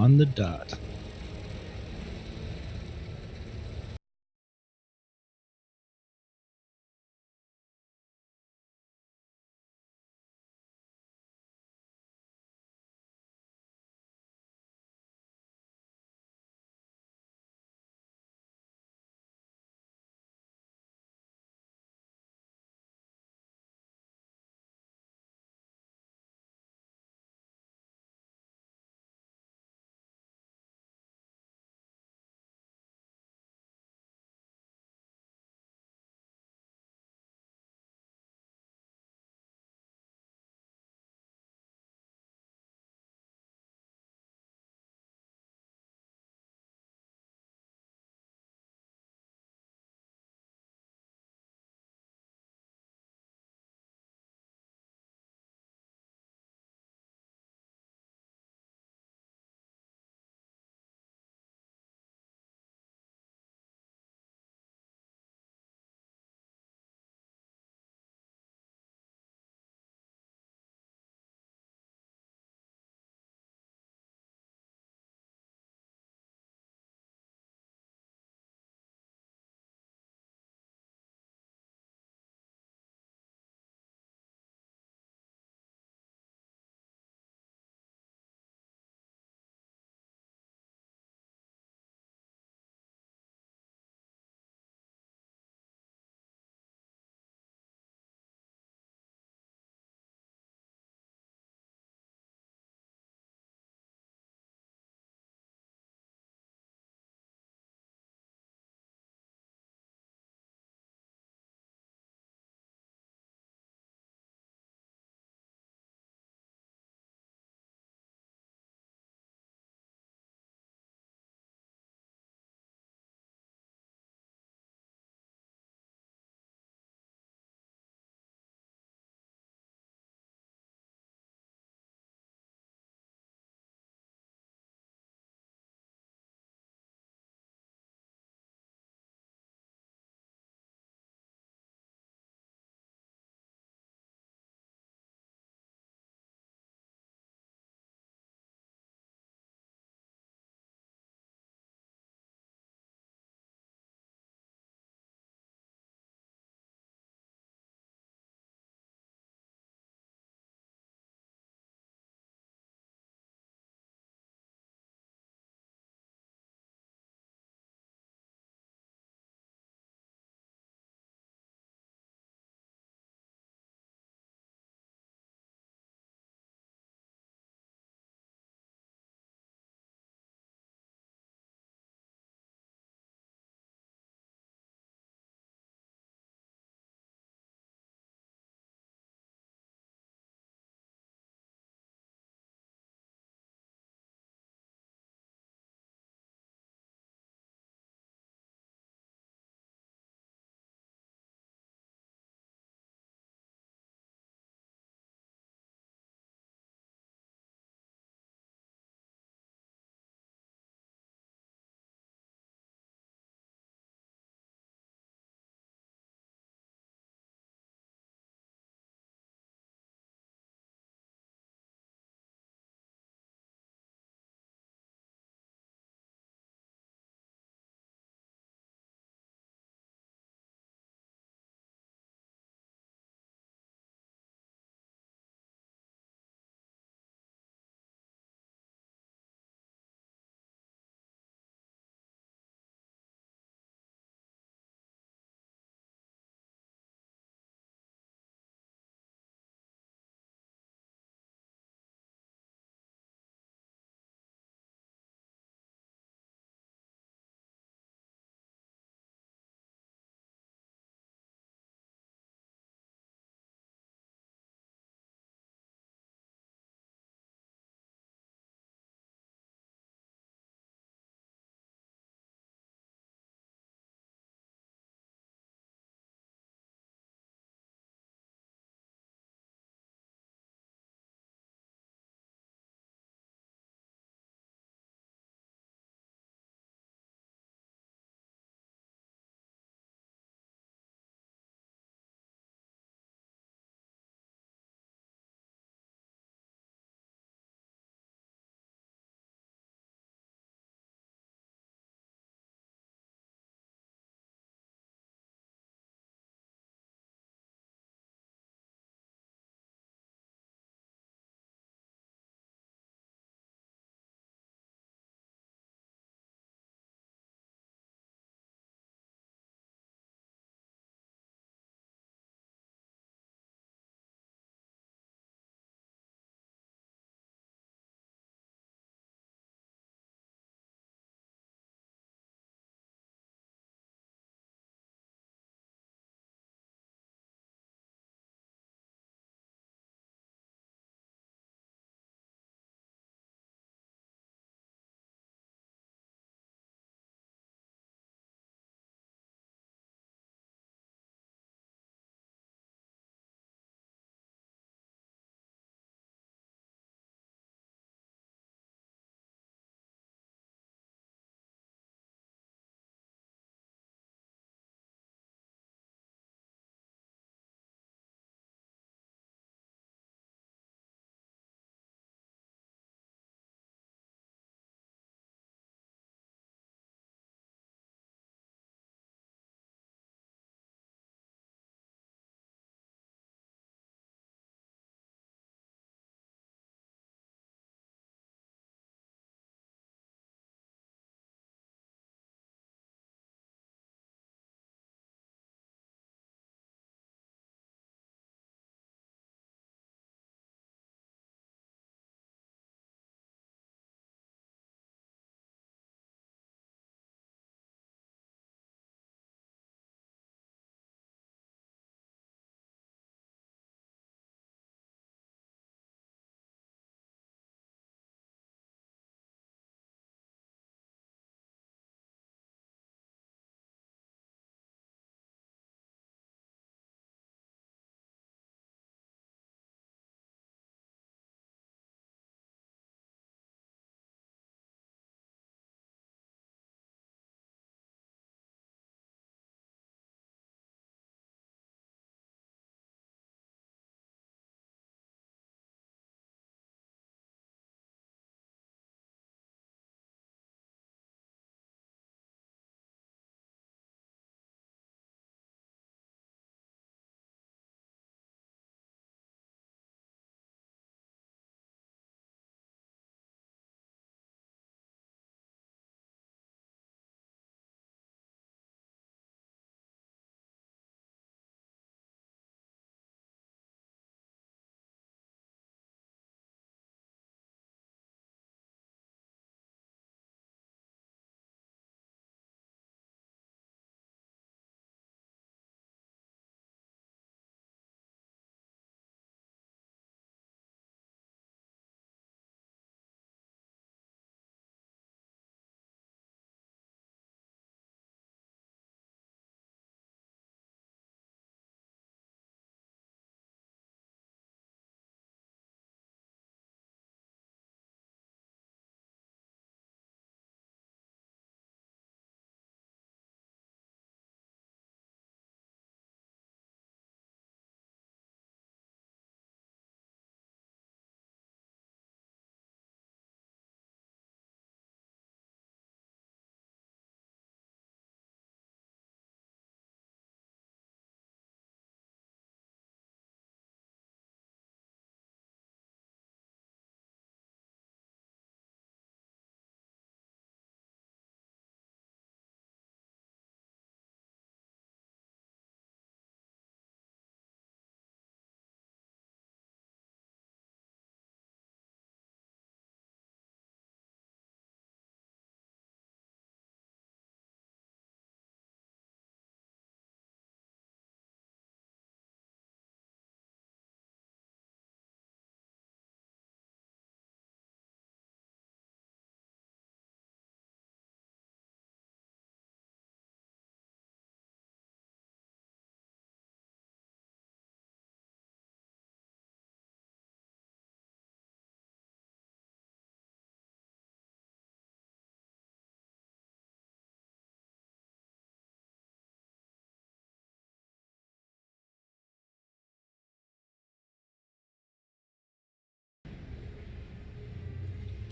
on the dot.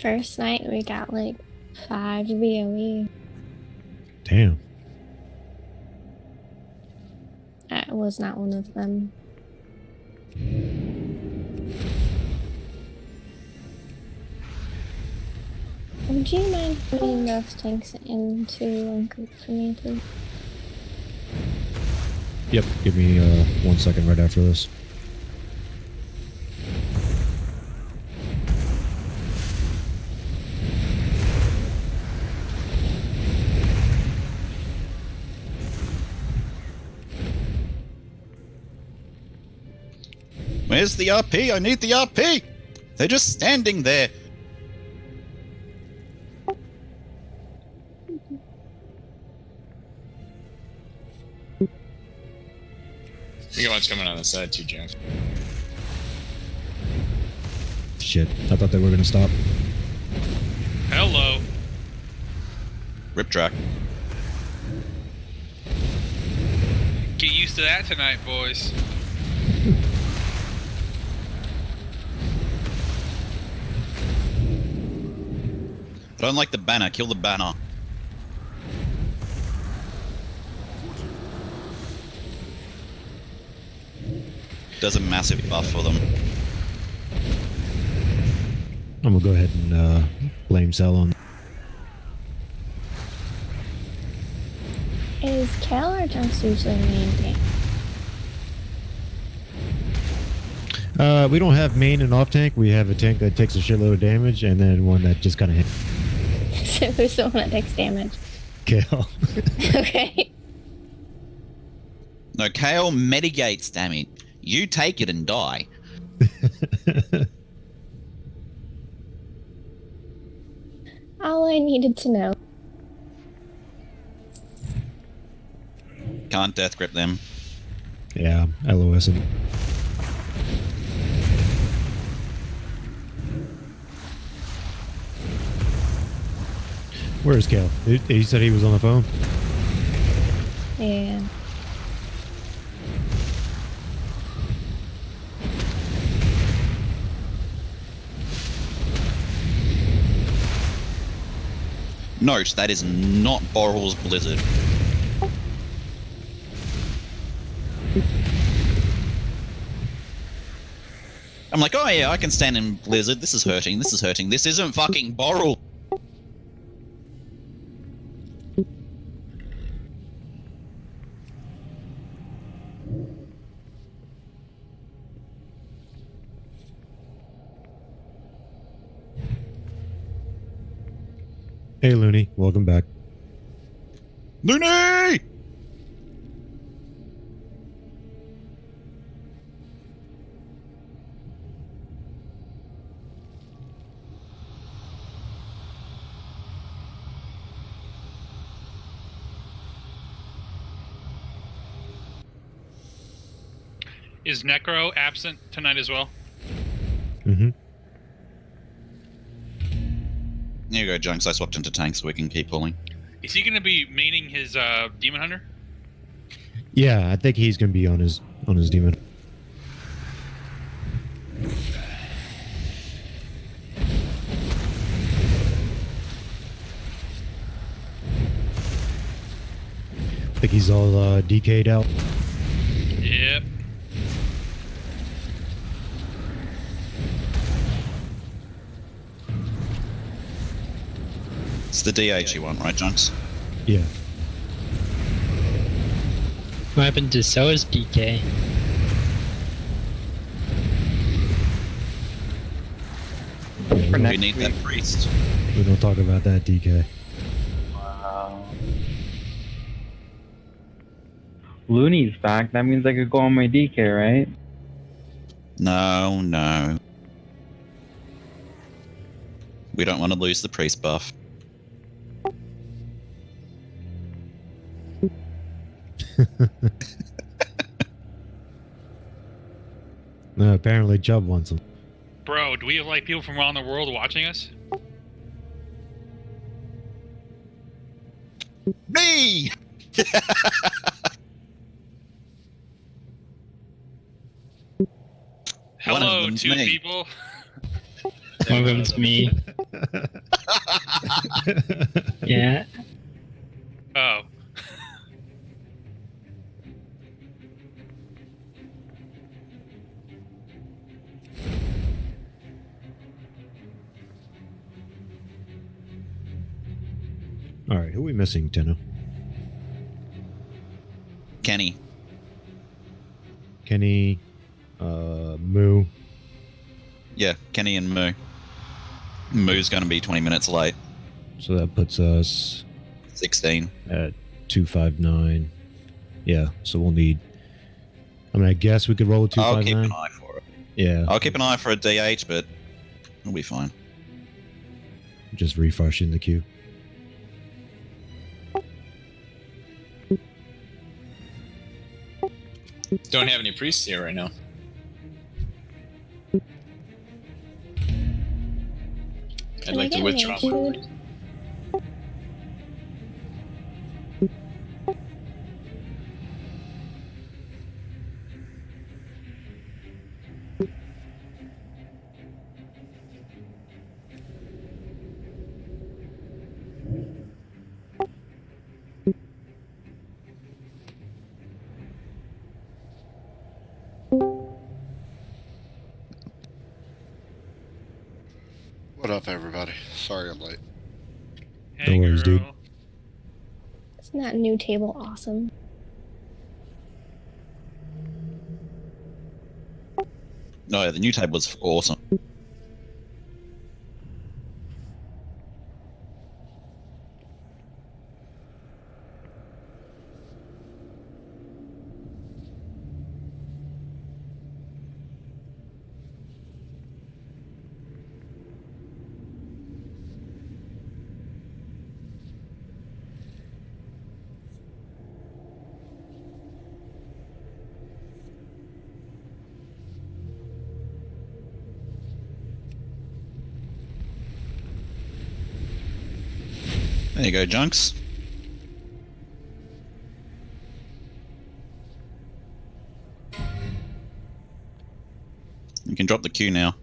First night we got like 5 VOE. Damn. I was not one of them. Would you mind putting those tanks into one group for me, please? Yep, give me 1 second right after this. Where's the RP? I need the RP! They're just standing there. We got one's coming on the side too, Jeff. Shit, I thought they were gonna stop. Hello. Rip track. Get used to that tonight, boys. I don't like the banner. Kill the banner. Does a massive buff for them. I'm gonna go ahead and blame Cell on. Is Cal or Junks usually main tank? We don't have main and off tank. We have a tank that takes a shitload of damage, and then one that just kind of hits. So who's the one that takes damage? Kale. Okay. No, Kale mitigates damage. You take it and die. All I needed to know. Can't death grip them. Yeah, LOS. Where's Kale? He said he was on the phone. Yeah. Note, that is not Boral's Blizzard. I'm like, oh yeah, I can stand in Blizzard. This is hurting. This is hurting. This isn't fucking Boral. Hey, Looney, welcome back. Looney! Is Necro absent tonight as well? Mm-hmm. There you go, Junks. I swapped into tanks so we can keep pulling. Is he going to be maining his Demon Hunter? Yeah, I think he's gonna be on his demon. I think he's all DK'd out. Yep. It's the DH you want, right, Junks? Yeah. What happened to Soa's DK? We need that priest. We don't talk about that DK. Wow. Looney's back. That means I could go on my DK, right? No, no. We don't want to lose the priest buff. No, apparently Chubb wants him. Bro, do we have like people from around the world watching us? Me! Hello, them's two me. people. One of them's me. Yeah. Oh. All right, who are we missing, Tenno? Kenny. Kenny, Moo. Yeah, Kenny and Moo. Moo's going to be 20 minutes late. So that puts us 16. at 259. Yeah, so we'll need. I mean, I guess we could roll a I'll keep 259. an eye for it. Yeah, I'll keep an eye for a DH, but it'll be fine. just refreshing the queue. Don't have any priests here right now. I'd Can I like to get withdraw. mage food? What up, everybody? Sorry I'm late. No worries, dude. girl. Isn't that new table awesome? No, the new tab was awesome. There you go, Junks. You can drop the queue now.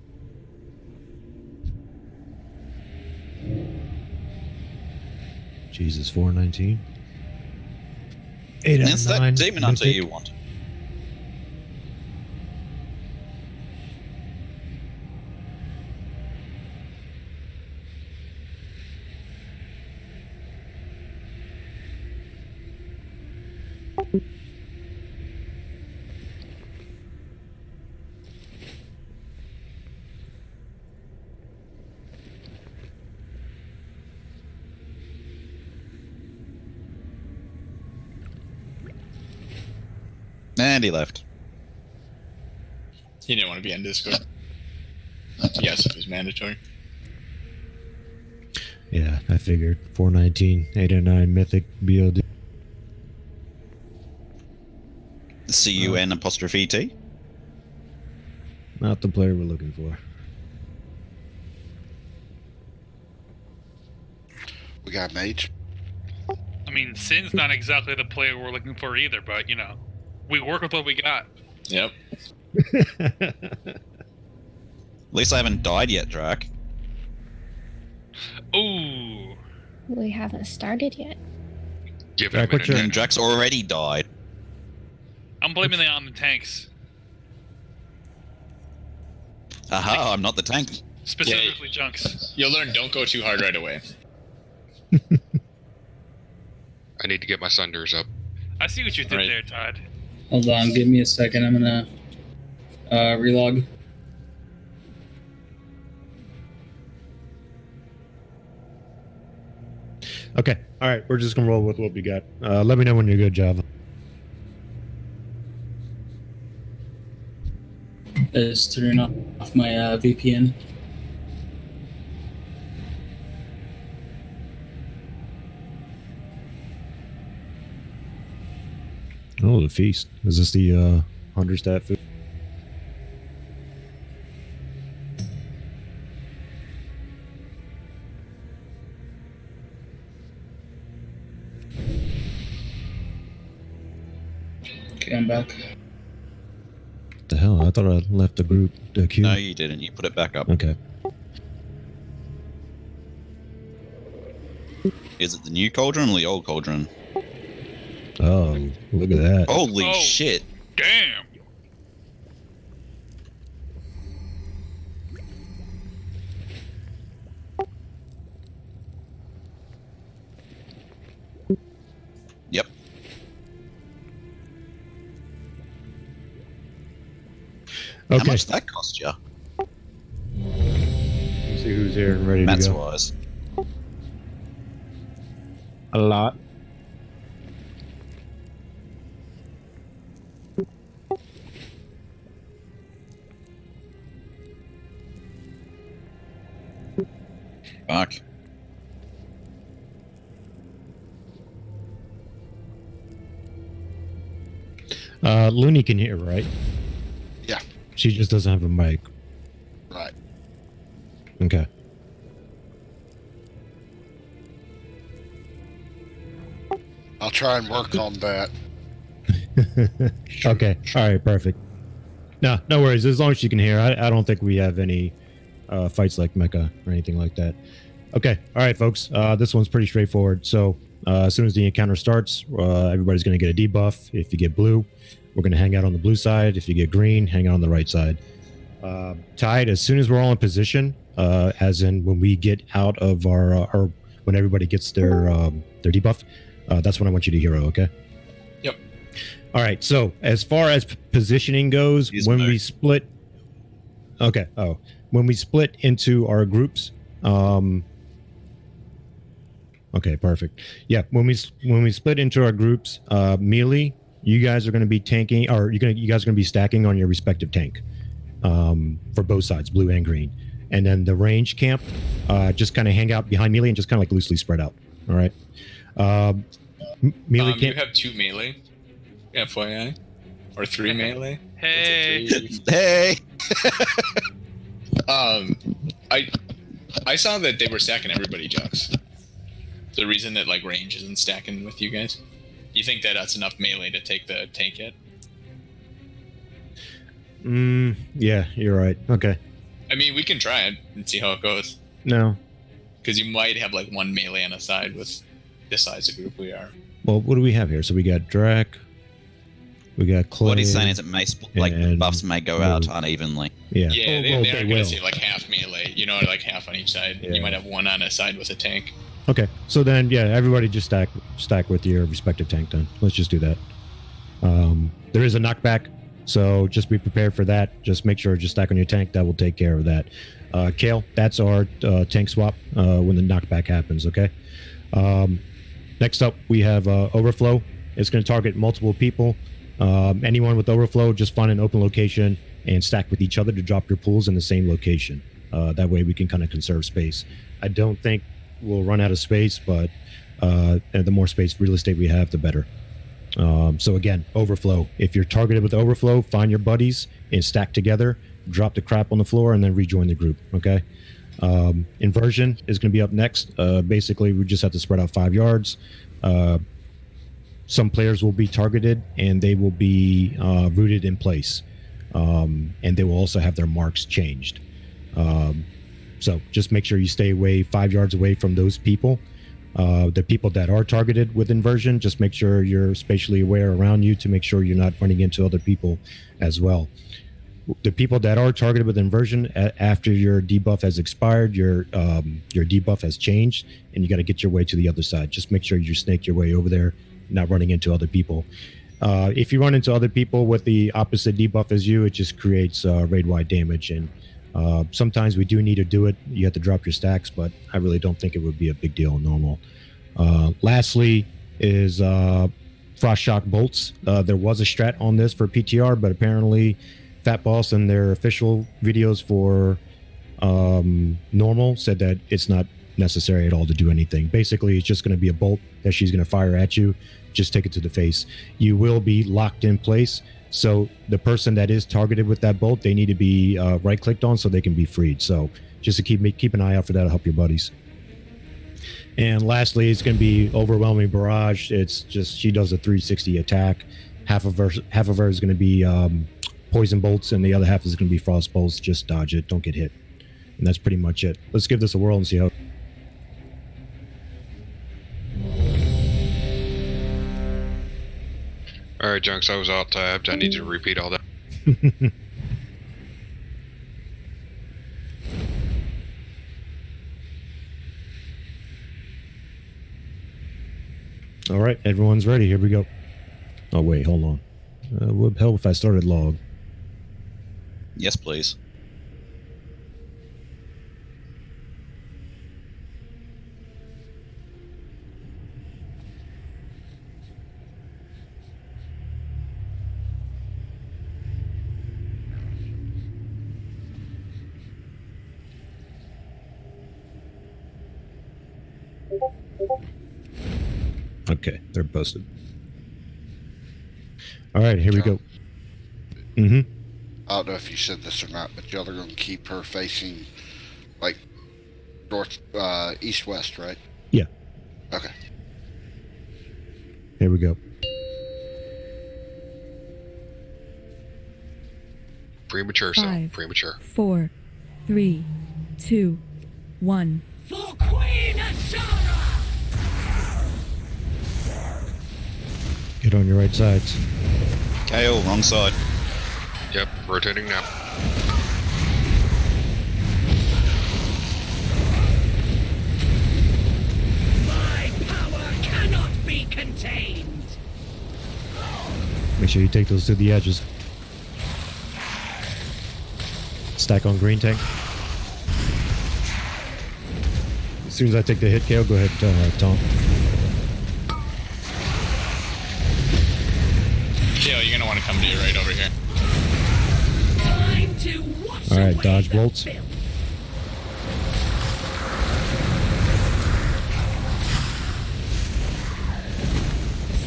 Jesus, 419. 8 out It's of that 9. demon hunter Mythic. you want. And he left. He didn't want to be on Discord. Yes, it was mandatory. Yeah, I figured. 419, 8 out of 9, Mythic, BOD. CUN apostrophe T. Not the player we're looking for. We got mage. I mean, Sin's not exactly the player we're looking for either, but, you know, we work with what we got. Yep. At least I haven't died yet, Drac. Ooh. We haven't started yet. Give Drac, it a what's your- minute. And Drax already died. I'm blaming it on the tanks. Aha, I'm not the tank. Specifically Junks. You'll learn don't go too hard right away. I need to get my Sunders up. I see what you did Right. there, Todd. Hold on, give me a second. I'm gonna relog. Okay, all right, we're just gonna roll with what we got. Let me know when you're good, Java. Just turn off my VPN. Oh, the feast. Is this the Hunter's food? Okay, I'm back. What the hell? I thought I left the group, the queue. No, you didn't. You put it back up. Okay. Is it the new cauldron or the old cauldron? Oh, look at that. Holy Oh. shit. Damn. Yep. How Okay. much did that cost you? Let's see who's here and ready Matt's to go. wise. A lot. Fuck. Looney can hear, right? Yeah. She just doesn't have a mic. Right. Okay. I'll try and work on that. Okay. All right. Perfect. No worries. As long as she can hear, I don't think we have any fights like Mecha or anything like that. Okay. All right, folks. This one's pretty straightforward. So as soon as the encounter starts, everybody's going to get a debuff. If you get blue, we're going to hang out on the blue side. If you get green, hang out on the right side. Tide, as soon as we're all in position, as in when we get out of our, or when everybody gets their debuff, that's when I want you to hero, okay? Yep. All right, so as far as positioning goes, Use when mode. we split... Okay, when we split into our groups... Okay, perfect. Yeah, when we split into our groups, melee, you guys are going to be tanking, or you guys are going to be stacking on your respective tank, for both sides, blue and green. And then the range camp, just kind of hang out behind melee and just kind of like loosely spread out. All right. Melee You camp. have 2 melee, FYI, or 3 melee. Hey. It's a 3. Hey! I saw that they were stacking everybody, Jux. The reason that like range isn't stacking with you guys. You think that that's enough melee to take the tank hit? Yeah, you're right. Okay. I mean, we can try it and see how it goes. No. Because you might have like 1 melee on a side with this size of group we are. Well, what do we have here? So we got Drac. We got Clay. What he's saying is it may like and buffs may go out unevenly. Yeah. Yeah, Oh, they well, are going will. to see like half melee, you know, like half on each side. Yeah. You might have 1 on a side with a tank. Okay, so then yeah, everybody just stack with your respective tank. Then let's just do that. There is a knockback, so just be prepared for that. Just make sure just stack on your tank. That will take care of that. Kale, that's our tank swap when the knockback happens. Okay. Next up, we have overflow. It's going to target multiple people. Anyone with overflow, just find an open location and stack with each other to drop your pools in the same location. That way we can kind of conserve space. I don't think we'll run out of space, but the more space real estate we have, the better. So again, overflow. If you're targeted with overflow, find your buddies and stack together, drop the crap on the floor, and then rejoin the group. Okay. Inversion is going to be up next. Basically, we just have to spread out 5 yards. Some players will be targeted and they will be rooted in place, and they will also have their marks changed. So just make sure you stay away 5 yards away from those people. The people that are targeted with inversion, just make sure you're spatially aware around you to make sure you're not running into other people as well. The people that are targeted with inversion, after your debuff has expired, your debuff has changed, and you got to get your way to the other side. Just make sure you snake your way over there, not running into other people. If you run into other people with the opposite debuff as you, it just creates raid-wide damage, and sometimes we do need to do it. You have to drop your stacks, but I really don't think it would be a big deal in normal. Lastly is Frost Shock Bolts. There was a strat on this for PTR, but apparently Fat Boss in their official videos for normal said that it's not necessary at all to do anything. Basically, it's just going to be a bolt that she's going to fire at you. Just take it to the face. You will be locked in place. So the person that is targeted with that bolt, they need to be right-clicked on so they can be freed. So just to keep an eye out for that to help your buddies. And lastly, it's going to be Overwhelming Barrage. It's just she does a 360 attack. Half of her is going to be Poison Bolts, and the other half is going to be Frost Bolts. Just dodge it. Don't get hit. And that's pretty much it. Let's give this a whirl and see how... Alright, Junks, I was alt tabbed. I need you to repeat all that. All right, everyone's ready. Here we go. Oh wait, hold on. Would help if I started log. Yes, please. Okay, they're posted. All right, here we go. Mm-hmm. I don't know if you said this or not, but y'all are going to keep her facing, like, north, east-west, right? Yeah. Okay. Here we go. Premature, so 5, premature. 4, 3, 2, 1. For Queen Ashara! Get on your right sides. KO, wrong side. Yep, rotating now. My power cannot be contained! Make sure you take those to the edges. Stack on green tank. As soon as I take the hit, KO, go ahead, Tom. Kale, you're gonna want to come to your right over here. Time to wash All right, away dodge the bolts. filth.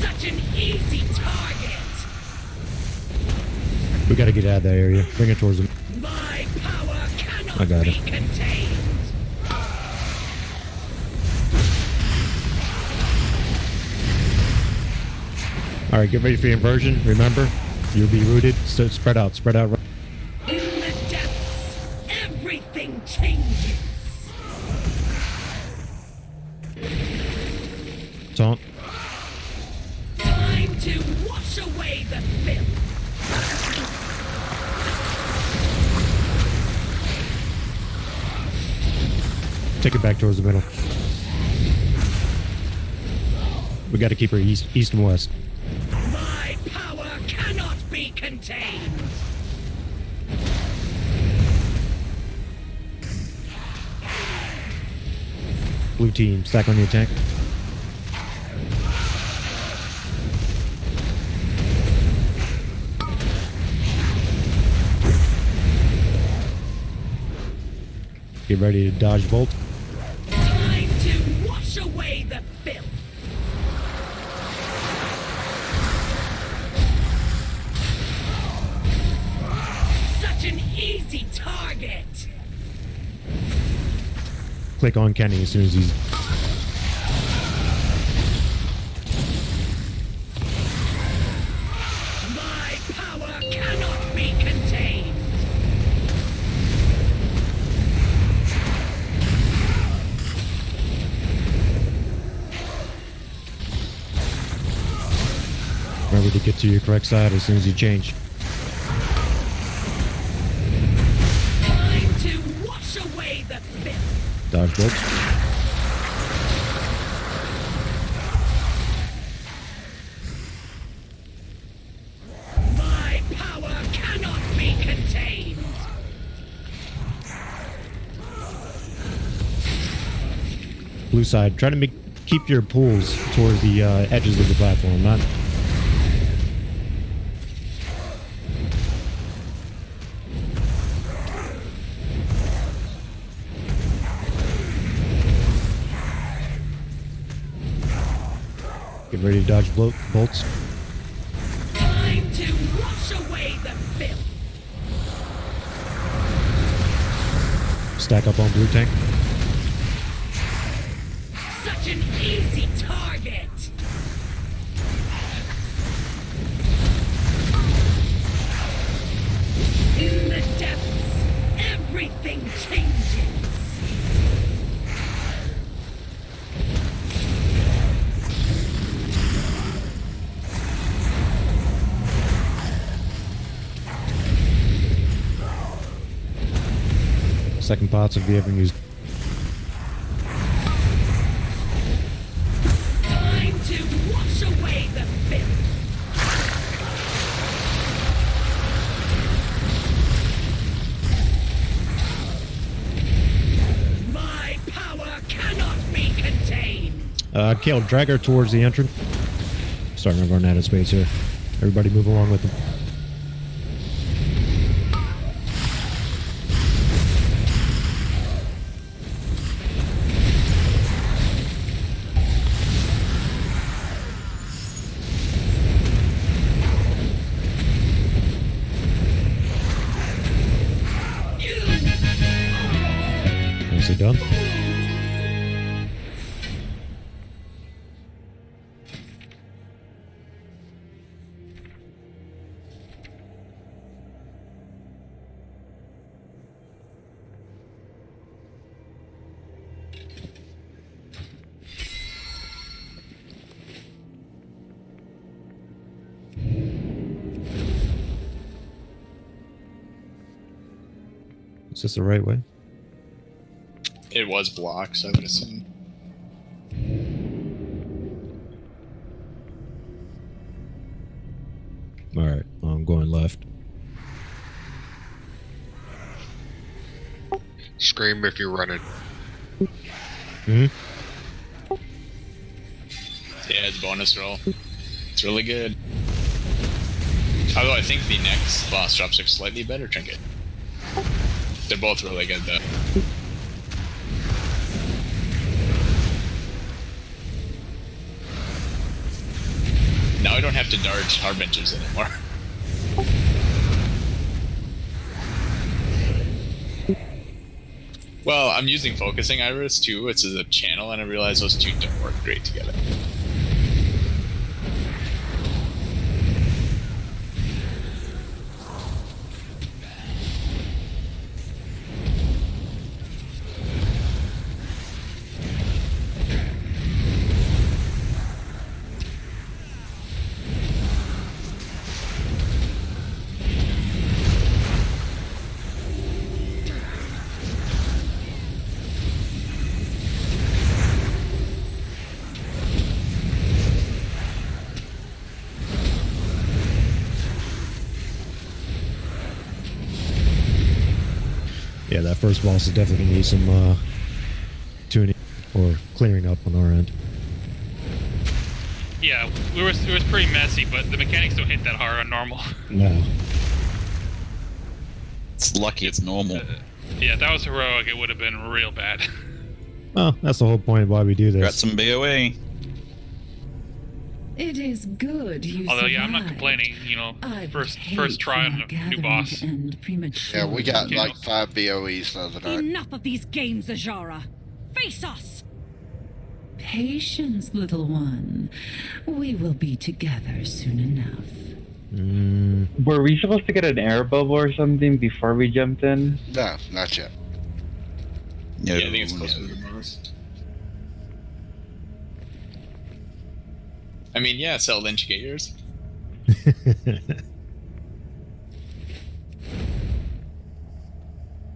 Such an easy target! We got to get out of that area. Bring it towards them. My power cannot I got be it. contained! All right, get ready for your inversion. Remember, you'll be rooted. So spread out, spread out. In the depths, everything changes! Taunt. Time to wash away the filth! Take it back towards the middle. We got to keep her east and west. My power cannot be contained! Blue team, stack on your tank. Get ready to dodge bolt. Time to wash away the filth! Such an easy target! Click on Kenny as soon as he's. My power cannot be contained! Remember to get to your correct side as soon as you change. Time to wash away the filth! Dodge bolts. My power cannot be contained! Blue side. Try to keep your pulls towards the edges of the platform, not. Get ready to dodge bolts. Time to wash away the filth! Stack up on blue tank. Such an easy target! In the depths, everything changes! Second pots if you ever used. Time to wash away the filth. My power cannot be contained. Kale, drag her towards the entrance. Starting to run out of space here. Everybody move along with them. Nicely done. Is this the right way? It was blocks, I would assume. Alright, I'm going left. Scream if you're running. Hmm? Yeah, it's a bonus roll. It's really good. Although I think the next boss drops a slightly better trinket. They're both really good though. Now I don't have to dodge harbingers anymore. Well, I'm using focusing iris too. It's as a channel, and I realize those two don't work great together. Yeah, that first boss is definitely gonna need some tuning or clearing up on our end. Yeah, it was pretty messy, but the mechanics don't hit that hard on normal. No. It's lucky it's normal. Yeah, if that was heroic, it would have been real bad. Well, that's the whole point of why we do this. Got some BOE. It is good you Although, yeah, I'm not survived. complaining. You know, I first hate try on my a new gathering boss. to end prematurely. Yeah, we got You like know. 5 BOEs the other night. Enough of these games, Ajara. Face us. Patience, little one. We will be together soon enough. Were we supposed to get an air bubble or something before we jumped in? No, not yet. No, Yeah, I think it's closer no. to the boss. I mean, yeah, sell then you get yours.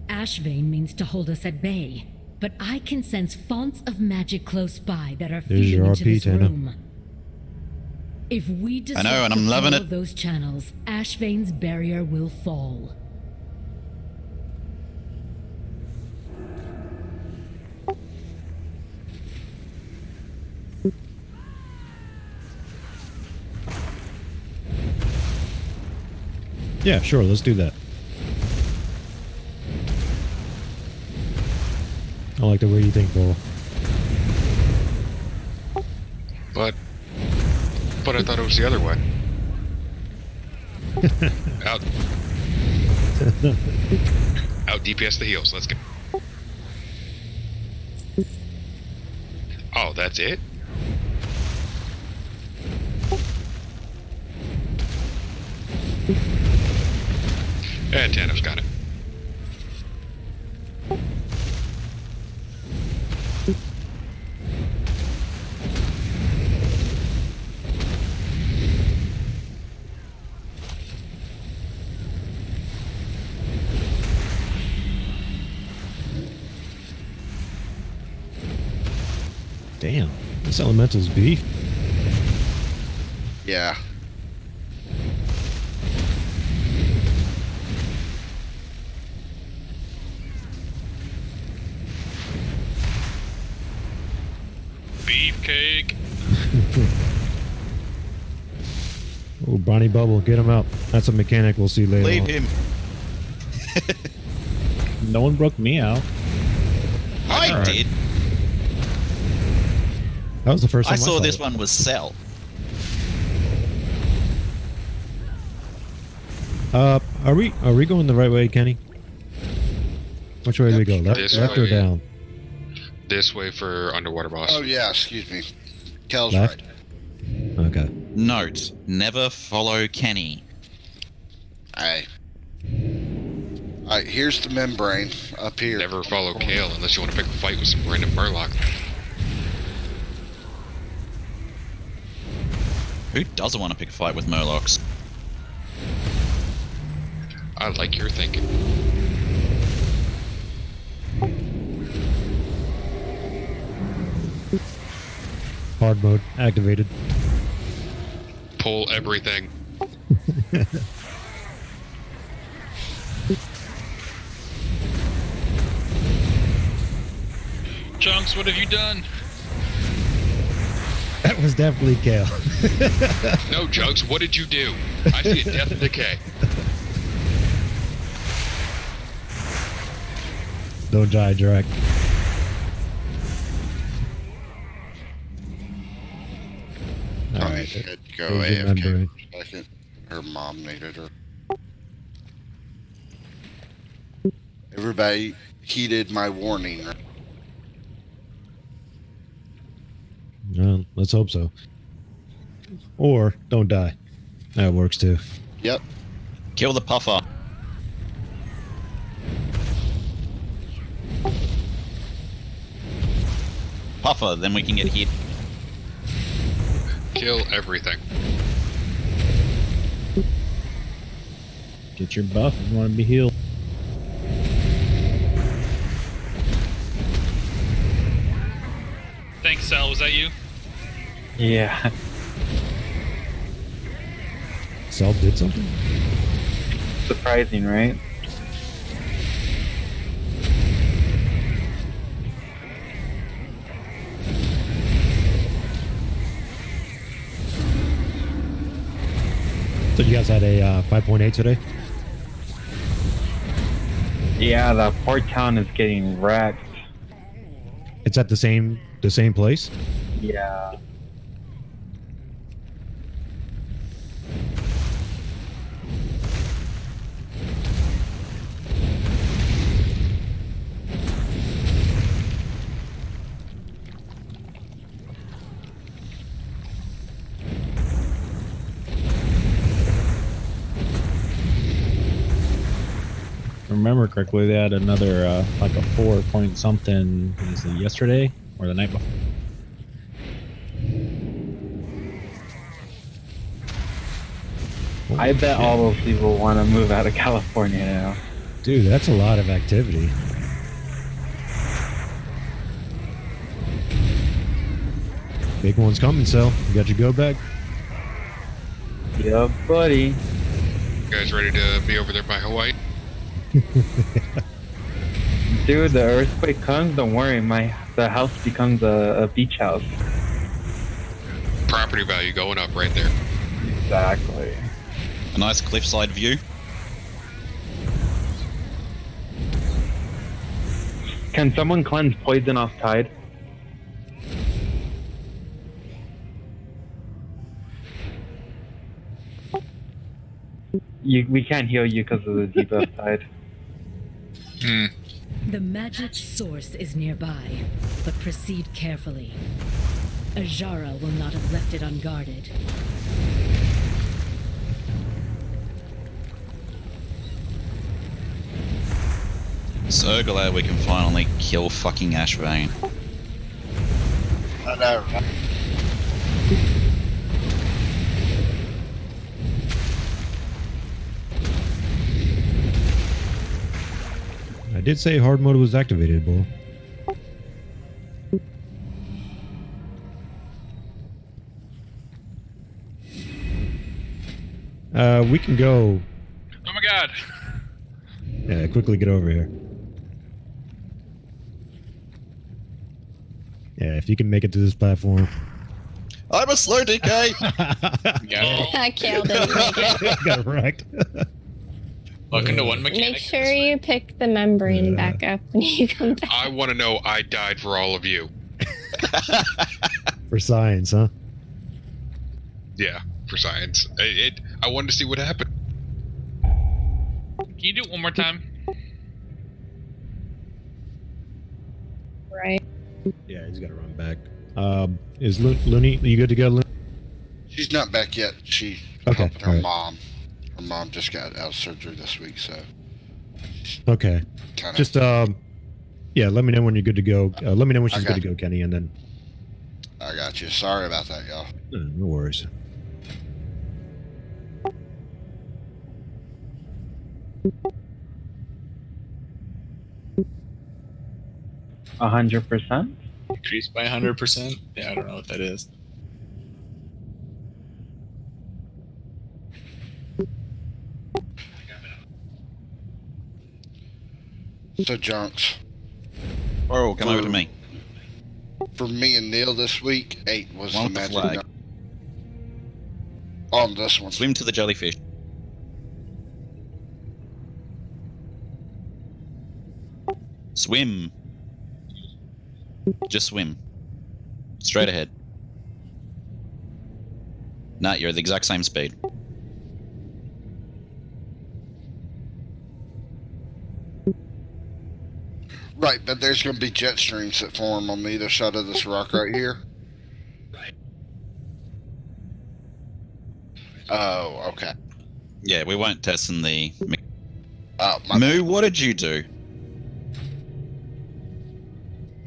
Ashvane means to hold us at bay, but I can sense fonts of magic close by that are There's feeding your into RP, this Tana. room. If we disrupt know, and the I'm loving flow it. of those channels, Ashvane's barrier will fall. Yeah, sure, let's do that. I like the way you think, Bull. But I thought it was the other way. Out. Out DPS the heals. Let's go. Oh, that's it? And Thanos got it. Damn, this elemental's beef. Yeah. Beefcake. Oh, Bonnie Bubble, get him out. That's a mechanic we'll see later. Leave on. him. No one broke me out. I Alright. did. That was the first time I saw this it. one was Cell. Are we going the right way, Kenny? Which way do we go? Left, This left or way. down? This way for underwater boss. Oh yeah, excuse me. Kel's Left? right. Okay. Note: never follow Kenny. Alright, here's the membrane up here. Never follow Kale unless you want to pick a fight with some random Murloc. Who doesn't want to pick a fight with Murlocs? I like your thinking. Hard mode activated. Pull everything. Chunks, what have you done? That was definitely Kale. No, Jugs, what did you do? I see a death and decay. Don't die, Drac. Tommy Alright. had to go There's your AFK membrane. for a second. Her mom needed her. Everybody heeded my warning. Well, let's hope so. Or don't die. That works too. Yep. Kill the puffer. Puffer, then we can get hit. Kill everything. Get your buff if you want to be healed. Thanks, Sal. Was that you? Yeah. Cell did something? Surprising, right? So you guys had a 5.8 today? Yeah, the port town is getting wrecked. It's at the same place? Yeah. Remember correctly, they had another like a 4 point something. Was it yesterday or the night before? I bet all those people want to move out of California now. Dude, that's a lot of activity. Big one's coming, Cell. You got your go bag? Yeah, buddy. You guys ready to be over there by Hawaii? Dude, the earthquake comes, don't worry, the house becomes a beach house. Property value going up right there. Exactly. A nice cliffside view. Can someone cleanse poison off Tide? We can't heal you because of the debuff Tide. The magic source is nearby, but proceed carefully. Ajara will not have left it unguarded. So glad we can finally kill fucking Ashvane. I know. I did say hard mode was activated, boy. We can go. Oh my god. Yeah, quickly get over here. Yeah, if you can make it to this platform. I'm a slow DK. I killed it. Got wrecked. Welcome to one mechanic. Make sure you pick the membrane back up when you come back. I want to know I died for all of you. For science, huh? Yeah, for science. I wanted to see what happened. Can you do it one more time? Right. Yeah, he's got to run back. Is Looney? You good to go, Looney? She's not back yet. She's Okay, helping her alright. mom. Her mom just got out of surgery this week, so Okay. kind of. Just yeah. Let me know when you're good to go. Let me know when she's Okay. good to go, Kenny, and then. I got you. Sorry about that, y'all. No worries. A 100%. Increased by 100%. Yeah, I don't know what that is. So, Junks, Oh, come over to me. for me and Neil this week, 8 was One the with the magic flag. number. On this one. Swim to the jellyfish. Swim. Just swim. Straight ahead. Nah, you're the exact same speed. Right, but there's going to be jet streams that form on either side of this rock right here. Oh, okay. Yeah, we won't test in the... Oh, my Moo, what did you do?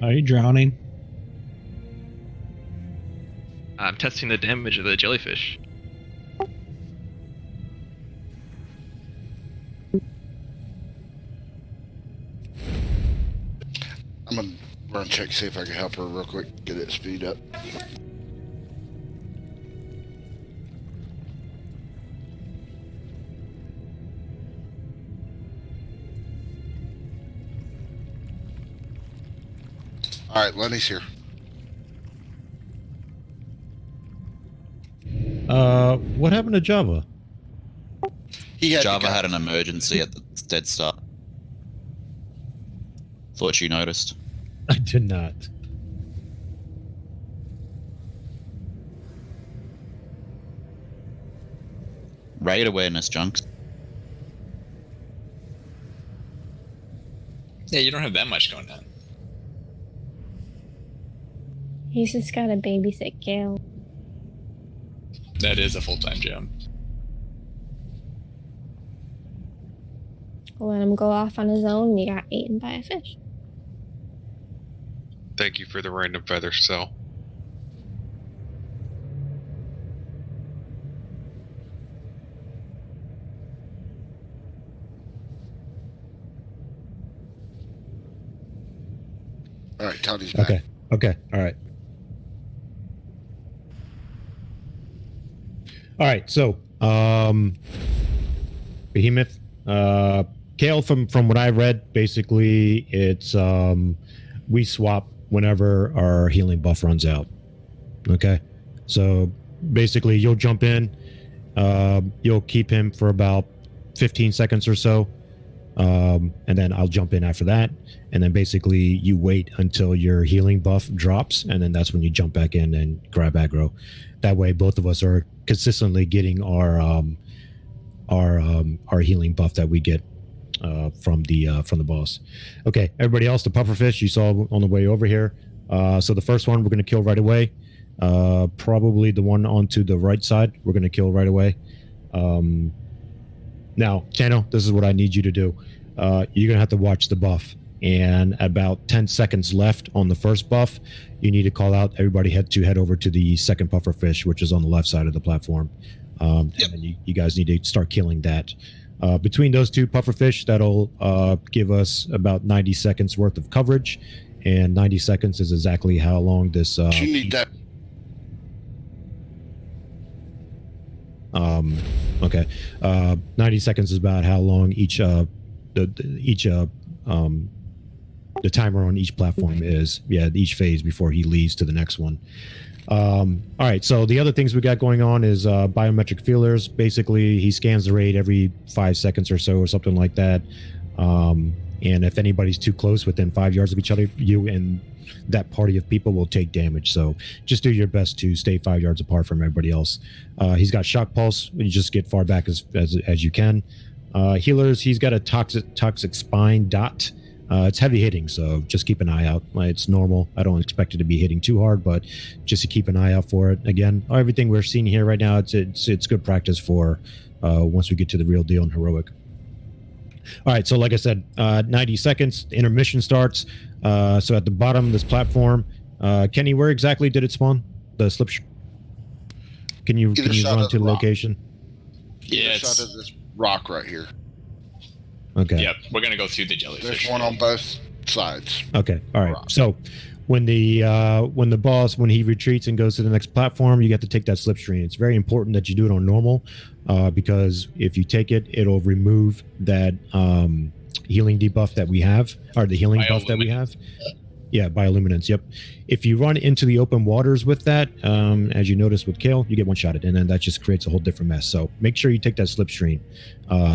Are you drowning? I'm testing the damage of the jellyfish. I'm going to run check, see if I can help her real quick, get it speed up. Alright, Lenny's here. What happened to Java? He had Java had an emergency at the dead start. Thought you noticed. I did not. Raid awareness, Junks. Yeah, you don't have that much going on. He's just got to babysit Gail. That is a full-time job. Let him go off on his own. You got eaten by a fish. Thank you for the random feather cell. Alright, Tony's back. Okay. Okay. All right. All right. So, Behemoth, Kale, from what I read, basically it's we swap whenever our healing buff runs out. Okay. So basically, you'll jump in, you'll keep him for about 15 seconds or so. And then I'll jump in after that. And then basically you wait until your healing buff drops. And then that's when you jump back in and grab aggro. That way, both of us are consistently getting our healing buff that we get from the boss. Okay, everybody else, the pufferfish you saw on the way over here. So the first one we're going to kill right away. Probably the one onto the right side we're going to kill right away. Now, Tano, this is what I need you to do. You're going to have to watch the buff. And about 10 seconds left on the first buff, you need to call out everybody head over to the second pufferfish, which is on the left side of the platform. And then you guys need to start killing that. Between those two pufferfish, that'll give us about 90 seconds worth of coverage. And 90 seconds is exactly how long this... you need that. Okay. 90 seconds is about how long each the timer on each platform is. Yeah, each phase before he leaves to the next one. All right. So the other things we got going on is biometric feelers. Basically, he scans the raid every 5 seconds or so, or something like that. And if anybody's too close, within 5 yards of each other, you and that party of people will take damage. So just do your best to stay 5 yards apart from everybody else. He's got shock pulse. You just get far back as you can. Healers, he's got a toxic spine dot. It's heavy hitting, so just keep an eye out. It's normal. I don't expect it to be hitting too hard, but just to keep an eye out for it. Again, everything we're seeing here right now, it's good practice for once we get to the real deal in heroic. All right, so like I said, 90 seconds, intermission starts. So at the bottom of this platform, Kenny, where exactly did it spawn? The slip. Can you run to the location? Yeah, shot of this rock right here. Okay. Yep, we're gonna go through the jellyfish. There's one on both sides. Okay. All right. So when the boss, when he retreats and goes to the next platform, you get to take that slipstream. It's very important that you do it on normal, because if you take it, it'll remove that healing debuff that we have, or the healing buff that we have. Yeah, bioluminescence. Yep. If you run into the open waters with that, as you noticed with Kale, you get one-shotted, and then that just creates a whole different mess. So make sure you take that slipstream,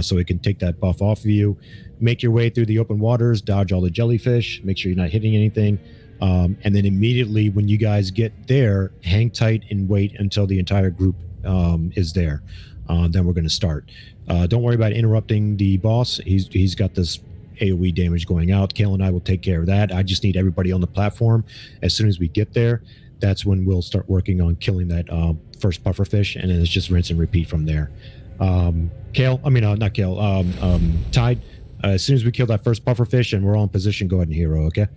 so it can take that buff off of you. Make your way through the open waters, dodge all the jellyfish, make sure you're not hitting anything, and then immediately when you guys get there, hang tight and wait until the entire group is there. Then we're going to start. Don't worry about interrupting the boss. He's got this AoE damage going out. Kale and I will take care of that. I just need everybody on the platform. As soon as we get there, that's when we'll start working on killing that first pufferfish, and then it's just rinse and repeat from there. Kale, I mean, not Kale, Tide, as soon as we kill that first pufferfish and we're all in position, go ahead and hero, okay?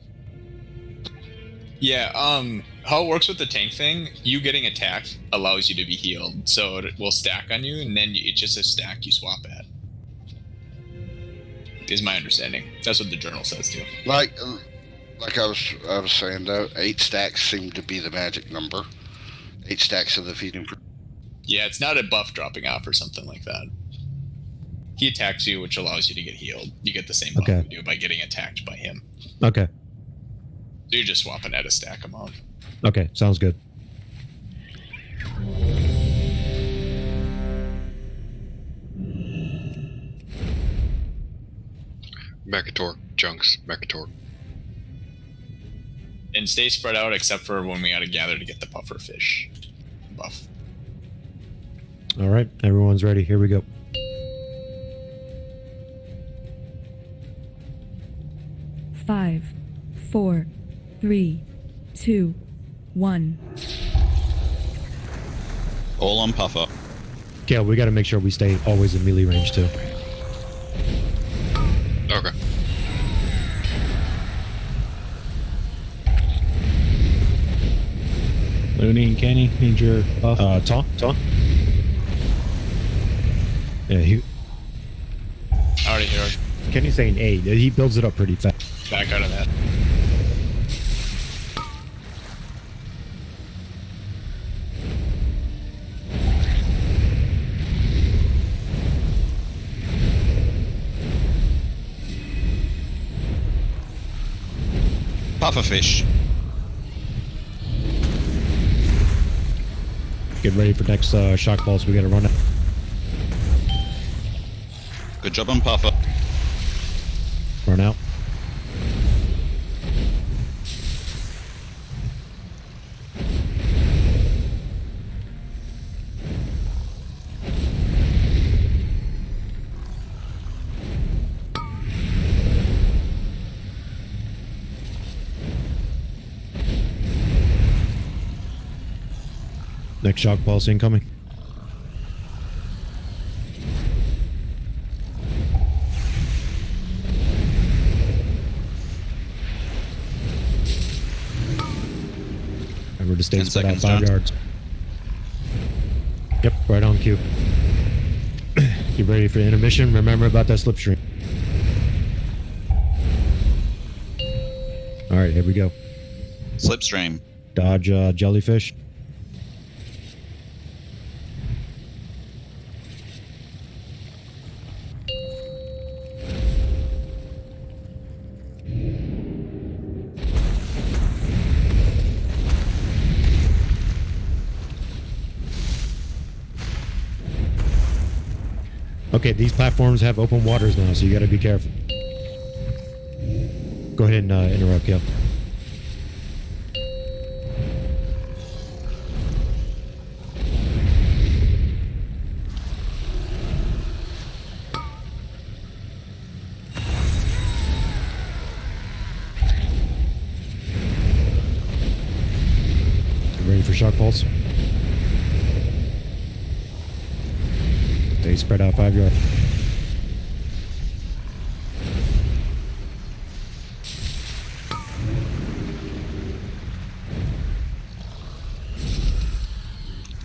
Yeah, how it works with the tank thing, you getting attacked allows you to be healed, so it will stack on you, and then it's just a stack you swap at. Is my understanding. That's what the journal says too. Like I was saying though, 8 stacks seem to be the magic number. 8 stacks of the feeding. Yeah, it's not a buff dropping off or something like that. He attacks you, which allows you to get healed. You get the same buff you do by getting attacked by him. Okay. So you're just swapping at a stack amount. Okay, sounds good. Mercator, Junks, Mercator. And stay spread out except for when we gotta gather to get the puffer fish buff. All right, everyone's ready. Here we go. Five, 4, 3, 2, 1. All on puffer. Kale, we got to make sure we stay always in melee range too. Okay. Looney and Kenny, need your buff. Taunt. Yeah, he. Already heroed. Kenny's saying A. He builds it up pretty fast. Back out of that. Pufferfish. Get ready for next shock balls. We got to run it. Good job on puffer. Run out. Next shock pulse incoming. Remember to stay spread out 5 yards. Yep, right on cue. Get ready for intermission. Remember about that slipstream. All right, here we go. Slipstream. Dodge jellyfish. Okay, these platforms have open waters now, so you got to be careful. Go ahead and interrupt, Gil. Ready for shock pulse? They spread out 5 yards.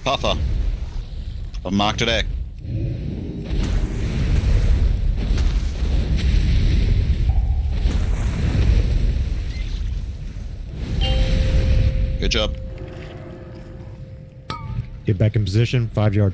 Puffer. I've marked it X. Good job. Get back in position, 5 yard.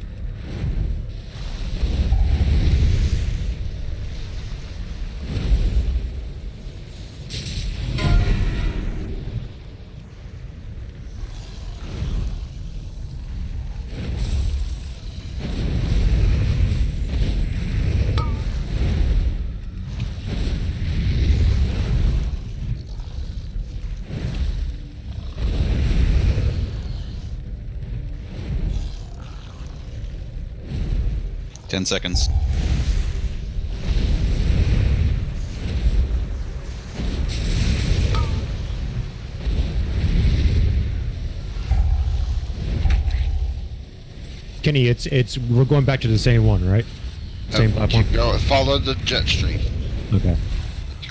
Ten seconds. Kenny, we're going back to the same one, right? Same platform. Keep going. Follow the jet stream. Okay.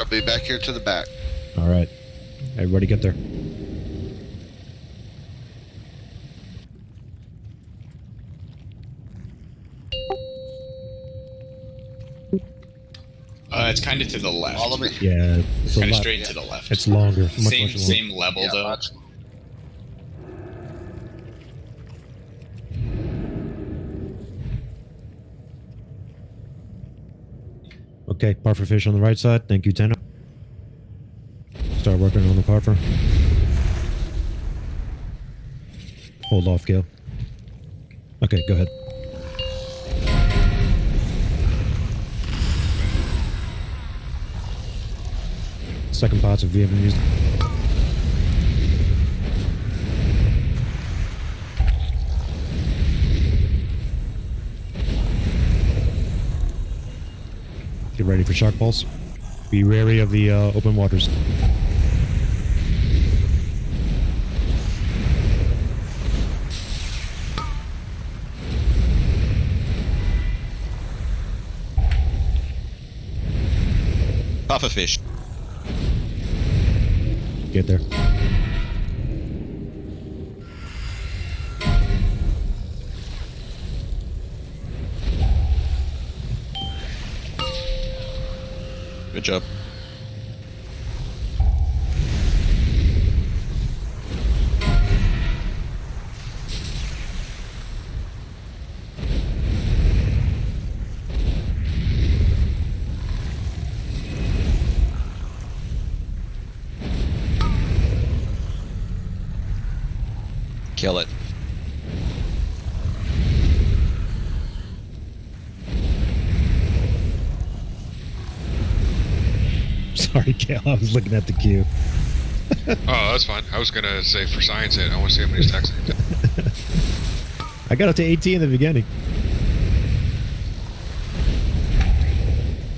I'll be back here to the back. All right. Everybody get there. It's kind of to the left. Follow me. Yeah. It's kind of straight to the left. It's longer. Much Same longer. same level Yeah, though. much. Okay, Parfer fish on the right side. Thank you, Tenno. Start working on the Parfer. Hold off, Gil. Okay, go ahead. Second parts of Vietnamese. Get ready for shock pulse. Be wary of the open waters. Pufferfish. Get there. Good job. Kill it. Sorry, Gil. I was looking at the queue. Oh, that's fine. I was gonna say for science it. I want to see how many stacks I did. I got up to 18 in the beginning.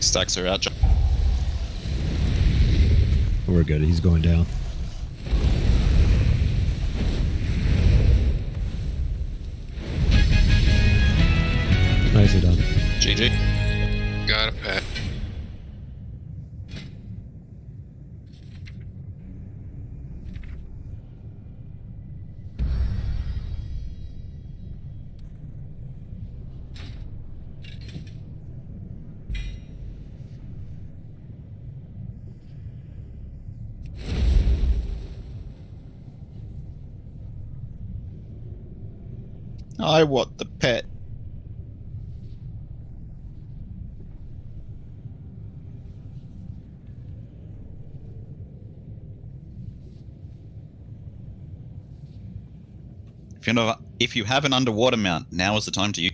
Stacks are out. We're good. He's going down. Nicely done. GG. Got a pet. I want the pet. If you have an underwater mount, now is the time to use.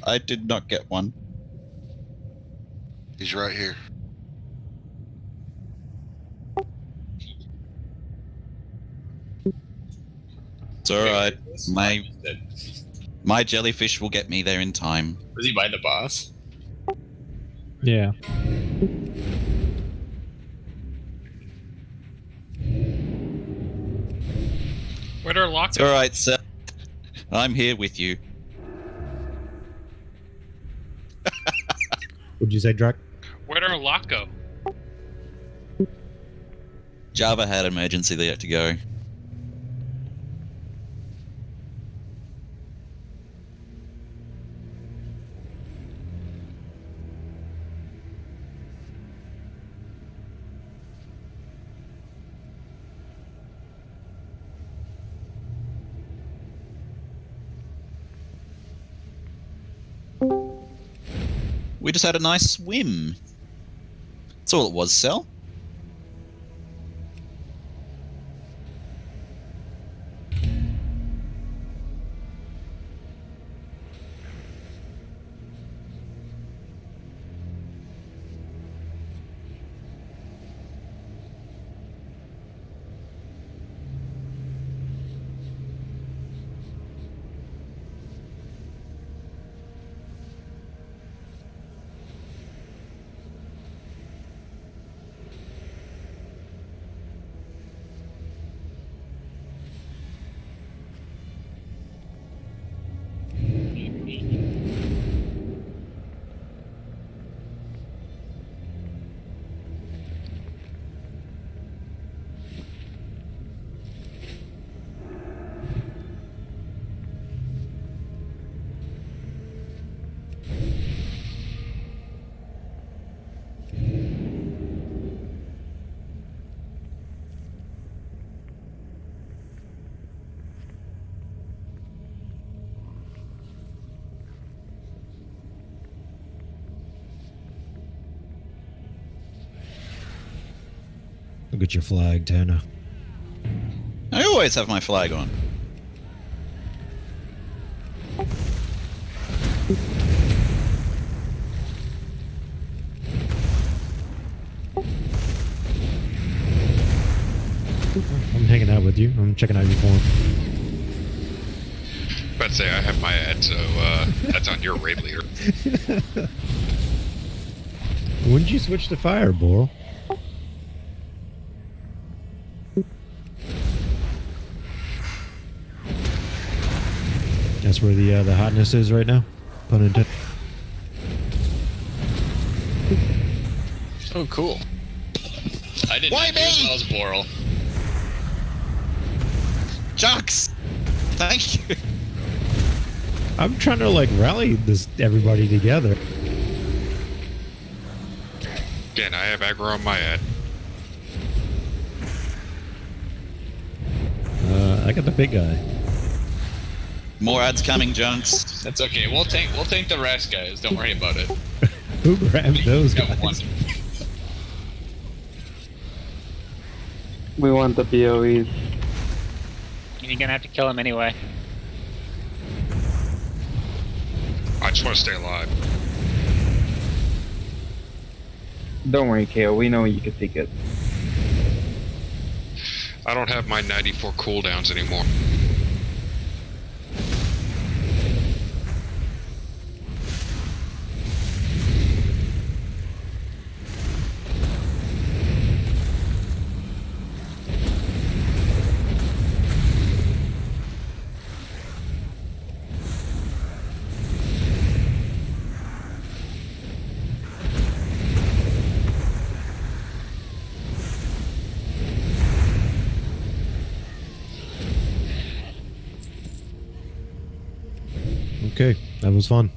I did not get one. He's right here. It's alright. My jellyfish will get me there in time. Was he by the boss? Yeah. Where'd our lock It's go? alright, sir. I'm here with you. What'd you say, Drac? Where'd our lock go? Java had emergency there to go. We just had a nice swim. That's all it was, Cell. Look at your flag, Tanner. I always have my flag on. I'm hanging out with you. I'm checking out your form. About to say I have my ad, so that's on your raid leader. Wouldn't you switch to fire, Boral? That's where the hotness is right now. Pun intended. Oh, cool. I didn't Why know me? I was Boral. Jux! Thank you. I'm trying to like rally everybody together. Again, I have aggro on my ad. I got the big guy. More ads coming, Junks. That's okay. We'll take the rest, guys. Don't worry about it. Who grabbed those Got guys? one. We want the BOEs. You're gonna have to kill him anyway. I just want to stay alive. Don't worry, KO. We know you can take it. I don't have my 94 cooldowns anymore. Okay, that was fun.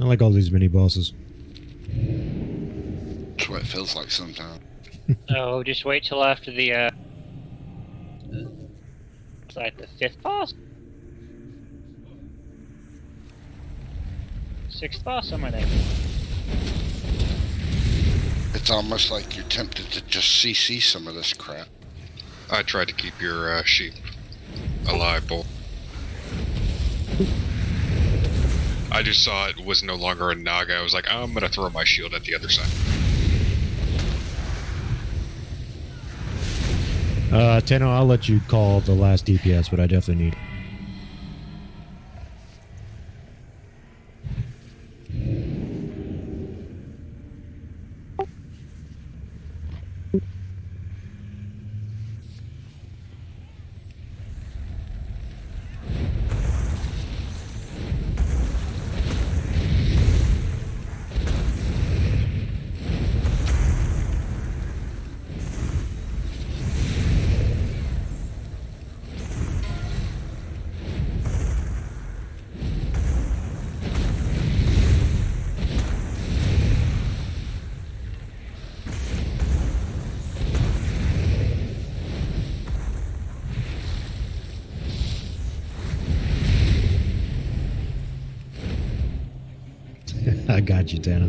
I like all these mini bosses. That's what it feels like sometimes. So just wait till after the it's like the 5th boss? 6th boss, somewhere there. It's almost like you're tempted to just CC some of this crap. I tried to keep your sheep alive, Bull. I just saw it was no longer a Naga. I was like, I'm gonna throw my shield at the other side. Tenno, I'll let you call the last DPS, but I definitely need. I got you, Tenno.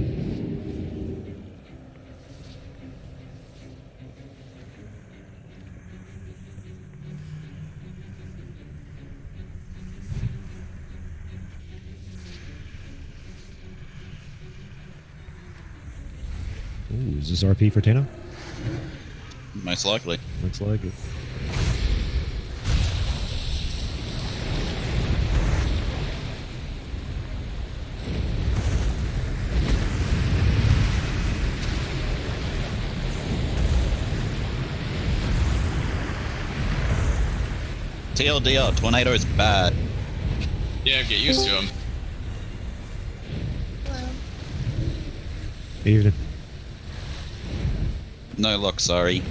Ooh, is this RP for Tenno? Most likely. Looks like it. TLDR, Tornado's bad. Yeah, get used to him. Evening. No luck, sorry.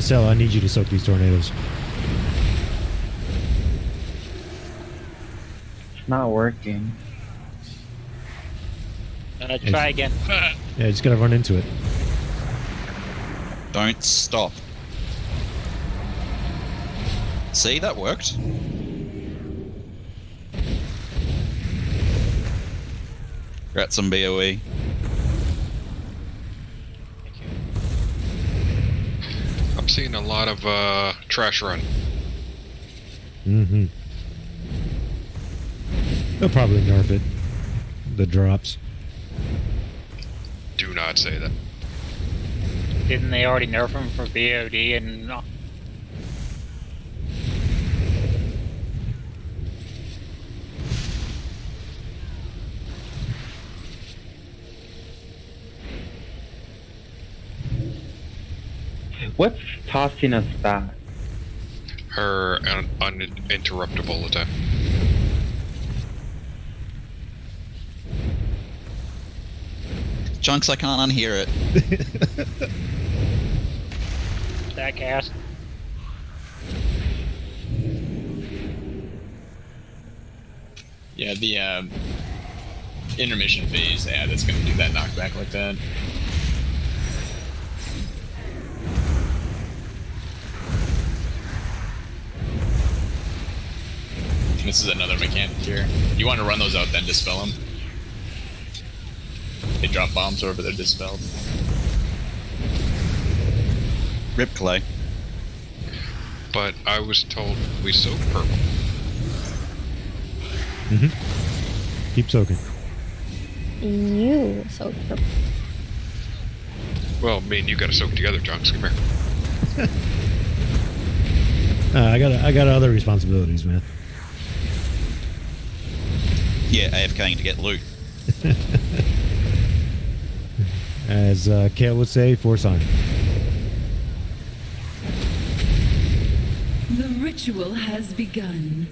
Cell, I need you to soak these tornadoes. It's not working. Try again. Yeah, just gotta run into it. Don't stop. See, that worked. Got some BOE. I'm seeing a lot of trash run. Mm-hmm. They'll probably nerf it. The drops. Do not say that. Didn't they already nerf him for BOD and... What's tossing us back? Her uninterruptible attack. Chunks, I can't unhear it. That cast. Yeah, the intermission phase, yeah, that's gonna do that knockback like that. This is another mechanic here. You want to run those out, then dispel them. They drop bombs over, they're dispelled. Rip Clay. But I was told we soak purple. Mm-hmm. Keep soaking. You soak purple. Well, me and you gotta soak together, Chunks. Come here. I got other responsibilities, man. Yeah, AFKing to get loot. As Kale would say, force on. The ritual has begun.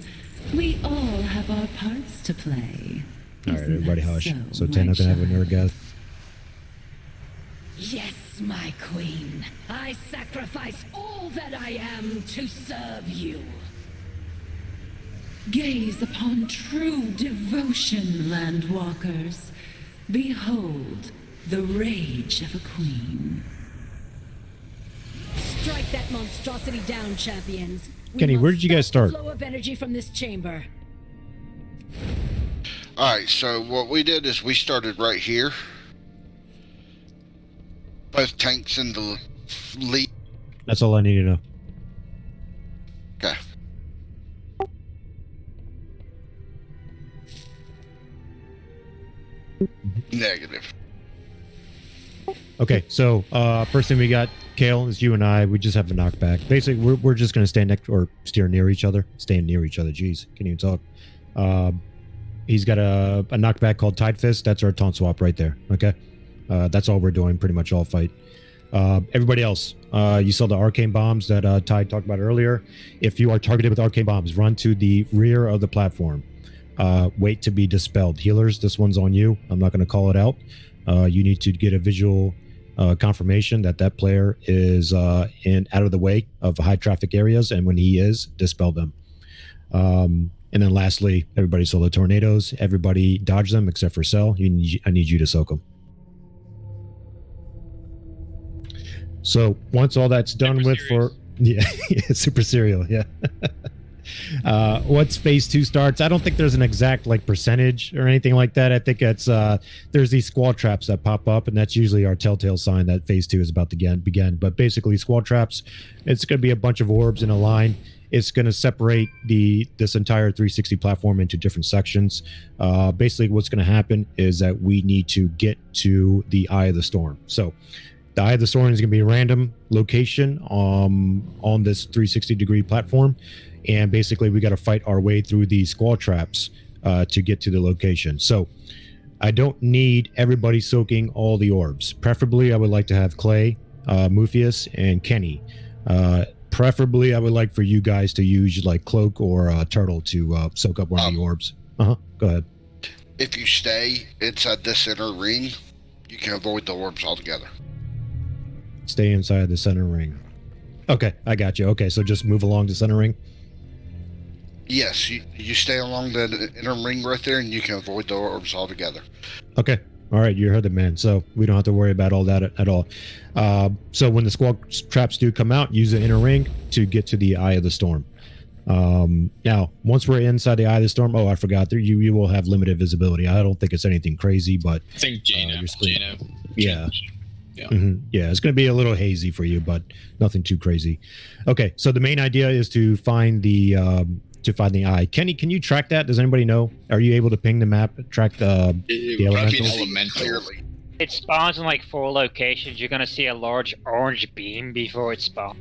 We all have our parts to play. All right, everybody hush. So my Tenno can have a child? nerdgasm. Yes, my queen. I sacrifice all that I am to serve you. Gaze upon true devotion, landwalkers. Behold the rage of a queen. Strike that monstrosity down, champions. Kenny, where did you guys start? Flow of energy from this chamber. Alright, so what we did is we started right here. Both tanks in the lead. That's all I need to know. Okay. Negative. Okay, so first thing we got, Kale, is you and I. We just have a knockback. Basically, we're just going to stand next or steer near each other. Stand near each other. Jeez, can't even talk. He's got a knockback called Tide Fist. That's our taunt swap right there. Okay, that's all we're doing pretty much all fight. Everybody else, you saw the arcane bombs that Tide talked about earlier. If you are targeted with arcane bombs, run to the rear of the platform. Wait to be dispelled. Healers, this one's on you. I'm not going to call it out. You need to get a visual confirmation that that player is out of the way of high traffic areas, and when he is, dispel them. And then lastly, everybody saw the tornadoes. Everybody dodge them except for Cell. I need you to soak them. So once all that's done with for super serial, yeah. Once phase 2 starts, I don't think there's an exact like percentage or anything like that. I think it's there's these squall traps that pop up, and that's usually our telltale sign that phase 2 is about to begin. But basically, squall traps, it's going to be a bunch of orbs in a line. It's going to separate this entire 360 platform into different sections. Basically, what's going to happen is that we need to get to the Eye of the Storm. So the Eye of the Storm is going to be a random location on this 360-degree platform. And basically, we got to fight our way through these squall traps to get to the location. So I don't need everybody soaking all the orbs. Preferably, I would like to have Clay, Muphius, and Kenny. Preferably, I would like for you guys to use like Cloak or Turtle to soak up one of the orbs. Go ahead. If you stay inside this inner ring, you can avoid the orbs altogether. Stay inside the center ring. Okay, I got you. Okay, so just move along the center ring. Yes, you stay along the inner ring right there, and you can avoid the orbs altogether. Okay. All right, you heard the man. So we don't have to worry about all that at all. So when the squall traps do come out, use the inner ring to get to the Eye of the Storm. Now, once we're inside the Eye of the Storm, I forgot, you will have limited visibility. I don't think it's anything crazy, but I think Jaina. Yeah. Yeah. Yeah, it's going to be a little hazy for you, but nothing too crazy. Okay, so the main idea is to find the eye. Kenny, can you track that? Does anybody know? Are you able to ping the map, track the elementals? It spawns in like 4 locations. You're gonna see a large orange beam before it spawns.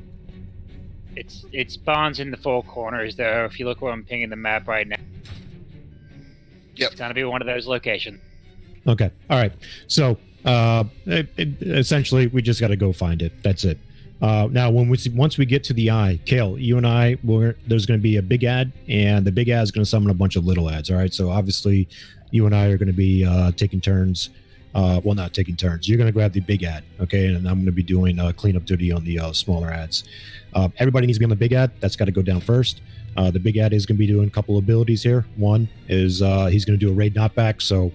It spawns in the 4 corners though. If you look where I'm pinging the map right now. Yep. It's gonna be one of those locations. Okay. All right. So essentially, we just got to go find it. That's it. Now, once we get to the eye, Kale, you and I, there's going to be a big ad, and the big ad is going to summon a bunch of little ads. All right. So obviously, you and I are going to be taking turns. Well, not taking turns. You're going to grab the big ad, okay? And I'm going to be doing cleanup duty on the smaller ads. Everybody needs to be on the big ad. That's got to go down first. The big ad is going to be doing a couple of abilities here. One is he's going to do a raid knockback. So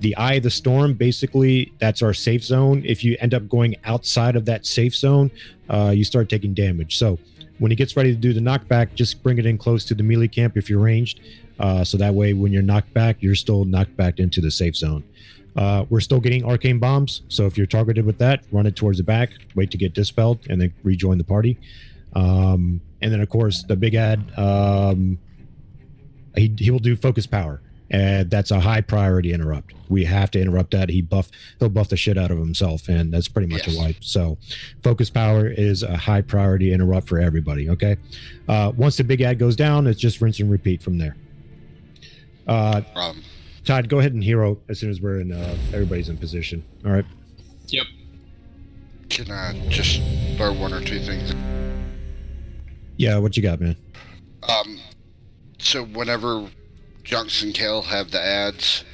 the Eye of the Storm, basically, that's our safe zone. If you end up going outside of that safe zone, you start taking damage. So when he gets ready to do the knockback, just bring it in close to the melee camp if you're ranged. So that way, when you're knocked back, you're still knocked back into the safe zone. We're still getting arcane bombs. So if you're targeted with that, run it towards the back, wait to get dispelled, and then rejoin the party. And then, of course, the big ad, he will do focus power. And that's a high priority interrupt. We have to interrupt that. He'll buff the shit out of himself, and that's pretty much a wipe. So focus power is a high priority interrupt for everybody, okay? Once the big ad goes down, it's just rinse and repeat from there. Todd, go ahead and hero as soon as we're in, everybody's in position. All right? Yep. Can I just throw 1 or 2 things? Yeah, what you got, man? So whenever Junks and Kale have the ads,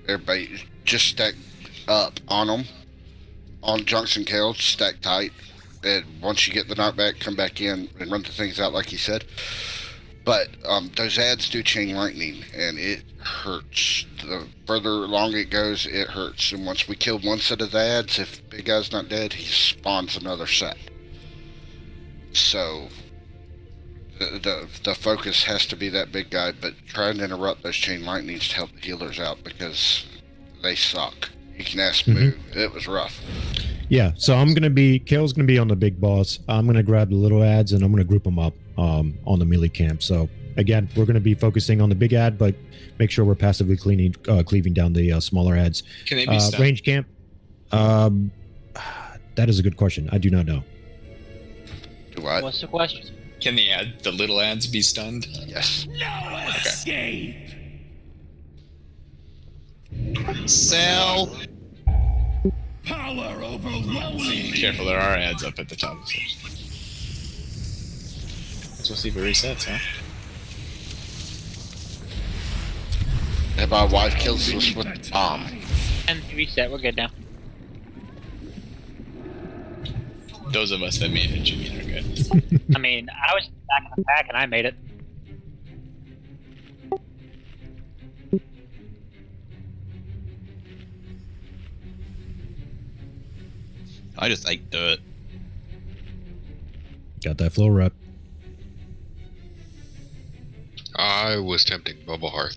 everybody just stack up on them. On Junks and Kale, stack tight. And once you get the knockback, come back in and run the things out like he said. But those ads do chain lightning, and it hurts. The further along it goes, it hurts. And once we kill one set of the ads, if Big Guy's not dead, he spawns another set. So the focus has to be that big guy, but trying to interrupt those chain lightnings to help the healers out because they suck. You can ask Moo. It was rough. Yeah, so Kale's gonna be on the big boss. I'm gonna grab the little ads and I'm gonna group them up on the melee camp. So again, we're gonna be focusing on the big ad, but make sure we're passively cleaving down the smaller ads. Can they be stunned? Range camp? That is a good question. I do not know. What? What's the question? Can the little ads be stunned? Yes. No escape. Sell. Power overwhelming. Careful, there are ads up at the top. So we'll see if it resets, huh? And my wife kills us with the bomb. And reset, we're good now. Those of us that made it, Jimmy, are good. I mean, I was back in the pack and I made it. I just ate dirt. Got that flow rep. I was tempting Bubble Hearth.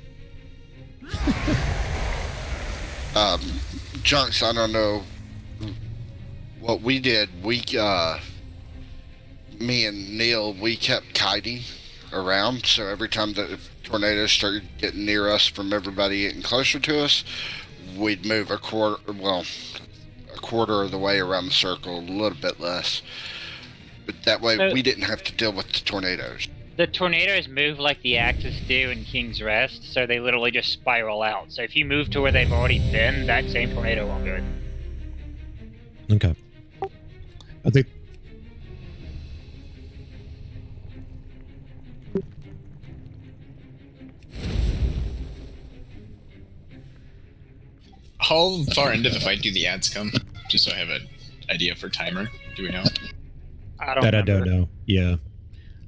Junks, I don't know what we did. Me and Neil, we kept kiting around, so every time the tornadoes started getting near us from everybody getting closer to us, we'd move a quarter of the way around the circle, a little bit less. But that way we didn't have to deal with the tornadoes. The tornadoes move like the Axis do in King's Rest, so they literally just spiral out. So if you move to where they've already been, that same tornado won't do it. Okay. I think. How far into the fight do the ads come? Just so I have an idea for timer. Do we know? I don't know. Yeah.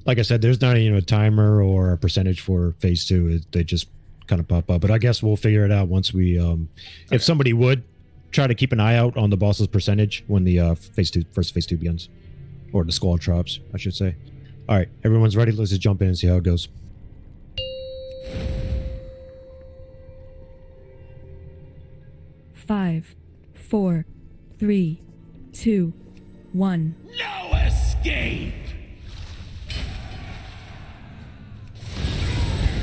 Like I said, there's not a timer or a percentage for phase 2. They just kind of pop up. But I guess we'll figure it out once we if somebody would try to keep an eye out on the boss's percentage when the first phase 2 begins. Or the squad drops, I should say. All right, everyone's ready. Let's just jump in and see how it goes. Five, 4, 3, 2, 1. No escape.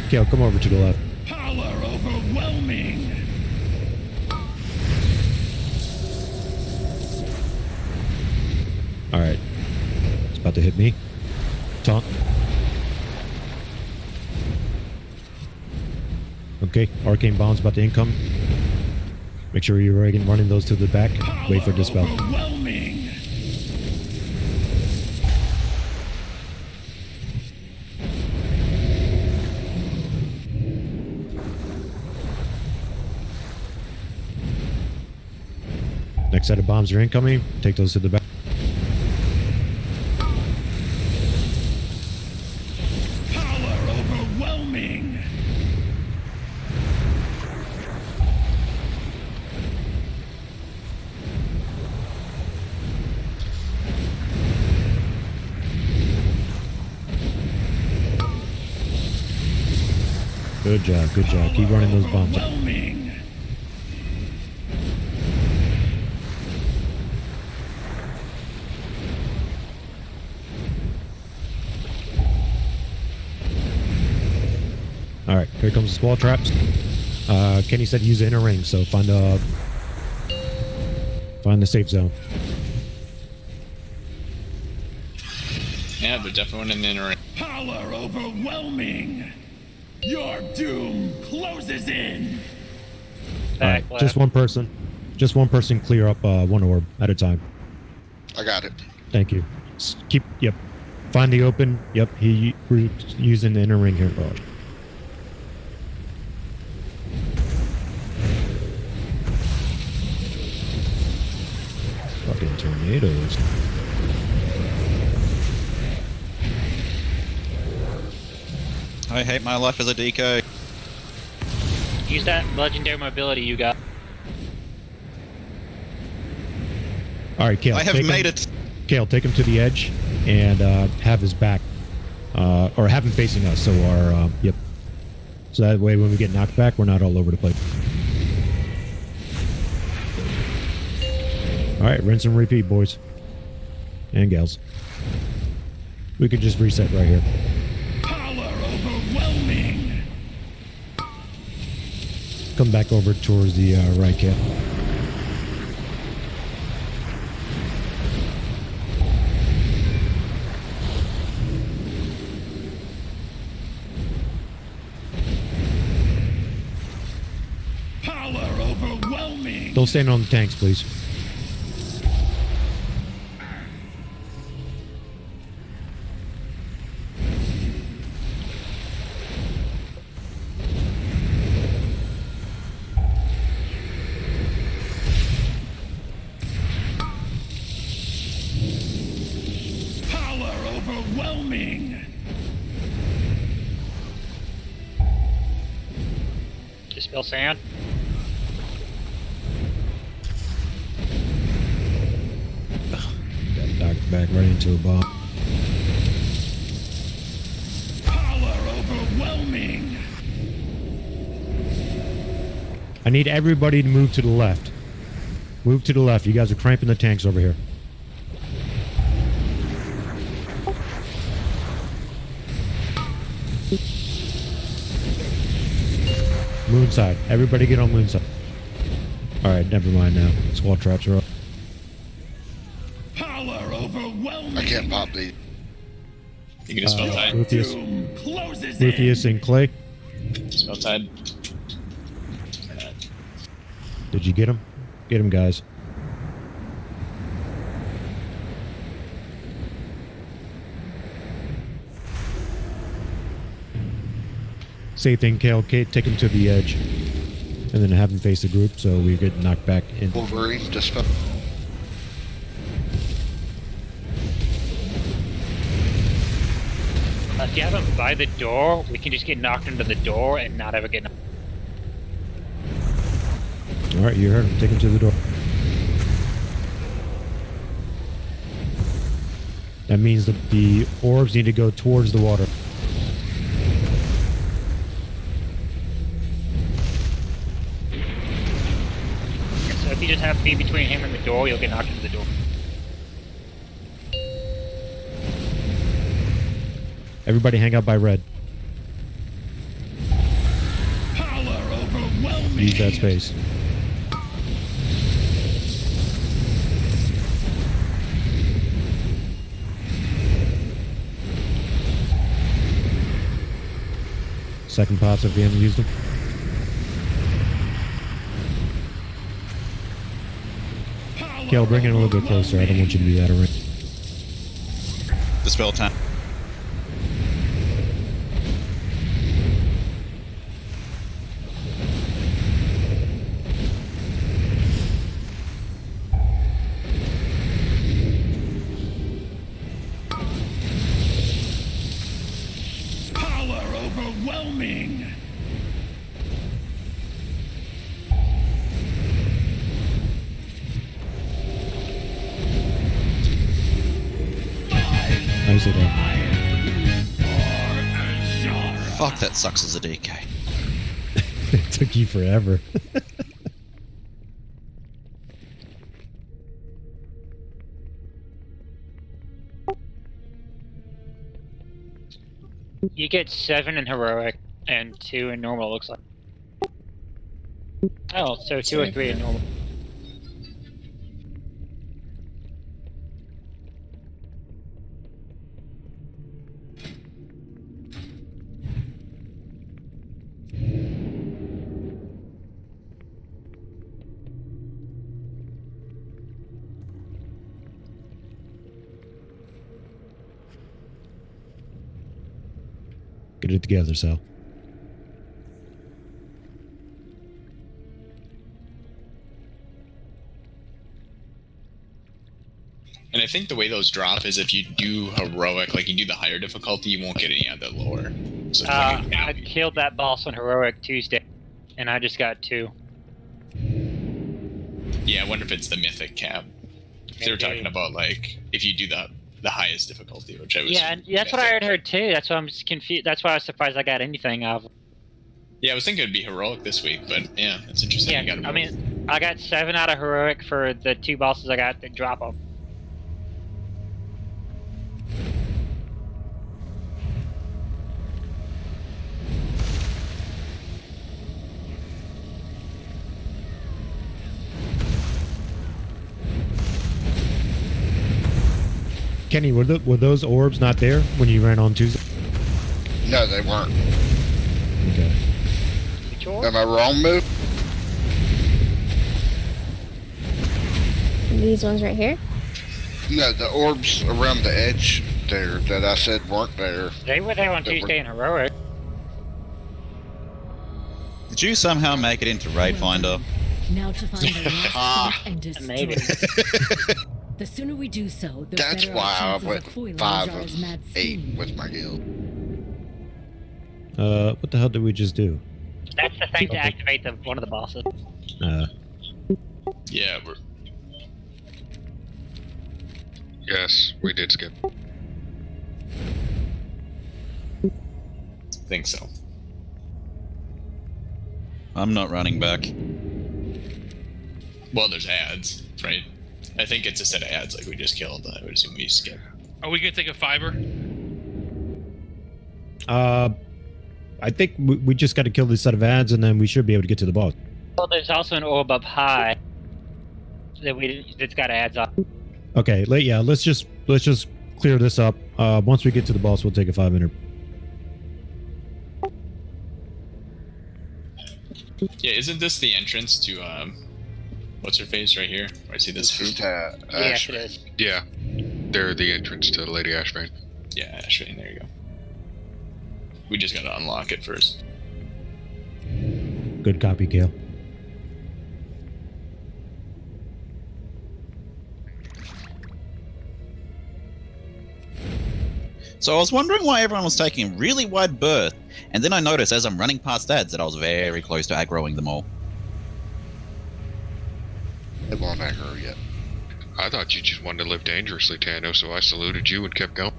Kale, come over to the left. Power overwhelming. All right. It's about to hit me. Taunt. Okay, arcane bomb's about to income. Make sure you're running those to the back. Wait for dispel. Overwhelming. Next set of bombs are incoming. Take those to the back. Power overwhelming. Good job, good job. Keep running those bombs. Overwhelming. All right, here comes the squall traps. Kenny said use the inner ring, so find the safe zone. Yeah, there's definitely one in the inner ring. Power overwhelming. Your doom closes in. All right, just one person. Just one person clear up one orb at a time. I got it. Thank you. Yep. Find the open. Yep, we're using the inner ring here. Oh. Fucking tornadoes. I hate my life as a deco. Use that legendary mobility you got. All right, Kale. I have made it. Kale, take him to the edge and have his back, or have him facing us. So our yep. So that way, when we get knocked back, we're not all over the place. All right, rinse and repeat, boys and gals. We could just reset right here. Power overwhelming. Come back over towards the right, Cap. Power overwhelming. Don't stand on the tanks, please. Power overwhelming. Dispel sand. Got knocked back right into a bomb. Power overwhelming. I need everybody to move to the left. Move to the left. You guys are cramping the tanks over here. Moon side. Everybody get on moon side. Alright, never mind now. Squad traps are up. Power overwhelming. I can't pop these. You can spell tide. Rufus and Clay. Spell tide. Did you get him? Get him, guys. Same thing, Kale. Take him to the edge. And then have him face the group so we get knocked back in. Wolverine, dispel. If you have him by the door, we can just get knocked into the door and not ever get knocked. Alright, you heard him. Take him to the door. That means that the orbs need to go towards the water. So if you just have to be between him and the door, you'll get knocked into the door. Everybody hang out by red. Power overwhelming. Use that space. Second pops if we haven't used them. Kel, bring it a little bit closer. I don't want you to be out of range. Dispel time. Power overwhelming. Nicely done. Fuck, that sucks as a DK. It took you forever. You get 7 in heroic and 2 in normal, looks like. Oh, so 2 or 3 in normal. Get it together, Sal. And I think the way those drop is if you do heroic, like you do the higher difficulty, you won't get any at the lower. So I killed that boss on heroic Tuesday, and I just got 2. yeah, I wonder if it's the mythic cap. They were talking about like if you do the the highest difficulty, which I was. Yeah, and that's what I heard too. That's why I'm just confused. That's why I was surprised I got anything out of it. Yeah, I was thinking it'd be heroic this week, but yeah, it's interesting. Yeah, You got I mean, I got 7 out of heroic for the 2 bosses I got to drop them. Kenny, were those orbs not there when you ran on Tuesday? No, they weren't. Okay. Am I wrong, Move? These ones right here? No, the orbs around the edge there that I said weren't there. They were there on Tuesday in heroic. Did you somehow make it into Raid Finder? Now to find the last and destroy maybe. it. The sooner we do so, the That's better why I our chances went of foiling 5 Zara's of mad 8 scheme. with my guild. What the hell did we just do? That's the thing to activate one of the bosses. Yeah, we're. Yes, we did skip. Think so. I'm not running back. Well, there's ads, right? I think it's a set of ads like we just killed. I would assume we skip. Are we gonna take a fiber? I think we just got to kill this set of ads, and then we should be able to get to the boss. Well, there's also an orb up high that's got ads on. Okay, let's just clear this up. Once we get to the boss, we'll take a 5-minute. Yeah, isn't this the entrance to what's her face right here? Where I see this group. Yes, it is. Yeah, they're the entrance to Lady Ashbane. Yeah, Ashbane. There you go. We just gotta unlock it first. Good copy, Gale. So I was wondering why everyone was taking a really wide berth, and then I noticed as I'm running past ads that I was very close to aggroing them all. It won't aggro yet. I thought you just wanted to live dangerously, Tano, so I saluted you and kept going.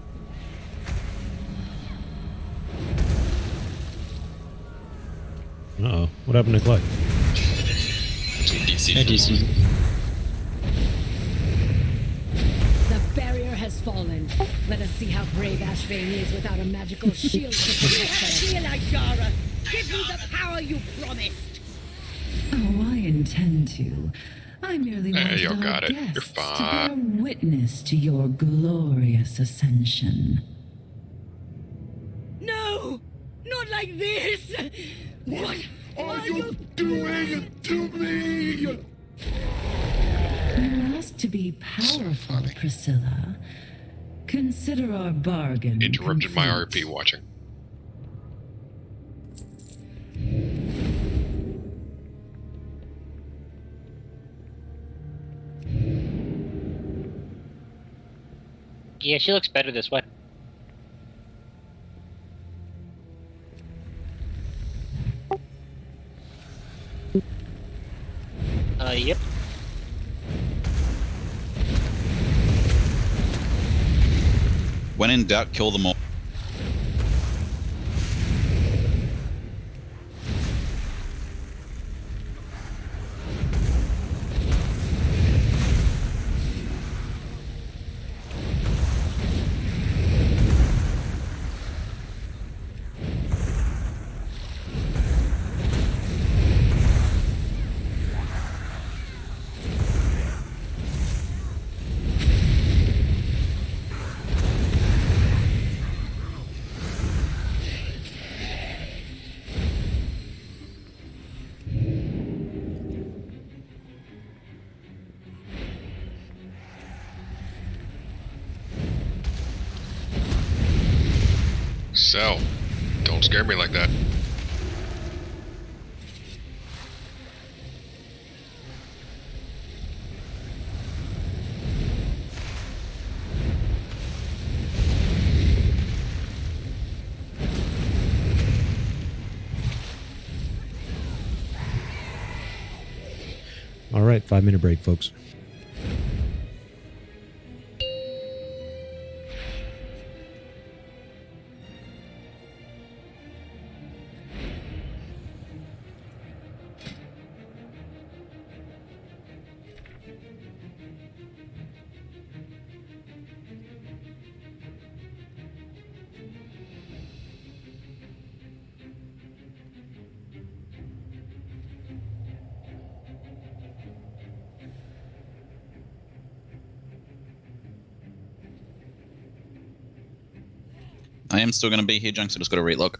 Uh-oh. What happened to Clay? DC. The barrier has fallen. Let us see how brave Ashvane is without a magical shield to protect her. Ajara, give me the power you promised. Oh, I intend to. I merely wanted you our got it. You're guests to fine. bear witness to your glorious ascension. No! Not like this! What are you doing to me? You asked to be powerful, Priscilla. Consider our bargain Interrupted my complete. RP watching. Yeah, she looks better this way. Yep. When in doubt, kill them all. So, don't scare me like that. All right, 5-minute break, folks. I am still going to be here, Junks. I just got to relog.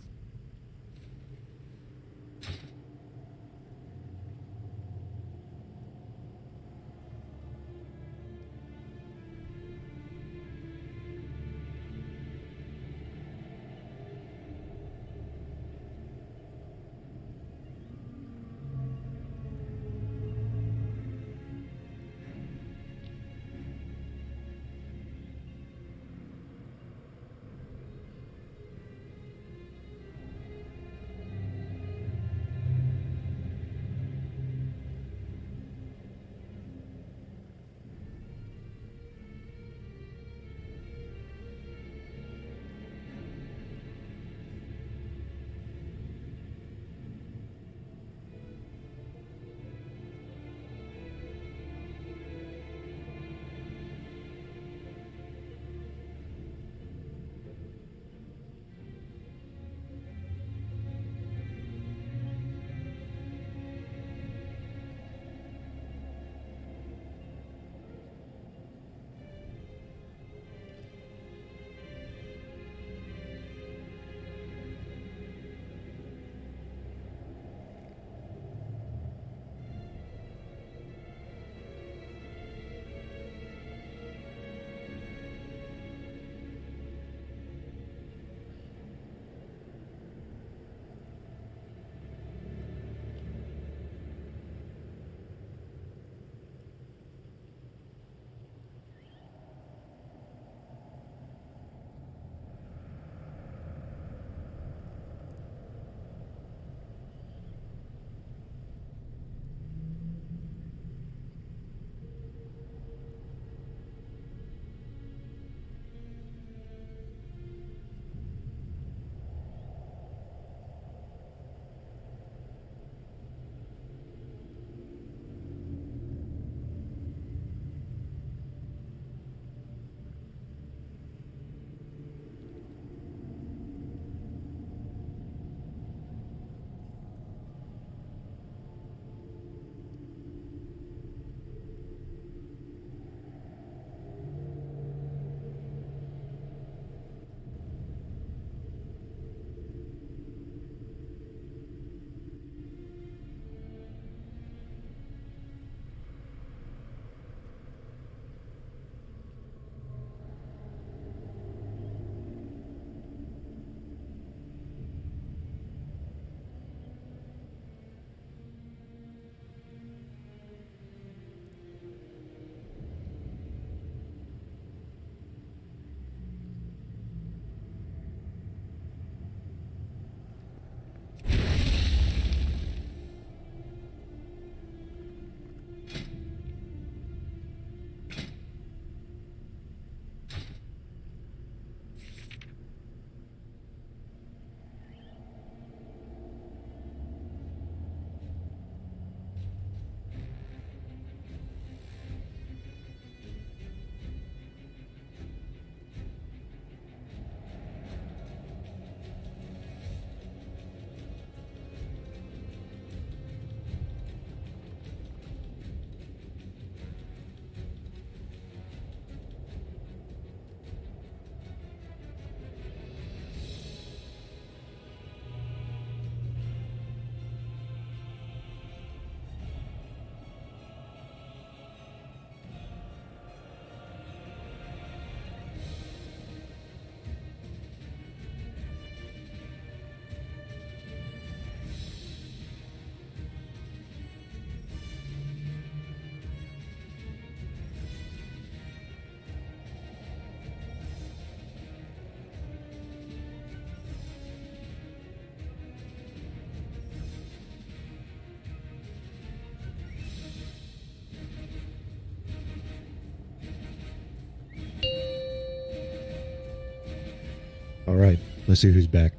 All right, let's see who's back.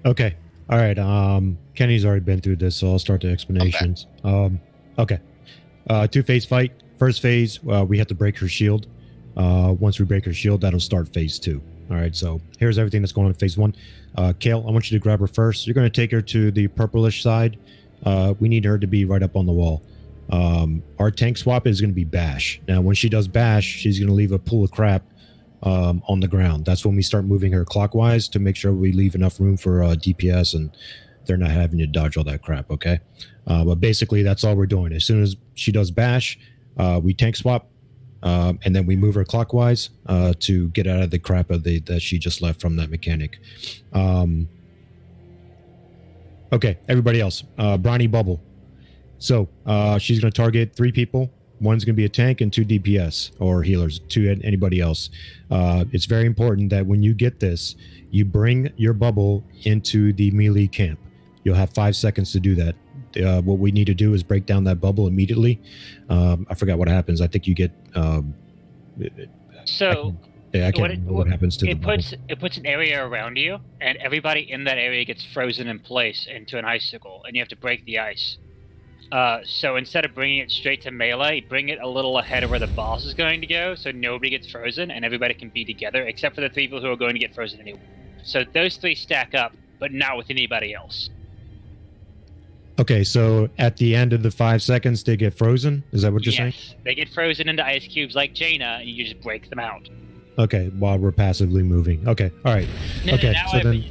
Okay. All right. Kenny's already been through this, so I'll start the explanations. Okay. 2-phase fight. First phase, we have to break her shield. Once we break her shield, that'll start phase 2. All right. So here's everything that's going on in phase 1. Kale, I want you to grab her first. You're going to take her to the purplish side. We need her to be right up on the wall. Our tank swap is going to be Bash. Now, when she does Bash, she's going to leave a pool of crap on the ground. That's when we start moving her clockwise to make sure we leave enough room for DPS and they're not having to dodge all that crap, okay? But basically, that's all we're doing. As soon as she does Bash, we tank swap, and then we move her clockwise to get out of the crap that she just left from that mechanic. Okay, everybody else. Briny Bubble. So she's going to target 3 people. One's going to be a tank and 2 DPS or healers, 2 anybody else. It's very important that when you get this, you bring your bubble into the melee camp. You'll have 5 seconds to do that. What we need to do is break down that bubble immediately. I forgot what happens. I think you get... I can't remember what happens to the bubble. It puts an area around you, and everybody in that area gets frozen in place into an icicle, and you have to break the ice. So instead of bringing it straight to melee, bring it a little ahead of where the boss is going to go, so nobody gets frozen and everybody can be together, except for the 3 people who are going to get frozen anyway. So those 3 stack up, but not with anybody else. Okay, so at the end of the 5 seconds, they get frozen? Is that what you're saying? Yes, they get frozen into ice cubes like Jaina, and you just break them out. Okay, while we're passively moving. Okay, all right. Okay, so then...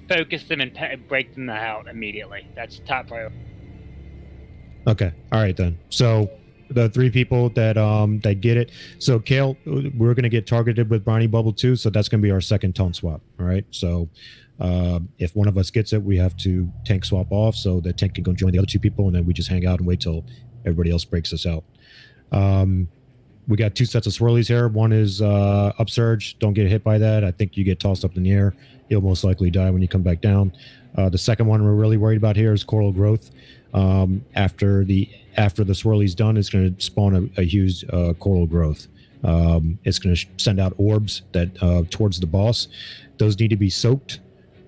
Focus them and break them out immediately. That's top priority. Okay. All right then. So the 3 people that get it. So Kale, we're gonna get targeted with Briny Bubble too. So that's gonna be our second taunt swap. All right. So if one of us gets it, we have to tank swap off so the tank can go join the other 2 people, and then we just hang out and wait till everybody else breaks us out. We got 2 sets of swirlies here. One is upsurge. Don't get hit by that. I think you get tossed up in the air. You'll most likely die when you come back down. The second one we're really worried about here is coral growth. After the swirly's done, it's going to spawn a huge coral growth. It's going to send out orbs that towards the boss. Those need to be soaked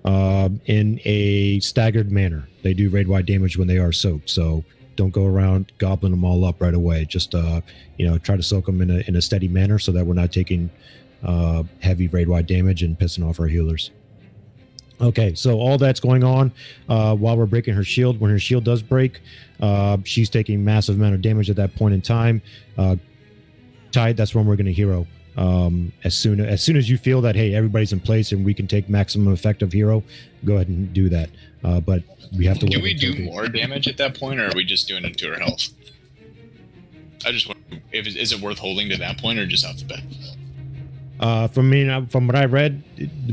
in a staggered manner. They do raid-wide damage when they are soaked, so don't go around gobbling them all up right away. Just try to soak them in a steady manner so that we're not taking heavy raid-wide damage and pissing off our healers. Okay, so all that's going on while we're breaking her shield. When her shield does break, she's taking massive amount of damage at that point in time. Tide, that's when we're going to hero. As soon as you feel that, hey, everybody's in place and we can take maximum effect of hero, go ahead and do that. But we have to. Do we do more damage at that point, or are we just doing it to her health? I just wonder, is it worth holding to that point, or just off the bat? From what I read,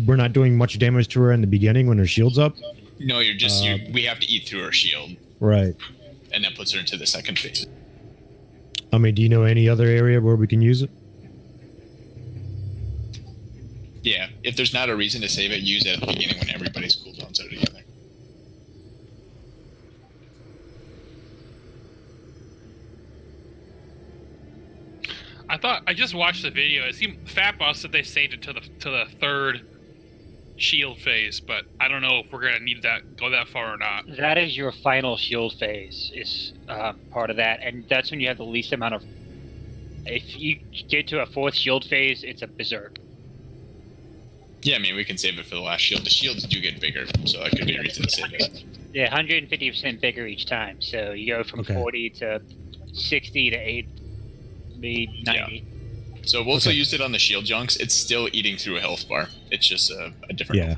we're not doing much damage to her in the beginning when her shield's up. No, we have to eat through her shield. Right. And that puts her into the second phase. I mean, do you know any other area where we can use it? Yeah, if there's not a reason to save it, use it at the beginning when everybody's cooldowns are together. I just watched the video. It seemed Fatboss said they saved it to the 3rd shield phase, but I don't know if we're gonna need go that far or not. That is your final shield phase. Is part of that, and that's when you have the least amount of. If you get to a 4th shield phase, it's a berserk. Yeah, I mean we can save it for the last shield. The shields do get bigger, so that could be a reason to save it. Yeah, 150% bigger each time. So you go from 40 to 60 to 80. Be 90. Yeah. So we'll still use it on the shield junks. It's still eating through a health bar. It's just a different. Yeah.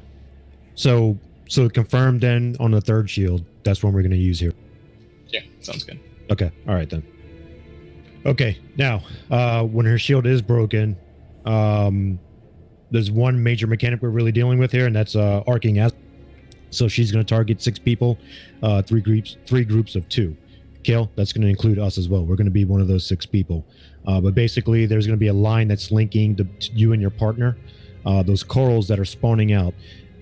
So confirmed then on the 3rd shield. That's one we're going to use here. Yeah, sounds good. Okay. All right then. Okay. Now, when her shield is broken, there's one major mechanic we're really dealing with here, and that's arcing acid. So she's going to target 6 people, 3 groups of 2. Kale, that's going to include us as well. We're going to be one of those 6 people. But basically, there's going to be a line that's linking to you and your partner. Those corals that are spawning out.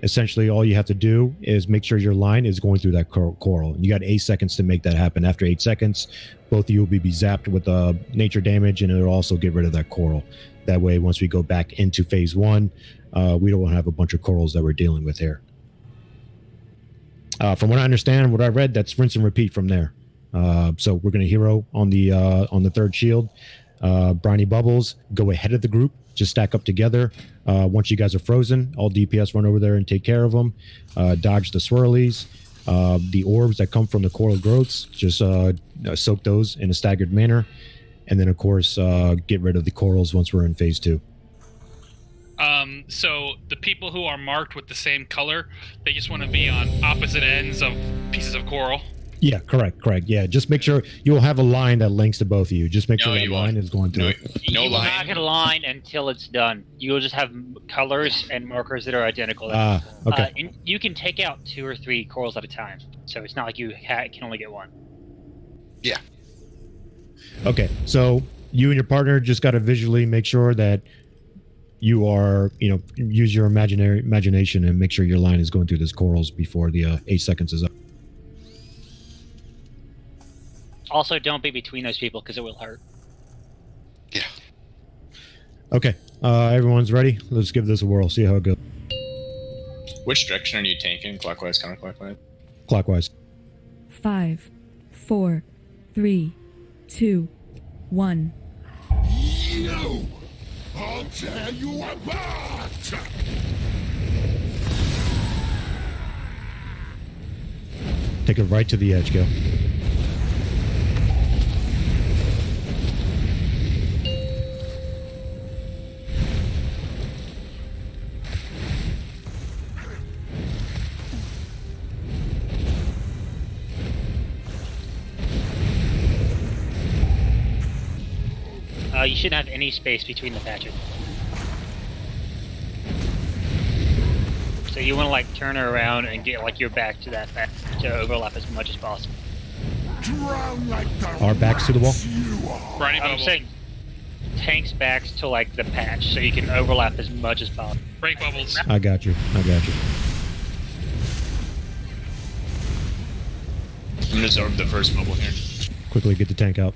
Essentially, all you have to do is make sure your line is going through that coral. You got 8 seconds to make that happen. After 8 seconds, both of you will be zapped with nature damage, and it'll also get rid of that coral. That way, once we go back into phase 1, we don't have a bunch of corals that we're dealing with here. From what I understand, what I read, that's rinse and repeat from there. So we're going to hero on the third shield. Briny Bubbles, go ahead of the group. Just stack up together. Once you guys are frozen, all DPS run over there and take care of them. Dodge the swirlies. The orbs that come from the coral growths, just soak those in a staggered manner. And then, of course, get rid of the corals once we're in phase 2. So the people who are marked with the same color, they just want to be on opposite ends of pieces of coral. Yeah, correct. Yeah, just make sure you'll have a line that links to both of you. Just make sure that line is going through. You will not get a line until it's done. You will just have colors and markers that are identical. Okay. And you can take out 2 or 3 corals at a time, so it's not like you can only get one. Yeah. Okay, so you and your partner just got to visually make sure that you are, use your imagination and make sure your line is going through those corals before the 8 seconds is up. Also, don't be between those people because it will hurt. Yeah. Okay, everyone's ready. Let's give this a whirl. See how it goes. Which direction are you tanking? Clockwise, counterclockwise? Clockwise. 5, 4, 3, 2, 1. You! I'll tear you apart! Take it right to the edge, Gil. You shouldn't have any space between the patches. So you want to like turn her around and get like your back to that patch to overlap as much as possible. Drown like the Our backs to the wall. I'm saying tanks backs to like the patch so you can overlap as much as possible. Break bubbles. I got you. I'm gonna absorb the first bubble here. Quickly get the tank out.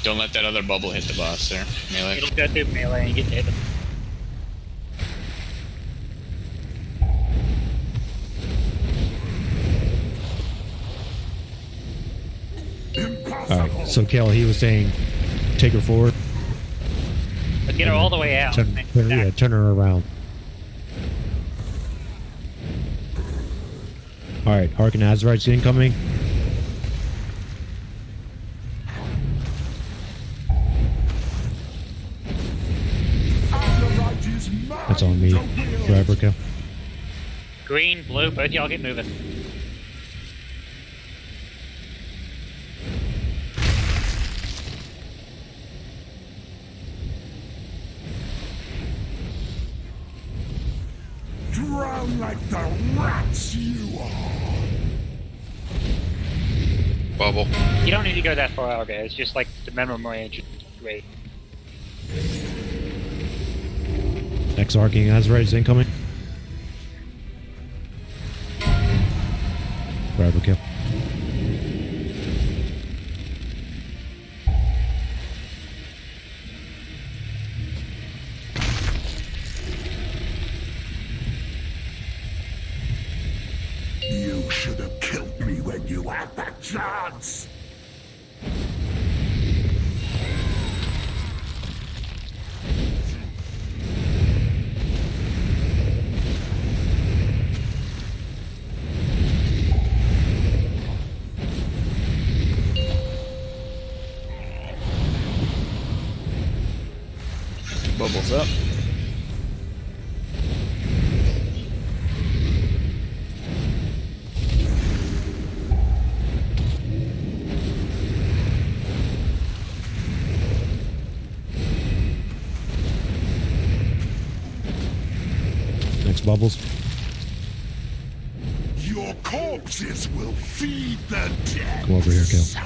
Don't let that other bubble hit the boss there. Melee. It'll go through melee and get hit. All right. So, Kel, he was saying, take her forward. But get her all the way out. Turn her around. All right. Harken Azarites incoming. That's on me. Driver, Kel. Green, blue, both y'all get moving. Drown like the rats you are! Bubble. You don't need to go that far out, guys. Just like the minimum range is great. Next Arcing Azarites incoming. Driver, Kel. You should have killed me when you had that chance! Bubbles up. Next bubbles. Your corpses will feed the dead! Come over here, Kel.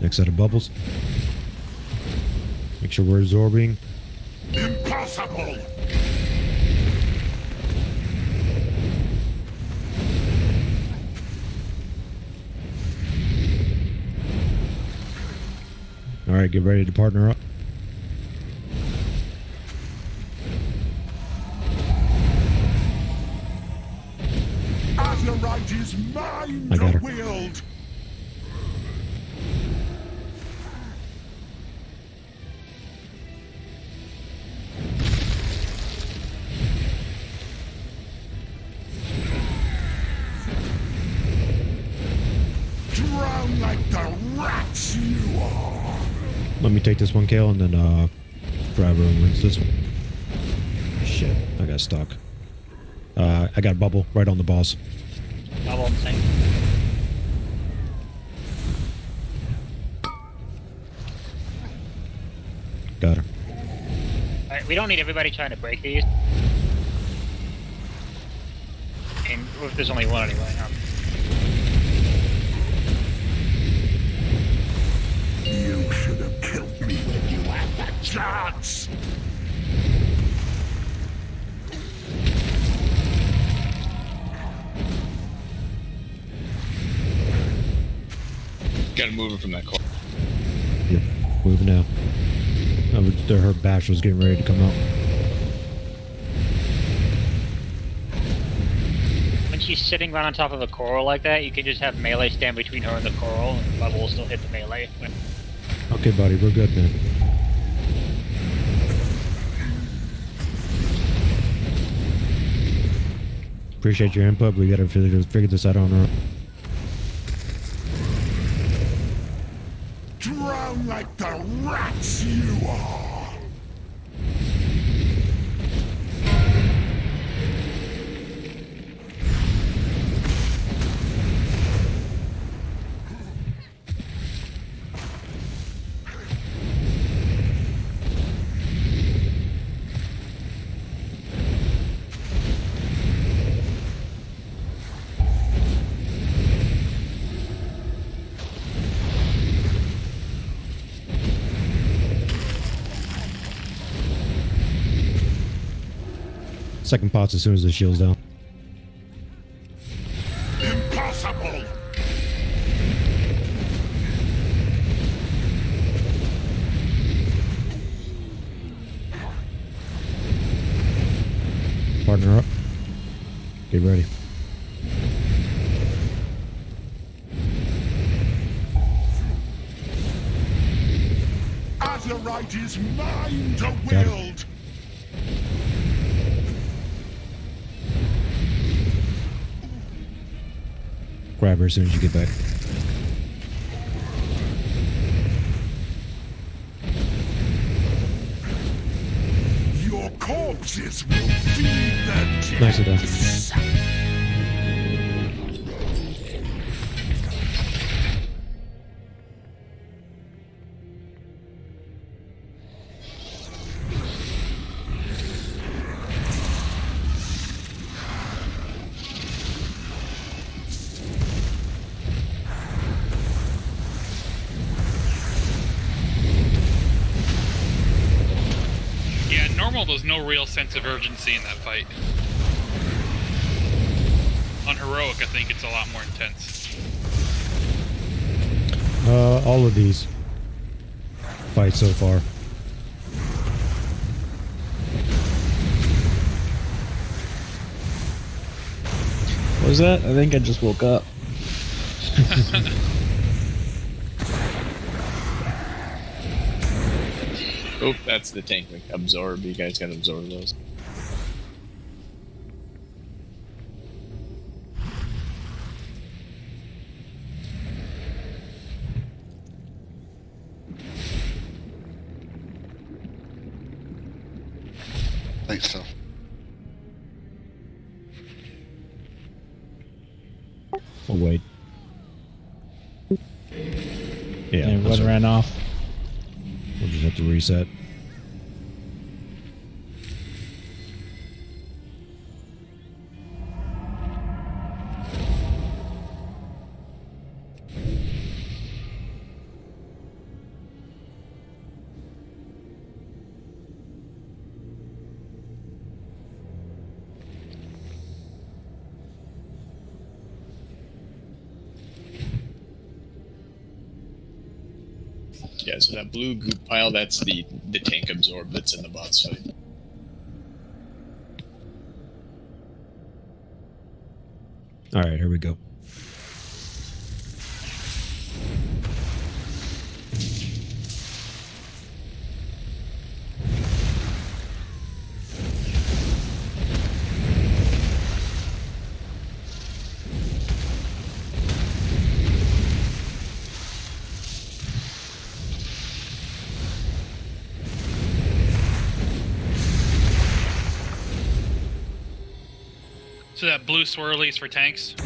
Next set of bubbles. Make sure we're absorbing. Impossible! All right, get ready to partner up. Azerite is mine I got to her. wield. Drown like the rats you are. Let me take this one, Kale, and then grab her and rinse this one. Shit, I got stuck. I got a bubble right on the boss. Double and sink. Got her. Alright, we don't need everybody trying to break these. And if there's only one anyway. You should have killed me when you had that chance. Gotta move her from that corner. Yep, moving now. Her bash was getting ready to come out. When she's sitting right on top of a coral like that, you can just have melee stand between her and the coral, and the bubble will still hit the melee. Okay, buddy, we're good, man. Appreciate your input. We gotta figure this out on our own. Drown like the rats you are. Second pots as soon as the shield's down. Impossible! Partner up. Get ready. Azerite is mine to Got it. wield. Grab her as soon as you get back. Your corpses will feed the dead. Nicely done. Yeah, normal, there's no real sense of urgency in that fight. On heroic, I think it's a lot more intense. All of these fights so far. What was that? I think I just woke up. Oh, that's the tank. Like, absorb. You guys gotta absorb those. I think so. Oh wait. Yeah, And that's what right. ran off? We'll just have to reset. Yeah, so that blue goop pile, that's the tank absorb that's in the boss fight. All right, here we go. So that blue swirlies for tanks.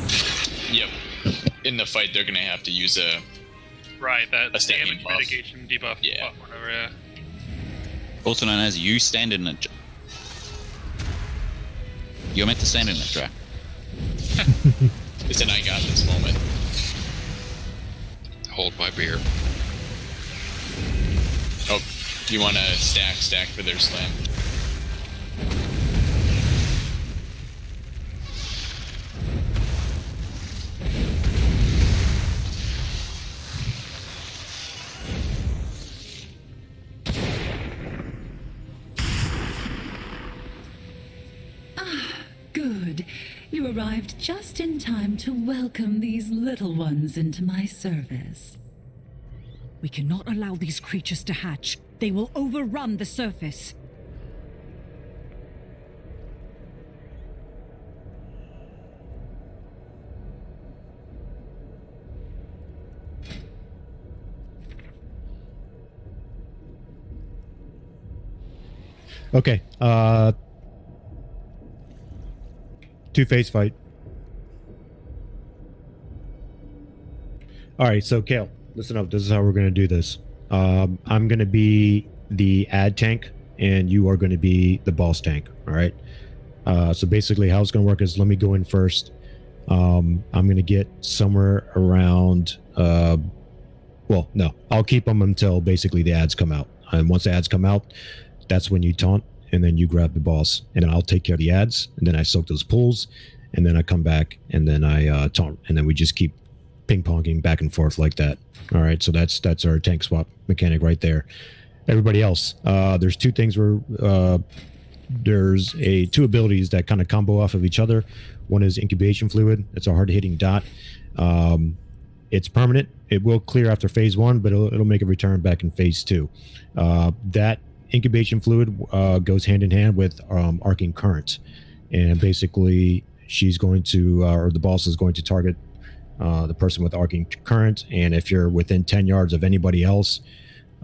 Yep. In the fight, they're gonna have to use a Right, that standing damage buff. mitigation debuff. Yeah. Buff, whatever. Yeah. Also known as you stand in it. You're meant to stand in it, Drac. It's an I got this moment. Hold my beer. Oh, you want to stack for their slam? Good. You arrived just in time to welcome these little ones into my service. We cannot allow these creatures to hatch. They will overrun the surface. Okay. Two-face fight. All right, so Kale, listen up. This is how we're going to do this. I'm going to be the ad tank, and you are going to be the boss tank. All right. So basically, how it's going to work is let me go in first. I'm going to get somewhere around. Well, no, I'll keep them until basically the ads come out. And once the ads come out, that's when you taunt, and then you grab the boss, and then I'll take care of the ads, and then I soak those pulls, and then I come back, and then I taunt, and then we just keep ping-ponging back and forth like that. All right, so that's our tank swap mechanic right there. Everybody else, there's two things where there's two abilities that kind of combo off of each other. One is incubation fluid. It's a hard-hitting dot. It's permanent. It will clear after phase 1, but it'll make a return back in phase 2. That incubation fluid goes hand in hand with arcing current, and basically she's going to, or the boss is going to target the person with arcing current, and if you're within 10 yards of anybody else,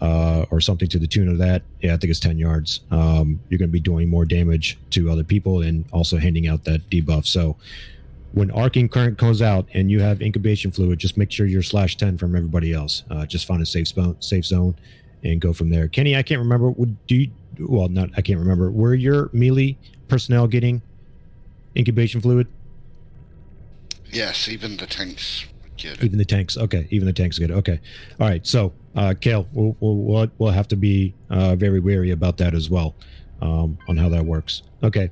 or something to the tune of that, yeah, I think it's 10 yards, you're going to be doing more damage to other people and also handing out that debuff. So when arcing current comes out and you have incubation fluid, just make sure you're /10 from everybody else. Just find a safe zone and go from there. Kenny, I can't remember. I can't remember. Were your melee personnel getting incubation fluid? Yes, even the tanks get it. Even the tanks. Okay, even the tanks get it. Okay, all right. So, Kale, we'll have to be very wary about that as well, on how that works. Okay.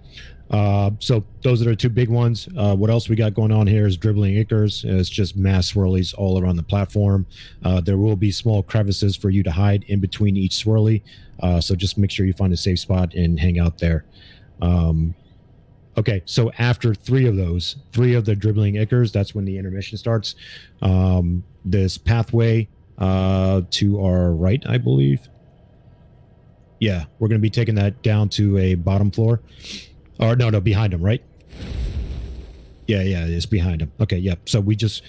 So those are the two big ones. What else we got going on here is dribbling Ickers. It's just mass swirlies all around the platform. There will be small crevices for you to hide in between each swirly. So just make sure you find a safe spot and hang out there. Okay, so after three of the dribbling Ickers, that's when the intermission starts. This pathway to our right, I believe. Yeah, we're going to be taking that down to a bottom floor. Or no, behind him, right? Yeah, it's behind him. Okay, yep. So we just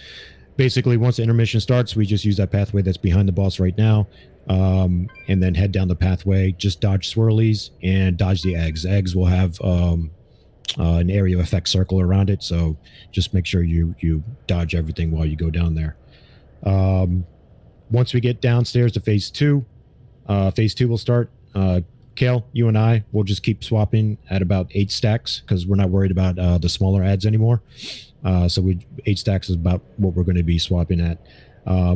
basically, once the intermission starts, we just use that pathway that's behind the boss right now, and then head down the pathway. Just dodge swirlies and dodge the eggs. Eggs will have an area of effect circle around it, so just make sure you dodge everything while you go down there. Once we get downstairs to phase 2, phase 2 will start. Kale, you and I will just keep swapping at about 8 stacks because we're not worried about the smaller ads anymore. So 8 stacks is about what we're going to be swapping at.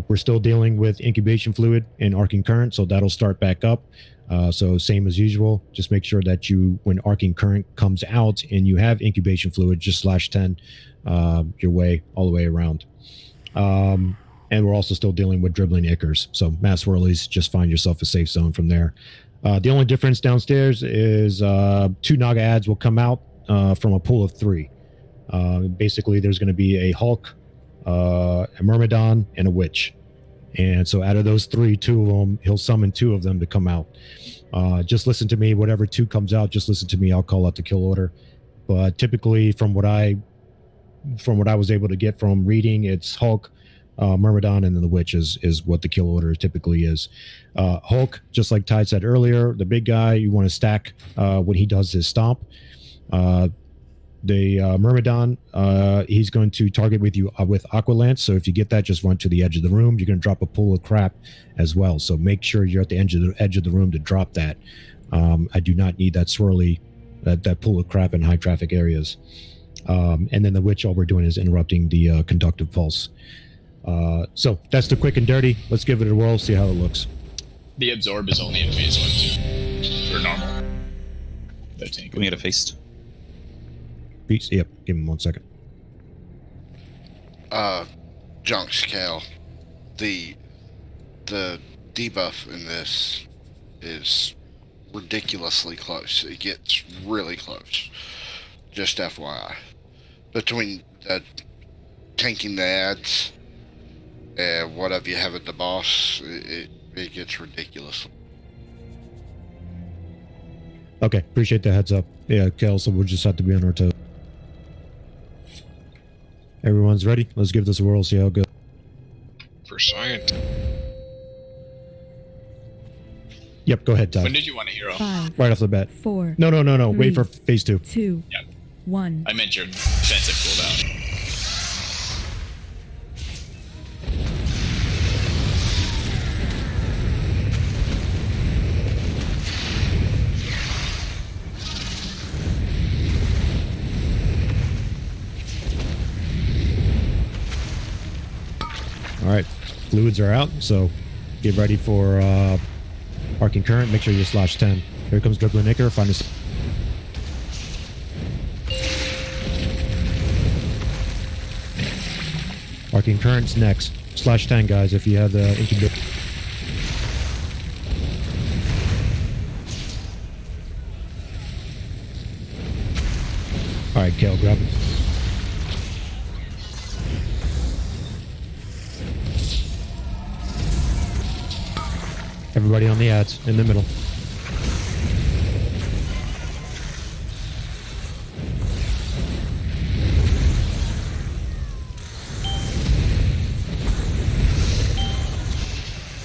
We're still dealing with incubation fluid and arcing current, so that'll start back up. So same as usual, just make sure that when arcing current comes out and you have incubation fluid, just /10 your way all the way around. and we're also still dealing with dribbling Ickers. So mass swirlies, just find yourself a safe zone from there. The only difference downstairs is 2 Naga ads will come out from a pool of 3. Basically, there's going to be a Hulk, a Myrmidon, and a Witch. And so out of those 3, 2 of them, he'll summon 2 of them to come out. Just listen to me. Whatever 2 comes out, just listen to me. I'll call out the kill order. But typically, from what I was able to get from reading, it's Hulk, Myrmidon, and then the Witch is what the kill order typically is. Hulk, just like Tide said earlier, the big guy, you want to stack when he does his stomp. The Myrmidon, he's going to target with you with Aqua Lance. So if you get that, just run to the edge of the room. You're going to drop a pool of crap as well. So make sure you're at the edge of the room to drop that. I do not need that swirly, that pool of crap in high traffic areas. And then the Witch, all we're doing is interrupting the conductive pulse. So that's the quick and dirty. Let's give it a whirl, see how it looks. The absorb is only in phase 1 too, for normal. Can we get a feast? Feast? Yep. Give him 1 second. Junks, Cal. The debuff in this is ridiculously close. It gets really close. Just FYI. Between tanking the ads and whatever you have at the boss, it gets ridiculous. Okay, appreciate the heads up. Yeah, Kel, so we'll just have to be on our toes. Everyone's ready? Let's give this a whirl, see how it goes. For science. Yep, go ahead, Todd. When did you want a hero? 5, Right off the bat. 4. No. 3, Wait for phase 2. 2. Yep. 1. I meant your defensive cooldown. All right, fluids are out, so get ready for arcing current. Make sure you slash 10. Here comes Dribbling Icker. Find us. Arcing current's next. Slash 10, guys, if you have the incubate. All right, Kale, grab it. Everybody on the ads in the middle.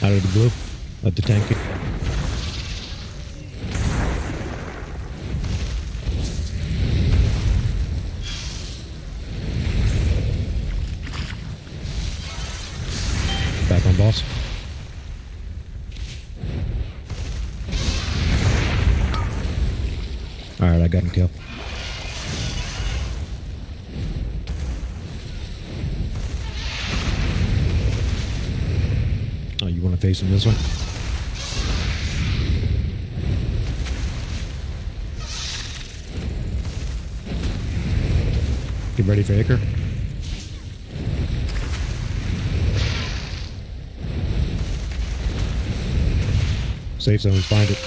Out of the blue. Let the tank get. Back on boss. Alright, I got him killed. Oh, you want to face him this way? Get ready for Icker. Safe zones, find it.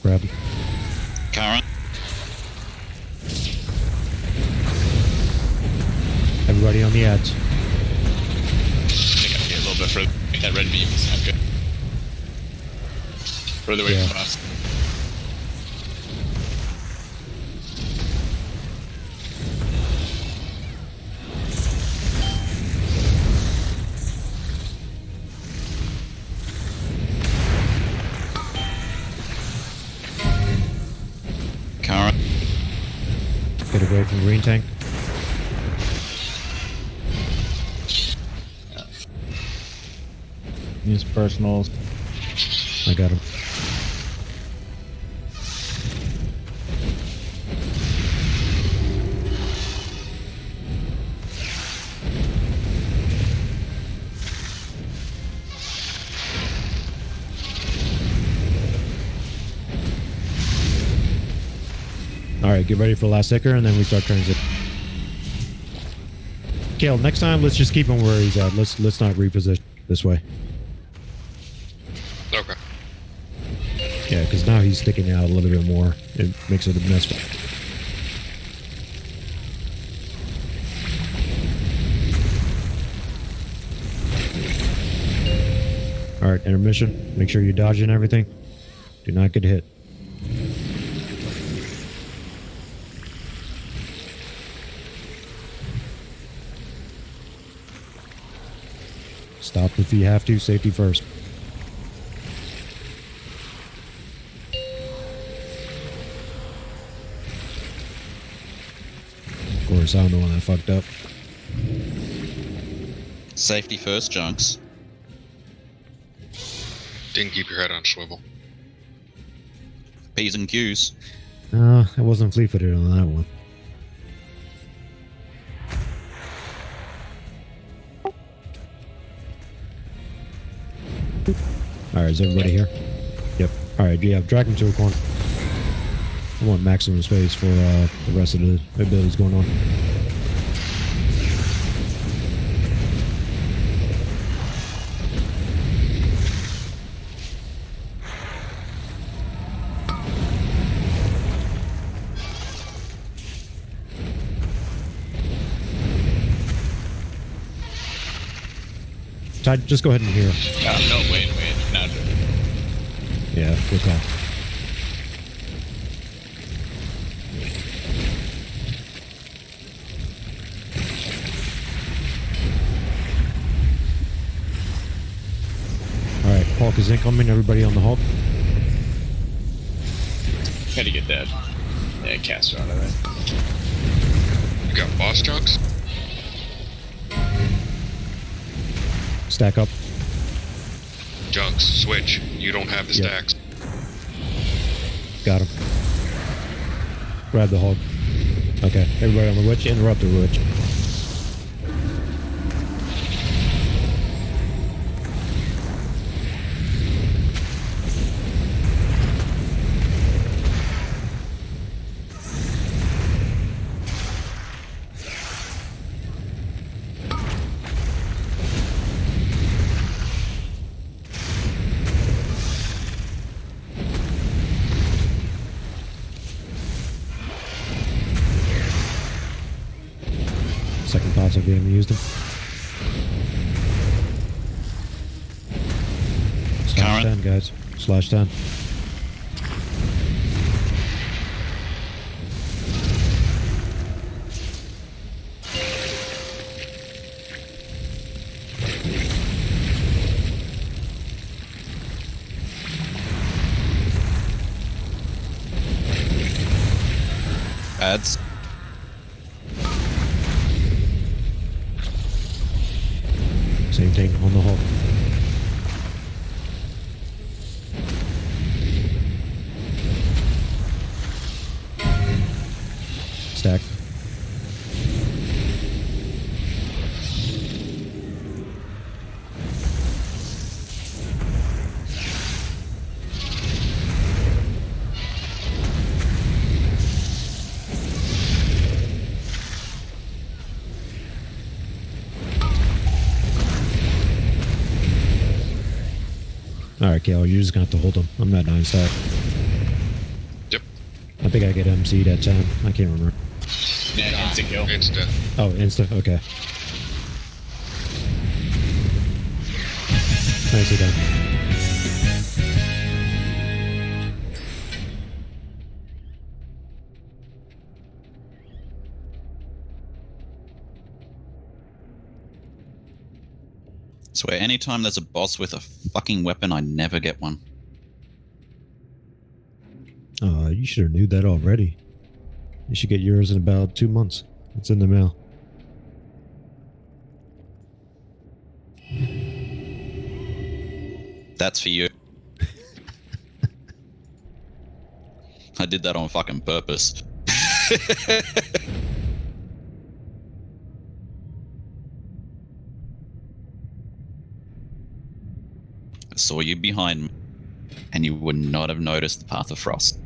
Grab it. Current. Everybody on the ads. I think I have to get a little bit further. That red beam is not good. Further away from us. Current. Get away from green tank. Use personals. I got him. Alright, get ready for the last ticker, and then we start transit. Kale, next time, let's just keep him where he's at. Let's not reposition this way. Okay. Yeah, because now he's sticking out a little bit more. It makes it a mess. Alright, intermission. Make sure you're dodging everything. Do not get hit. Stop if you have to. Safety first. Of course, I'm the one that fucked up. Safety first, Junks. Didn't keep your head on swivel. P's and Q's. I wasn't fleet-footed on that one. Alright, is everybody here? Yep. Alright, yeah, drag him to a corner. I want maximum space for the rest of the abilities going on. Tide, just go ahead and heal. No, wait. Not Yeah, good call. Alright, Hulk is incoming. Everybody on the Hulk. Gotta get that caster out of there. You got boss chunks? Stack up. Junks, switch. You don't have the Yep. stacks. Got him. Grab the Hulk. Okay, everybody on the witch. Interrupt the witch. Second thoughts if we haven't used them. Slash 10, guys. Slash 10. Ads. Same thing on the Hulk. Stack. Alright, Kale, you're just gonna have to hold him. I'm at 9 stack. Yep. I think I get MC'd at 10. I can't remember. Yeah, insta kill. Insta. Oh, insta? Okay. Nicely done. Swear, anytime there's a boss with a fucking weapon, I never get one. You should have knew that already. You should get yours in about 2 months. It's in the mail. That's for you. I did that on fucking purpose. I saw you behind me, and you would not have noticed the Path of Frost.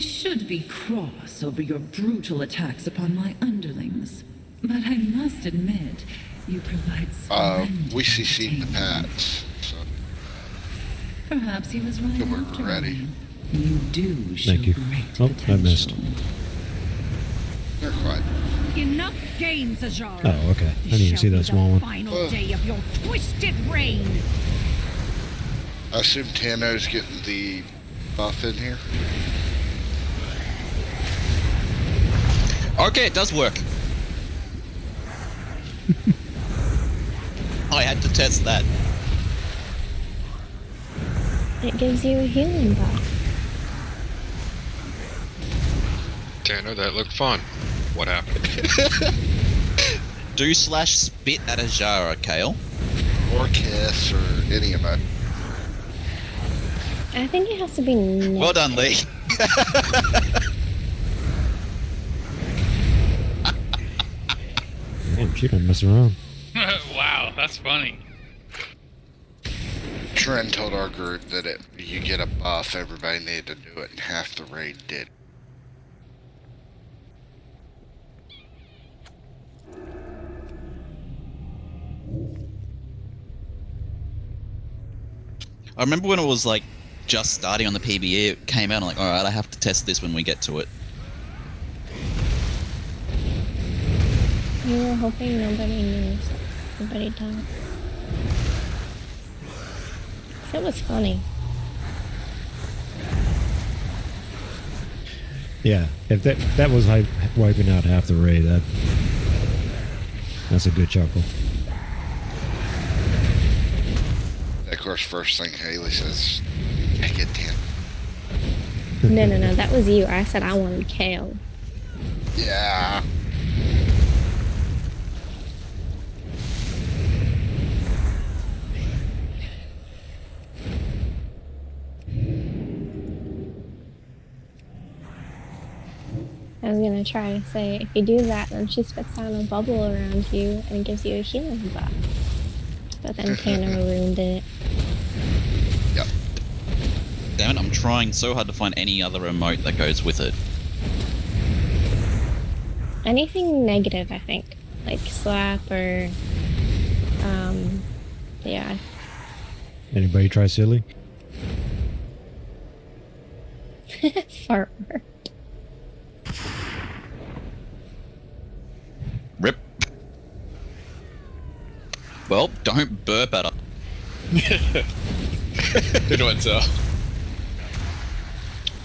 should be cross over your brutal attacks upon my underlings, but I must admit, you provide we CC'd the Pats, so perhaps he was right we're after ready. all. You do show Thank you. great Oh, potential. I missed. They're quiet. Enough games, Ajara. Oh, okay. I didn't even see that small one. Final day of your twisted reign. I assume Tano's getting the buff in here. Okay, it does work. I had to test that. It gives you a healing buff. Tanner, that looked fun. What happened? Do / spit at Ajara, Kale. Or kiss, or any of that. I think it has to be next. Well done, Lee. Damn, she don't mess around. Wow, that's funny. Trent told our group that if you get a buff, everybody needed to do it, and half the raid did. I remember when it was like just starting on the PBE, it came out and I'm like, alright, I have to test this when we get to it. You were hoping nobody knew. So nobody died. That was funny. Yeah, if that was wiping out half the raid, that's a good chuckle. Of course, first thing Haley says, I get 10. No, that was you. I said I wanted Kale. Yeah. I was gonna try to say, if you do that, then she spits out a bubble around you and gives you a healing buff. But then Tanner ruined it. Yep. Damn it, I'm trying so hard to find any other emote that goes with it. Anything negative, I think. Like slap or... yeah. Anybody try silly? Fart word. Rip. Well, don't burp at her. Good one, so. So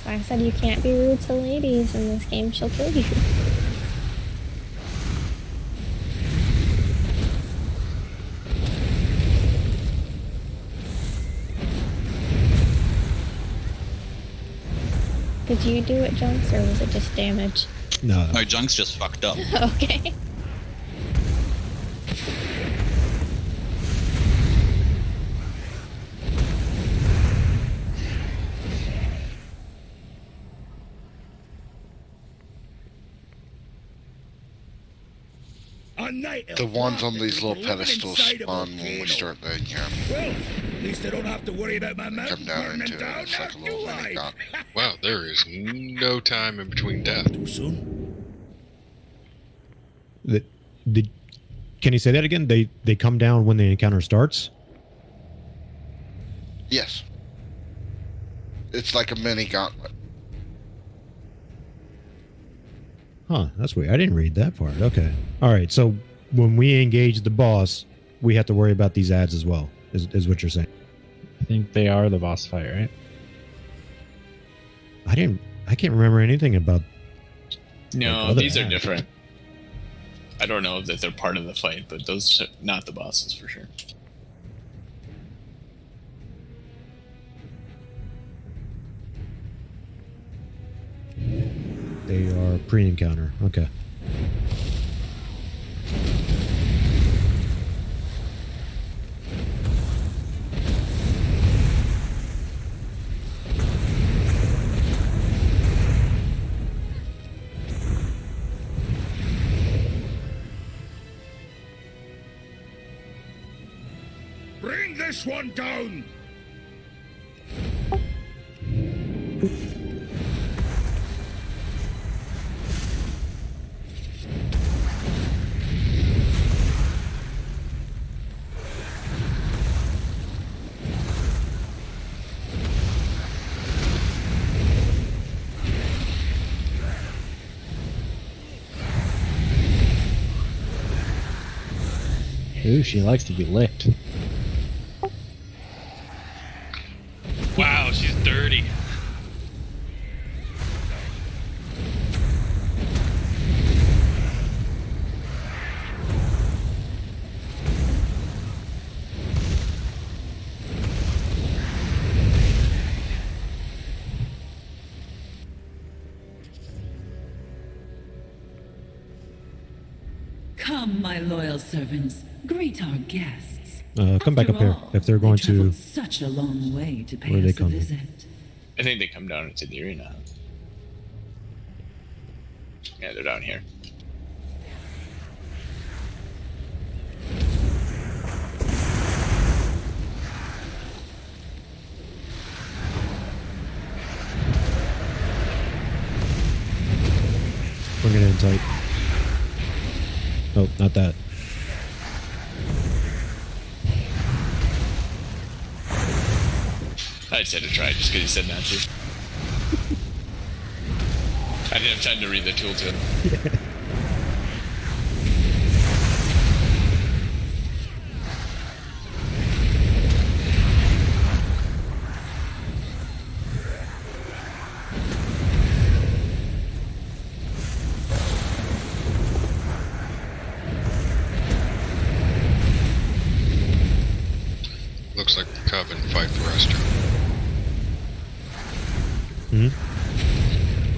I said you can't be rude to ladies in this game, she'll kill you. Did you do it, Junks, or was it just damage? No. No, Junk's just fucked up. Okay. The ones on these little pedestals spawn when we start the encounter. Well, at least I don't have to worry about my mouth Come down burning into it, down it's like a after you little mini lied. gun. Wow, there is no time in between death. Too soon? Can you say that again? They come down when the encounter starts? Yes. It's like a mini gauntlet. Huh, that's weird. I didn't read that part. Okay. All right, so when we engage the boss, we have to worry about these ads as well, is what you're saying. I think they are the boss fight, right? I can't remember anything about... No, other these are ads. different. I don't know that they're part of the fight, but those are not the bosses for sure. They are pre-encounter. Okay. Bring this one down! Ooh, she likes to be licked. Wow, she's dirty. Come, my loyal servants, greet our guests. Come back up After here all, if they're going they traveled to. such a long way to Where pay they us a coming? visit. I think they come down into the arena. Yeah, they're down here. Bring it in tight. Oh, not that. I just had to try it just because you said not to. I didn't have time to read the tooltip. Looks like the Coven fight for us.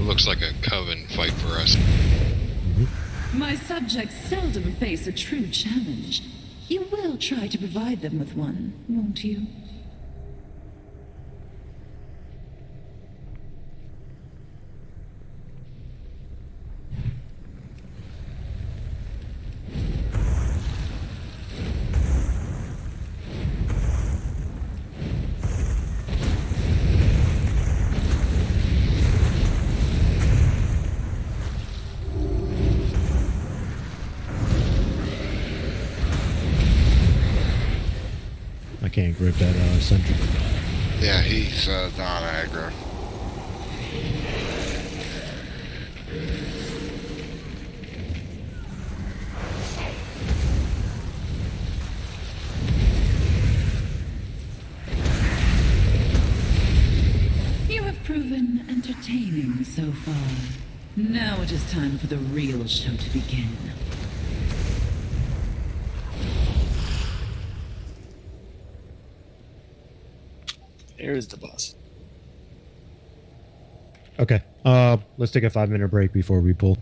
Looks like a Coven fight for us. My subjects seldom face a true challenge. You will try to provide them with one, won't you? I can't grip that sentry. Yeah, he's not aggro. You have proven entertaining so far. Now it is time for the real show to begin. There's the boss. Okay. Let's take a 5-minute break before we pull.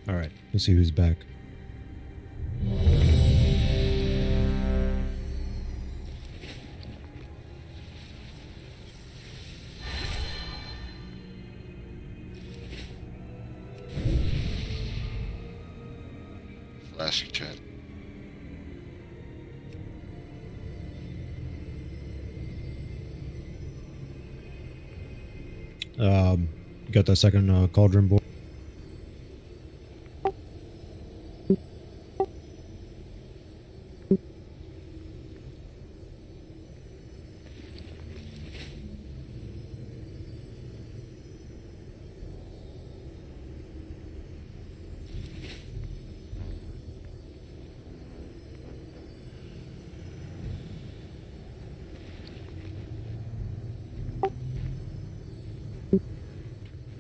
All right, let's see who's back. Flashing chat. You got that second cauldron board?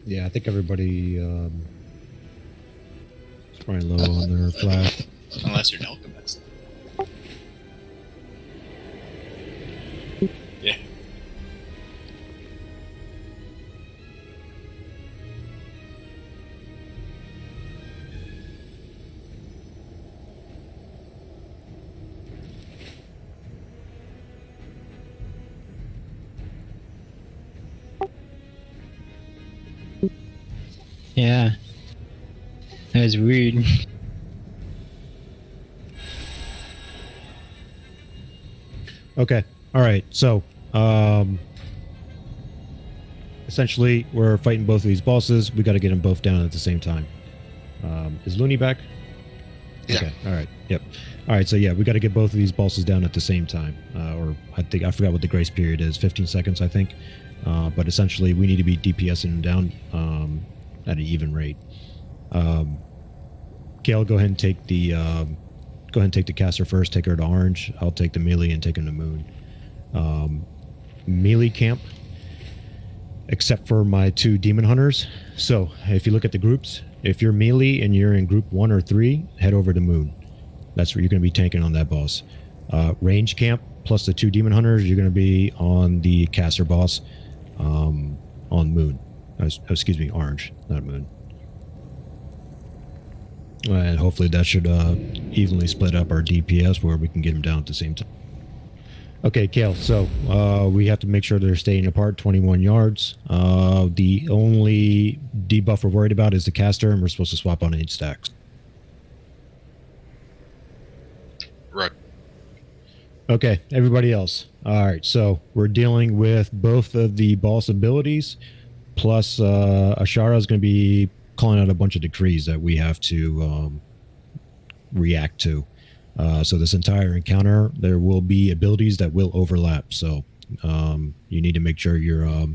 Yeah, I think everybody is probably low on their flash. Unless you're Alchemist. Yeah. Yeah. That was weird. Okay. All right. So, essentially, we're fighting both of these bosses. We got to get them both down at the same time. Is Looney back? Yeah. Okay. All right. Yep. All right. So yeah, we got to get both of these bosses down at the same time. Or I forgot what the grace period is. 15 seconds, I think. But essentially, we need to be DPSing them down at an even rate. Gale, go ahead and take the caster first. Take her to orange. I'll take the melee and take him to moon. Melee camp, except for my 2 demon hunters. So if you look at the groups, if you're melee and you're in group 1 or 3, head over to moon. That's where you're going to be tanking on that boss. Range camp plus the 2 demon hunters, you're going to be on the caster boss on moon. Excuse me, orange, not moon. And hopefully that should evenly split up our DPS where we can get them down at the same time. Okay, Kale, so we have to make sure they're staying apart 21 yards. The only debuff we're worried about is the caster, and we're supposed to swap on 8 stacks. Right. Okay, everybody else. All right, so we're dealing with both of the boss abilities, plus Ashara is going to be calling out a bunch of decrees that we have to react to. So this entire encounter, there will be abilities that will overlap. So you need to make sure you're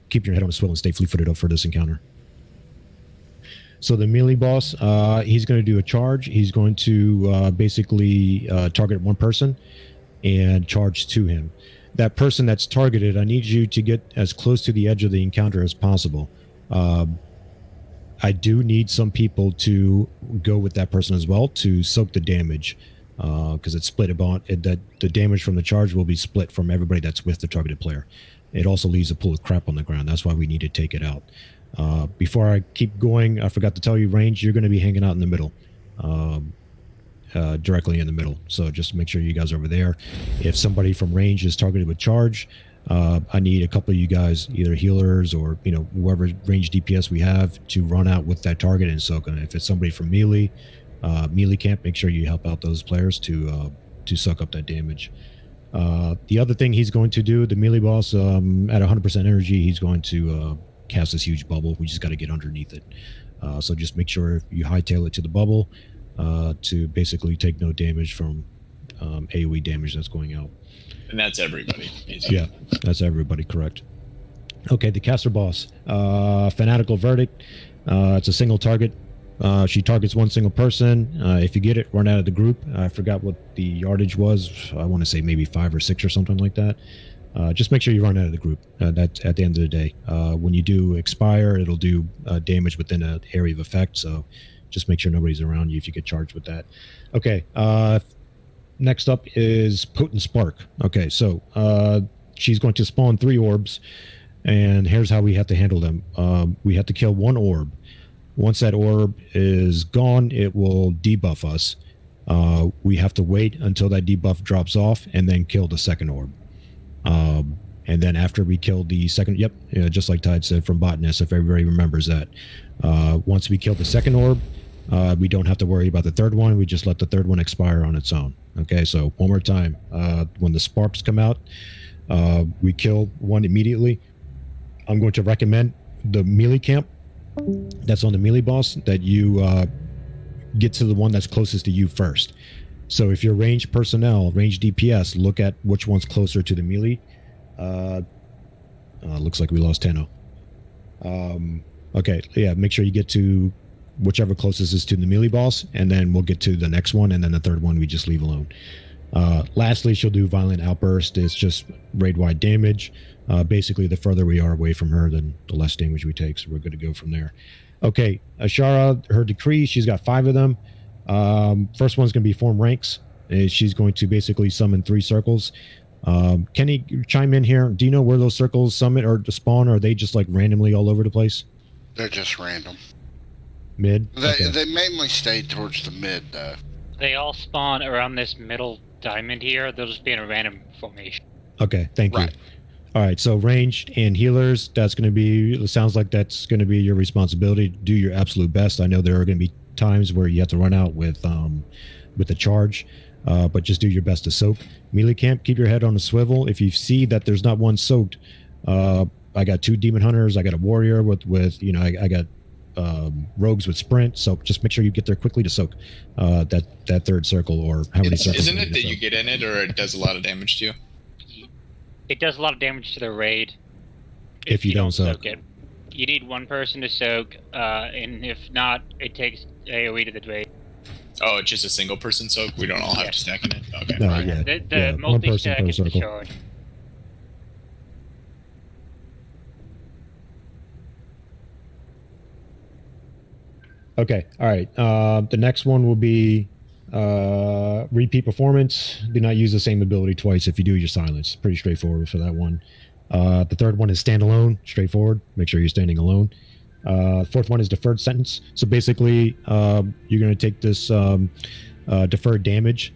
keep your head on a swivel and stay fleet-footed up for this encounter. So the melee boss, he's going to do a charge. He's going to basically target one person and charge to him. That person that's targeted, I need you to get as close to the edge of the encounter as possible. I do need some people to go with that person as well to soak the damage, because it's split about that the damage from the charge will be split from everybody that's with the targeted player. It also leaves a pool of crap on the ground. That's why we need to take it out. Before I keep going, I forgot to tell you, range, you're going to be hanging out in the middle, directly in the middle. So just make sure you guys are over there. If somebody from range is targeted with charge, I need a couple of you guys, either healers or whoever range DPS we have, to run out with that target and soak them. If it's somebody from melee camp, make sure you help out those players to suck up that damage. The other thing he's going to do, the melee boss, at 100% energy, he's going to cast this huge bubble. We just got to get underneath it. So just make sure you hightail it to the bubble to basically take no damage from AoE damage that's going out. And that's everybody. Yeah, that's everybody, correct. Okay, the caster boss. Fanatical Verdict. It's a single target. She targets one single person. If you get it, run out of the group. I forgot what the yardage was. I want to say maybe 5 or 6 or something like that. Just make sure you run out of the group. That's at the end of the day. When you do expire, it'll do damage within an area of effect. So just make sure nobody's around you if you get charged with that. Okay. Next up is Potent Spark. Okay, so she's going to spawn 3 orbs, and here's how we have to handle them. We have to kill 1 orb. Once that orb is gone, it will debuff us. We have to wait until that debuff drops off and then kill the second orb. And then after we kill the second, just like Tide said from Botanist, if everybody remembers that. Once we kill the second orb, we don't have to worry about the third one. We just let the third one expire on its own. Okay, so one more time. When the sparks come out, we kill one immediately. I'm going to recommend the melee camp that's on the melee boss that you get to the one that's closest to you first. So if you're ranged personnel, ranged DPS, look at which one's closer to the melee. Looks like we lost Tenno. Okay, yeah, make sure you get to whichever closest is to the melee boss, and then we'll get to the next one, and then the third one we just leave alone. Lastly, she'll do Violent Outburst. It's just raid-wide damage. Basically, the further we are away from her, then the less damage we take, so we're good to go from there. Okay, Ashara, her decree, she's got 5 of them. First one's going to be form ranks. She's going to basically summon 3 circles. Kenny, chime in here. Do you know where those circles summon or spawn, or are they just like randomly all over the place? They're just random. Mid? They mainly stay towards the mid, though. They all spawn around this middle diamond here. They'll just be in a random formation. Okay, thank you. All right, so ranged and healers, that's going to be, it sounds like that's going to be your responsibility. Do your absolute best. I know there are going to be times where you have to run out with the charge, but just do your best to soak. Melee camp, keep your head on a swivel. If you see that there's not one soaked, I got 2 demon hunters, I got a warrior with you know, I got rogues with sprint, so just make sure you get there quickly to soak that third circle or how many circles. Isn't it that you get in it, or it does a lot of damage to you? It does a lot of damage to the raid if you don't soak. it. You need one person to soak, and if not, it takes AoE to the raid. Oh, it's just a single person soak? We don't all have to stack in it? Okay. No, yeah. The multi-stack is the charge. Okay, all right. The next one will be repeat performance. Do not use the same ability twice if you do your silence. Pretty straightforward for that one. The third one is standalone. Straightforward. Make sure you're standing alone. Fourth one is deferred sentence. So basically, you're going to take this deferred damage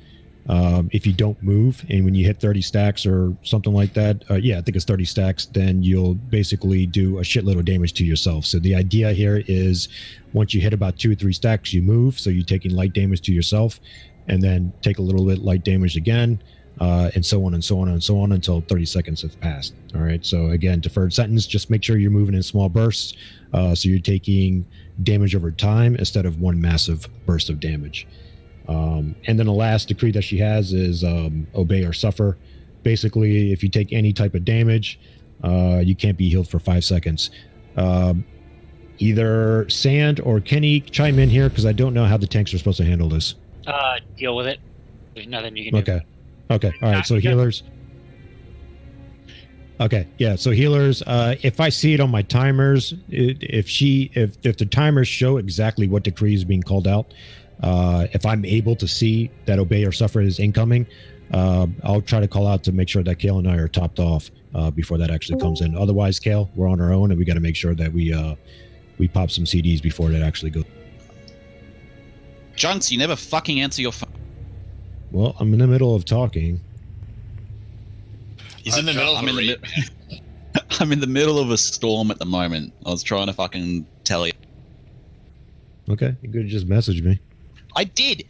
if you don't move, and when you hit 30 stacks or something like that, I think it's 30 stacks, then you'll basically do a shitload of damage to yourself. So the idea here is once you hit about 2 or 3 stacks, you move, so you're taking light damage to yourself, and then take a little bit light damage again, and so on and so on and so on until 30 seconds have passed. All right, so again, deferred sentence, just make sure you're moving in small bursts, so you're taking damage over time instead of one massive burst of damage. And then the last decree that she has is obey or suffer. Basically, if you take any type of damage, you can't be healed for 5 seconds. Either Sand or Kenny, chime in here, because I don't know how the tanks are supposed to handle this. Deal with it. There's nothing you can do. Okay, all right, so healers. Okay, yeah, so healers, if I see it on my timers, if the timers show exactly what decree is being called out, if I'm able to see that obey or suffer is incoming, I'll try to call out to make sure that Kale and I are topped off before that actually comes in. Otherwise, Kale, we're on our own, and we got to make sure that we pop some CDs before that actually goes. Junks, you never fucking answer your phone. Well, I'm in the middle of talking. He's in the middle of a raid. I'm in the middle of a storm at the moment. I was trying to fucking tell you. Okay, you could just message me. I did.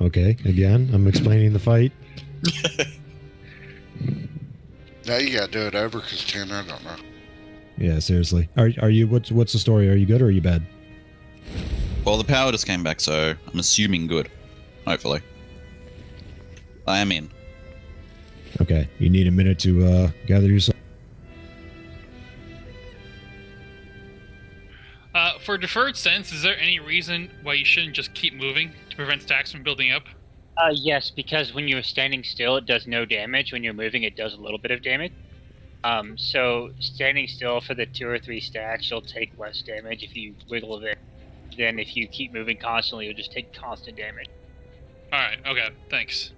Okay, again, I'm explaining the fight. Now you gotta do it over, because Tanner, I don't know. Yeah, seriously. Are you? What's the story? Are you good or are you bad? Well, the power just came back, so I'm assuming good. Hopefully. I am in. Okay, you need a minute to gather yourself. For deferred sense, is there any reason why you shouldn't just keep moving to prevent stacks from building up? Yes, because when you're standing still, it does no damage. When you're moving, it does a little bit of damage. So standing still for the 2 or 3 stacks, you'll take less damage if you wiggle a bit. Then if you keep moving constantly, you'll just take constant damage. Alright, okay, thanks.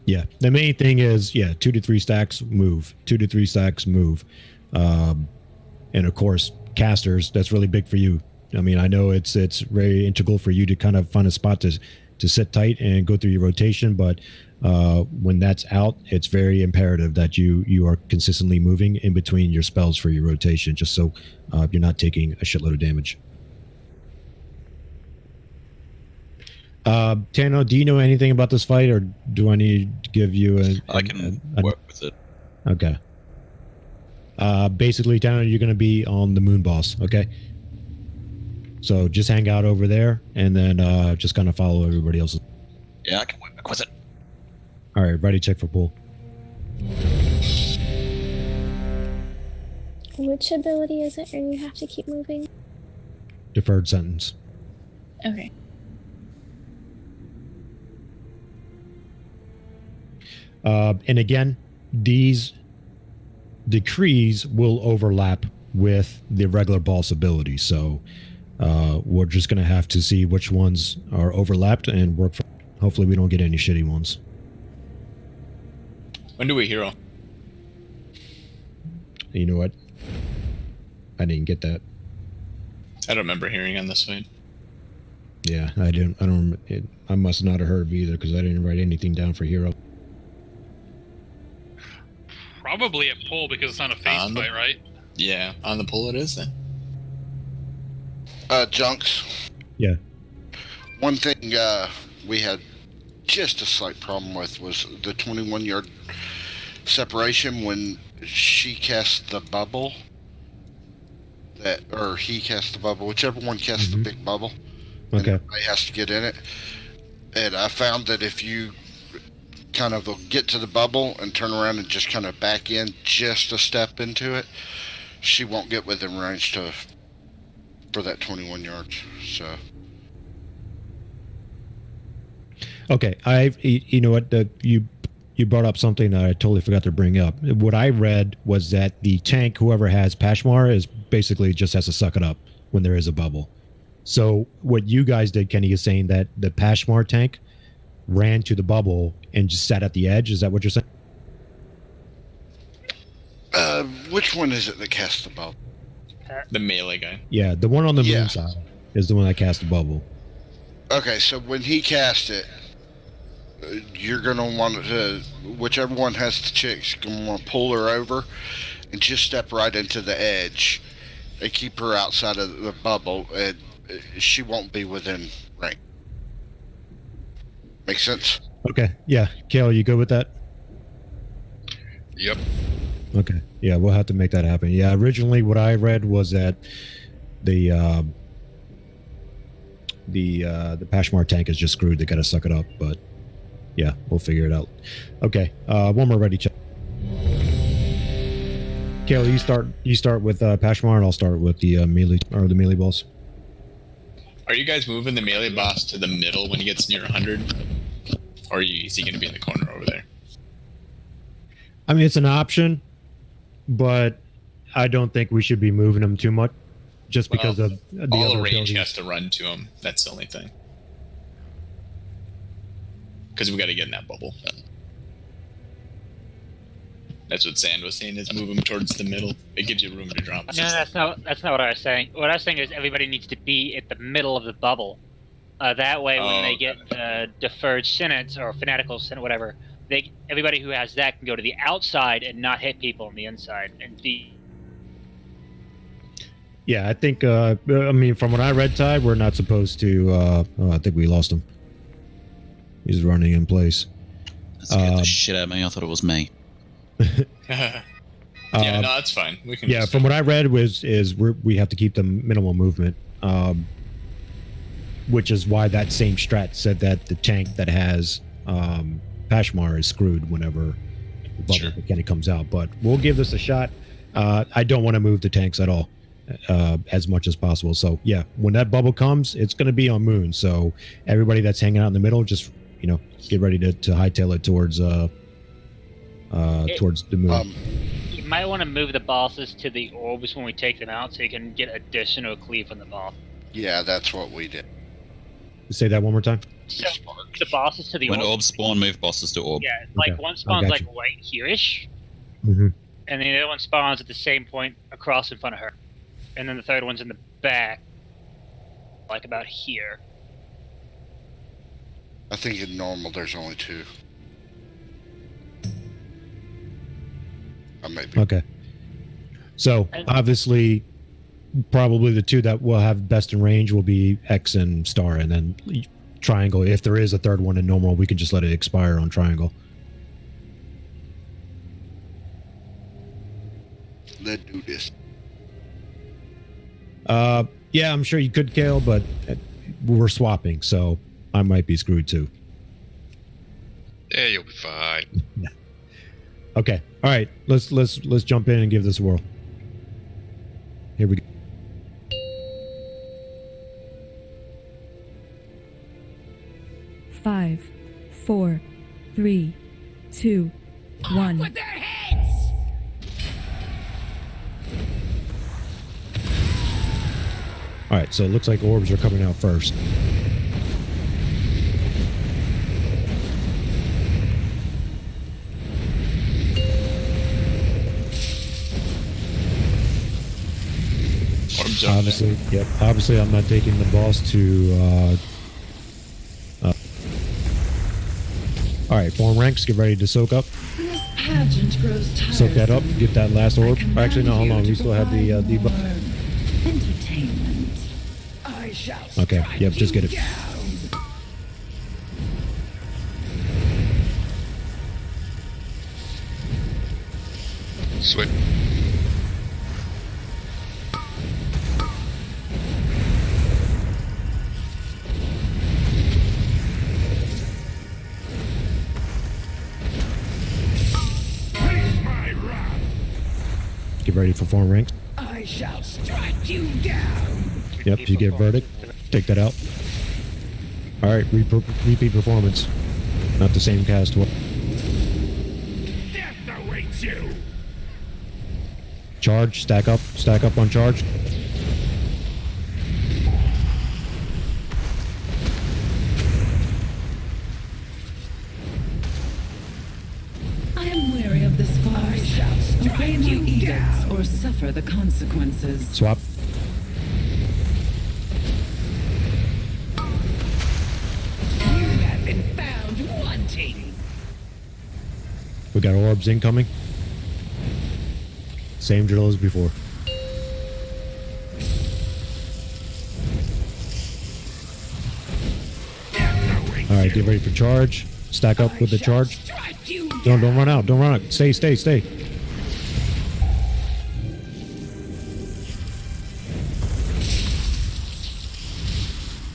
Yeah, the main thing is, 2 to 3 stacks, move. 2 to 3 stacks, move. And of course, casters, that's really big for you. I mean, I know it's very integral for you to kind of find a spot to sit tight and go through your rotation, but when that's out, it's very imperative that you are consistently moving in between your spells for your rotation, just so you're not taking a shitload of damage. Tano, do you know anything about this fight, or do I need to give you I can work with it. Okay. Basically, Tano, you're going to be on the moon boss, okay? So just hang out over there, and then just kind of follow everybody else. Yeah, I can work with it. All right, ready, check for pull. Which ability is it, or you have to keep moving? Deferred sentence. Okay. And again, these decrees will overlap with the regular boss ability. So we're just going to have to see which ones are overlapped and work for. Hopefully we don't get any shitty ones. When do we hero? You know what? I didn't get that. I don't remember hearing on this fight. Yeah, I don't. I must not have heard of either because I didn't write anything down for hero. Probably at pull because it's not a face fight, right? Yeah, on the pull it is then. Junks. Yeah. One thing we had just a slight problem with was the 21-yard separation when she cast the bubble. Or he cast the bubble, whichever one cast the big bubble. Okay. And everybody has to get in it. And I found that if you kind of get to the bubble and turn around and just kind of back in just a step into it, she won't get within range for that 21 yards. So. Okay, you know what, you brought up something that I totally forgot to bring up. What I read was that the tank, whoever has Pashmar, is basically just has to suck it up when there is a bubble. So what you guys did, Kenny, is saying that the Pashmar tank ran to the bubble and just sat at the edge. Is that what you're saying? Which one is it that cast the bubble? The melee guy. Yeah, the one on the moon side is the one that cast the bubble. Okay, so when he cast it, you're going to want to, whichever one has the chicks, you're going to want to pull her over and just step right into the edge and keep her outside of the bubble, and she won't be within range. Make sense? Okay, yeah. Kale, you good with that? Yep. Okay, yeah, we'll have to make that happen. Yeah, originally what I read was that the Pashmar tank is just screwed. They got to suck it up, but yeah, we'll figure it out. Okay, one more ready check. Kale, you start with Pashmar, and I'll start with the melee boss. Are you guys moving the melee boss to the middle when he gets near 100? Or is he going to be in the corner over there? I mean, it's an option, but I don't think we should be moving him too much, just because of the all other the range abilities. has to run to him. That's the only thing. Because we got to get in that bubble. That's what Sand was saying, is move him towards the middle. It gives you room to drop. No, that's not what I was saying. What I was saying is everybody needs to be at the middle of the bubble. That way, when they get deferred sentence or fanatical sentence, whatever, everybody who has that can go to the outside and not hit people on the inside. And Yeah, I think. I mean, from what I read, Ty, we're not supposed to. I think we lost him. He's running in place. That scared the shit out of me. I thought it was me. Yeah, no, that's fine. We can. Yeah, from what I read we have to keep the minimal movement, which is why that same strat said that the tank that has Pashmar is screwed whenever the bubble mechanic comes out. But we'll give this a shot. I don't want to move the tanks at all, as much as possible. So yeah, when that bubble comes, it's going to be on moon. So everybody that's hanging out in the middle, just get ready to hightail it towards the moon. You might want to move the bosses to the orbs when we take them out, so you can get additional cleave from the boss. Yeah, that's what we did. Say that one more time. So the bosses to the When orb. orbs spawn, move bosses to orb. Yeah, like Okay, one spawns I got like you. right here-ish, Mm-hmm. and the other one spawns at the same point across in front of her. and then the third one's in the back, like about here. I think in normal there's only 2. I may be. Okay. So obviously, probably the 2 that will have best in range will be X and Star, and then Triangle. If there is a third one in normal, we can just let it expire on Triangle. Let's do this. Yeah, I'm sure you could, Kale, but we're swapping, so I might be screwed too. Yeah, you'll be fine. Okay. All right. Let's jump in and give this a whirl. Here we go. Five, 4, 3, 2, 1. With their heads! All right. So it looks like orbs are coming out first. Obviously, yep. Obviously, I'm not taking the boss to. All right, form ranks. Get ready to soak up. This pageant grows tiresome. Soak that up. Get that last orb. Actually, no. Hold on. We still have the debuff. Entertainment. I shall Okay. strike Yep. Just you get it. down. Sweet. Get ready for form ranks. I shall strike you down. Yep. You get verdict. Take that out. All right. Repeat performance. Not the same cast. Death awaits you. Charge. Stack up. Stack up on charge. I am wary of this farce. Obey my edicts or suffer the consequences. Swap. You have been found wanting. We got orbs incoming. Same drill as before. All right, get ready for charge. Stack up with the charge. Don't run out. Don't run out. Stay.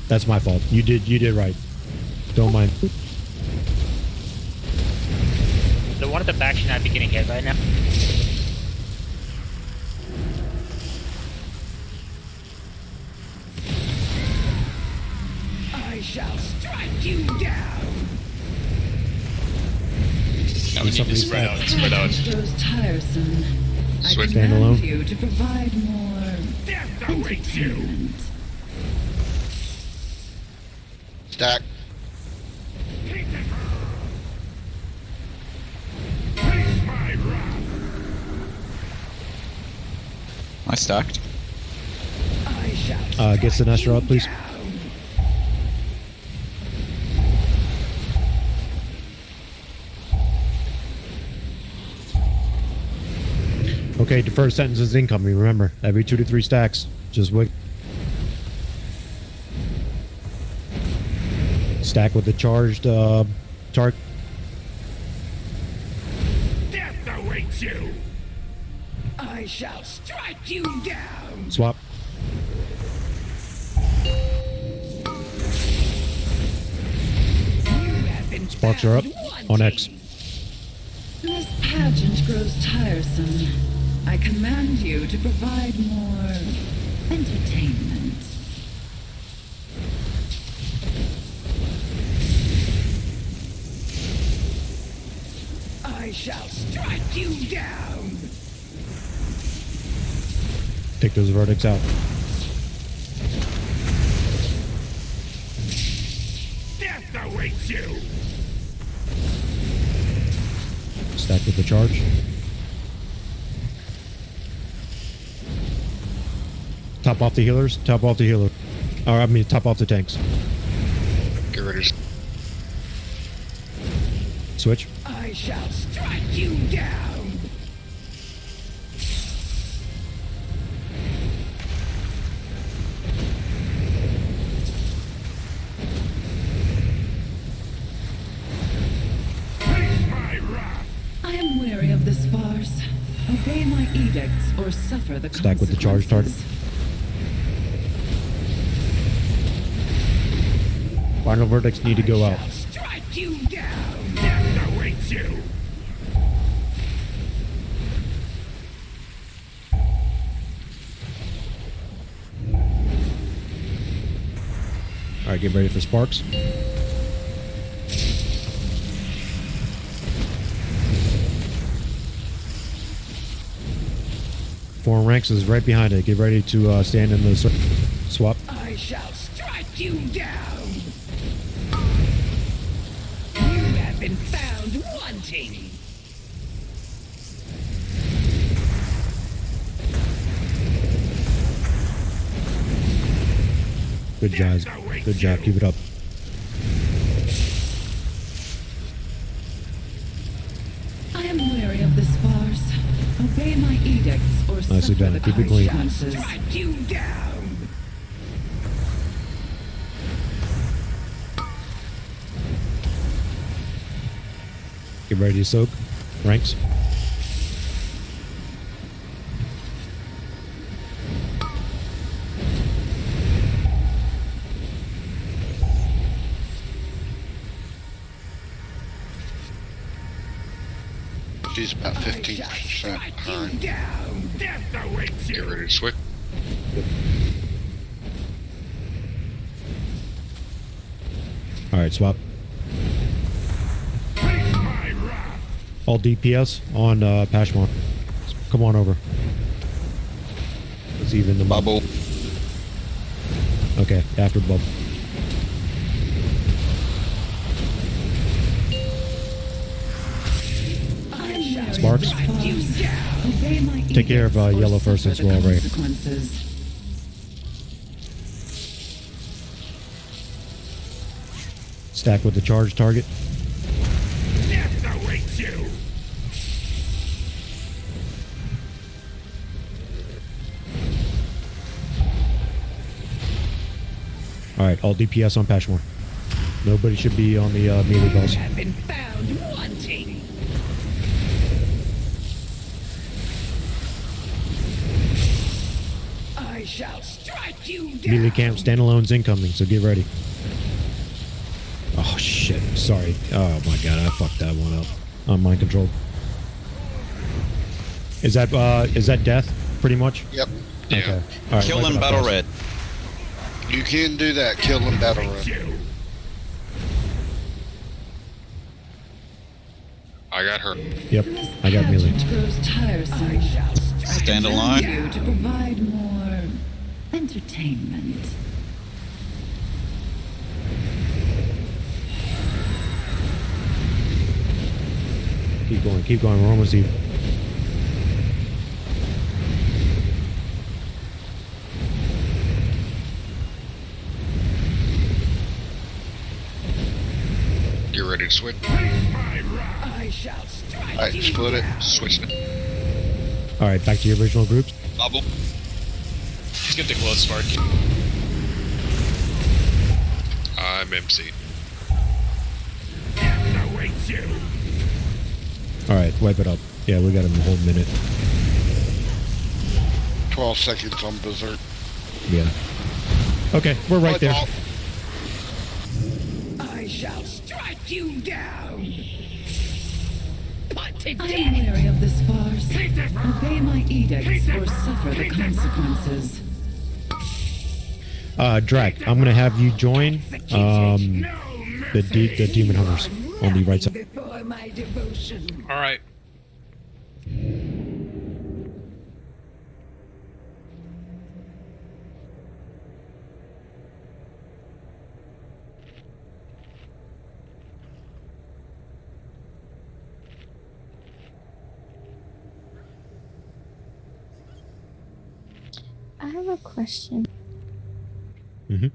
That's my fault. You did right. Don't mind. The one at the back should not be getting hit right now. I shall strike you down. Now we need to spread out. Spread out. Pageant grows tiresome. I Switch. Stand command alone. you to provide more Death awaits you. entertainment. Stack. Face my wrath. I stacked. I shall Get Sinestro up, please. Okay, deferred sentence is incoming. Remember, every 2 to 3 stacks. Just wait. Stack with the charged target. Death awaits you. I shall strike you down. Swap. You have been Sparks are up on X. This pageant grows tiresome. I command you to provide more entertainment. I shall strike you down. Take those verdicts out. Death awaits you. Stack with the charge. Top off the healers. Top off the healer. Or I mean, top off the tanks. Get ready. Switch. I shall strike you down. I am wary of this farce. Obey my edicts or suffer the Stack with the charge target. Final verdicts need to go out. Strike you down. Death awaits you. All right, get ready for sparks. Foreign ranks is right behind it. Get ready to stand in the swap. I shall strike you down. You have been found wanting. Good job. Good job. Keep it up. I am wary of this farce. Obey my edicts or Nicely suffer done. the Keep it clean. consequences. Strike you down. Get ready to soak. Ranks. She's about 15% behind. Down. Death awaits you. Get ready to switch. All right, swap. All DPS on Pashmar. Come on over. Let's even the bubble. Okay, after bubble. Sparks. Take care of yellow first since we're all right. Stack with the charge target. Death awaits you. All right, all DPS on Pashmore. Nobody should be on the melee boss. Have been found wanting. I shall strike you down. Melee camp standalone's incoming, so get ready. Oh shit! Sorry. Oh my god, I fucked that one up. On mind control. Is that death? Pretty much. Yep. Okay. All right, Kill wipe them it up, battle guys. red. You can do that. Kill them battle red. I got her. Yep. I got melee. It grows tiresome. Stand I alone. command you to provide more entertainment. Keep going. Keep going. We're almost even. Get ready to switch. I shall strike Alright, you split it. down. Switch now. All right, back to your original groups. Bubble. Let's get the glow spark. I'm MC. Death awaits you. All right, wipe it up. Yeah, we got him a whole minute. 12 seconds on Berserk. Yeah. Okay, we're right there. I shall strike you down. Put to I death. am wary of this farce. Obey my edicts or suffer the consequences. Drac, I'm gonna have you join the demon hunters on the right side. Before my devotion. All right. have a question. Mhm.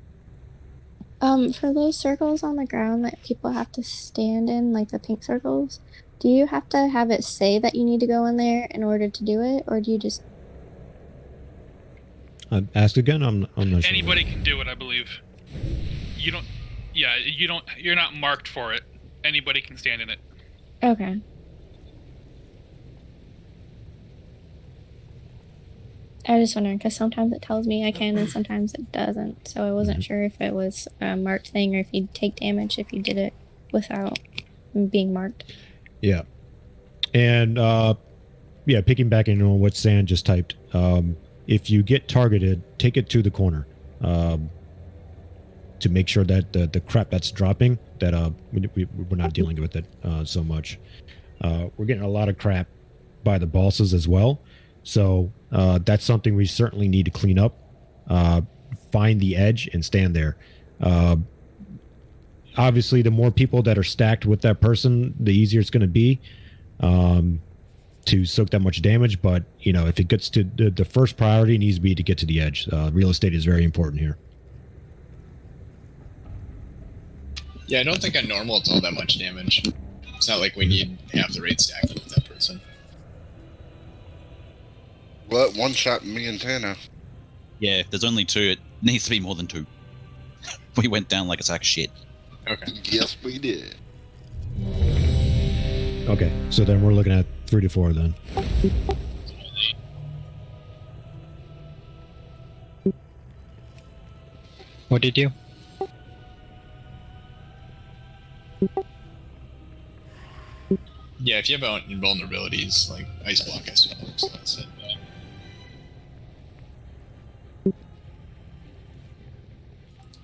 For those circles on the ground that people have to stand in, like the pink circles, do you have to have it say that you need to go in there in order to do it, or do you just? Ask again. I'm not sure. Anybody can do it, I believe. You don't. Yeah, you don't. You're not marked for it. Anybody can stand in it. Okay. I was just wondering because sometimes it tells me I can and sometimes it doesn't. So I wasn't sure if it was a marked thing or if you'd take damage if you did it without being marked. Yeah. And yeah, piggybacking on what Sand just typed. If you get targeted, take it to the corner to make sure that the crap that's dropping, that we're not dealing with it so much. We're getting a lot of crap by the bosses as well. So that's something we certainly need to clean up. Find the edge and stand there. Obviously, the more people that are stacked with that person, the easier it's going to be to soak that much damage. But, you know, if it gets to the first priority needs to be to get to the edge. Real estate is very important here. Yeah, I don't think on normal it's all that much damage. It's not like we need half the rate stacking with that person. What? One shot me and Tana. Yeah, if there's only two, it needs to be more than two. We went down like a sack of shit. Okay. Yes, we did. Okay, so then we're looking at 3 to 4 then. What did you? Yeah, if you have invulnerabilities, like Ice Block, I suppose, that's it.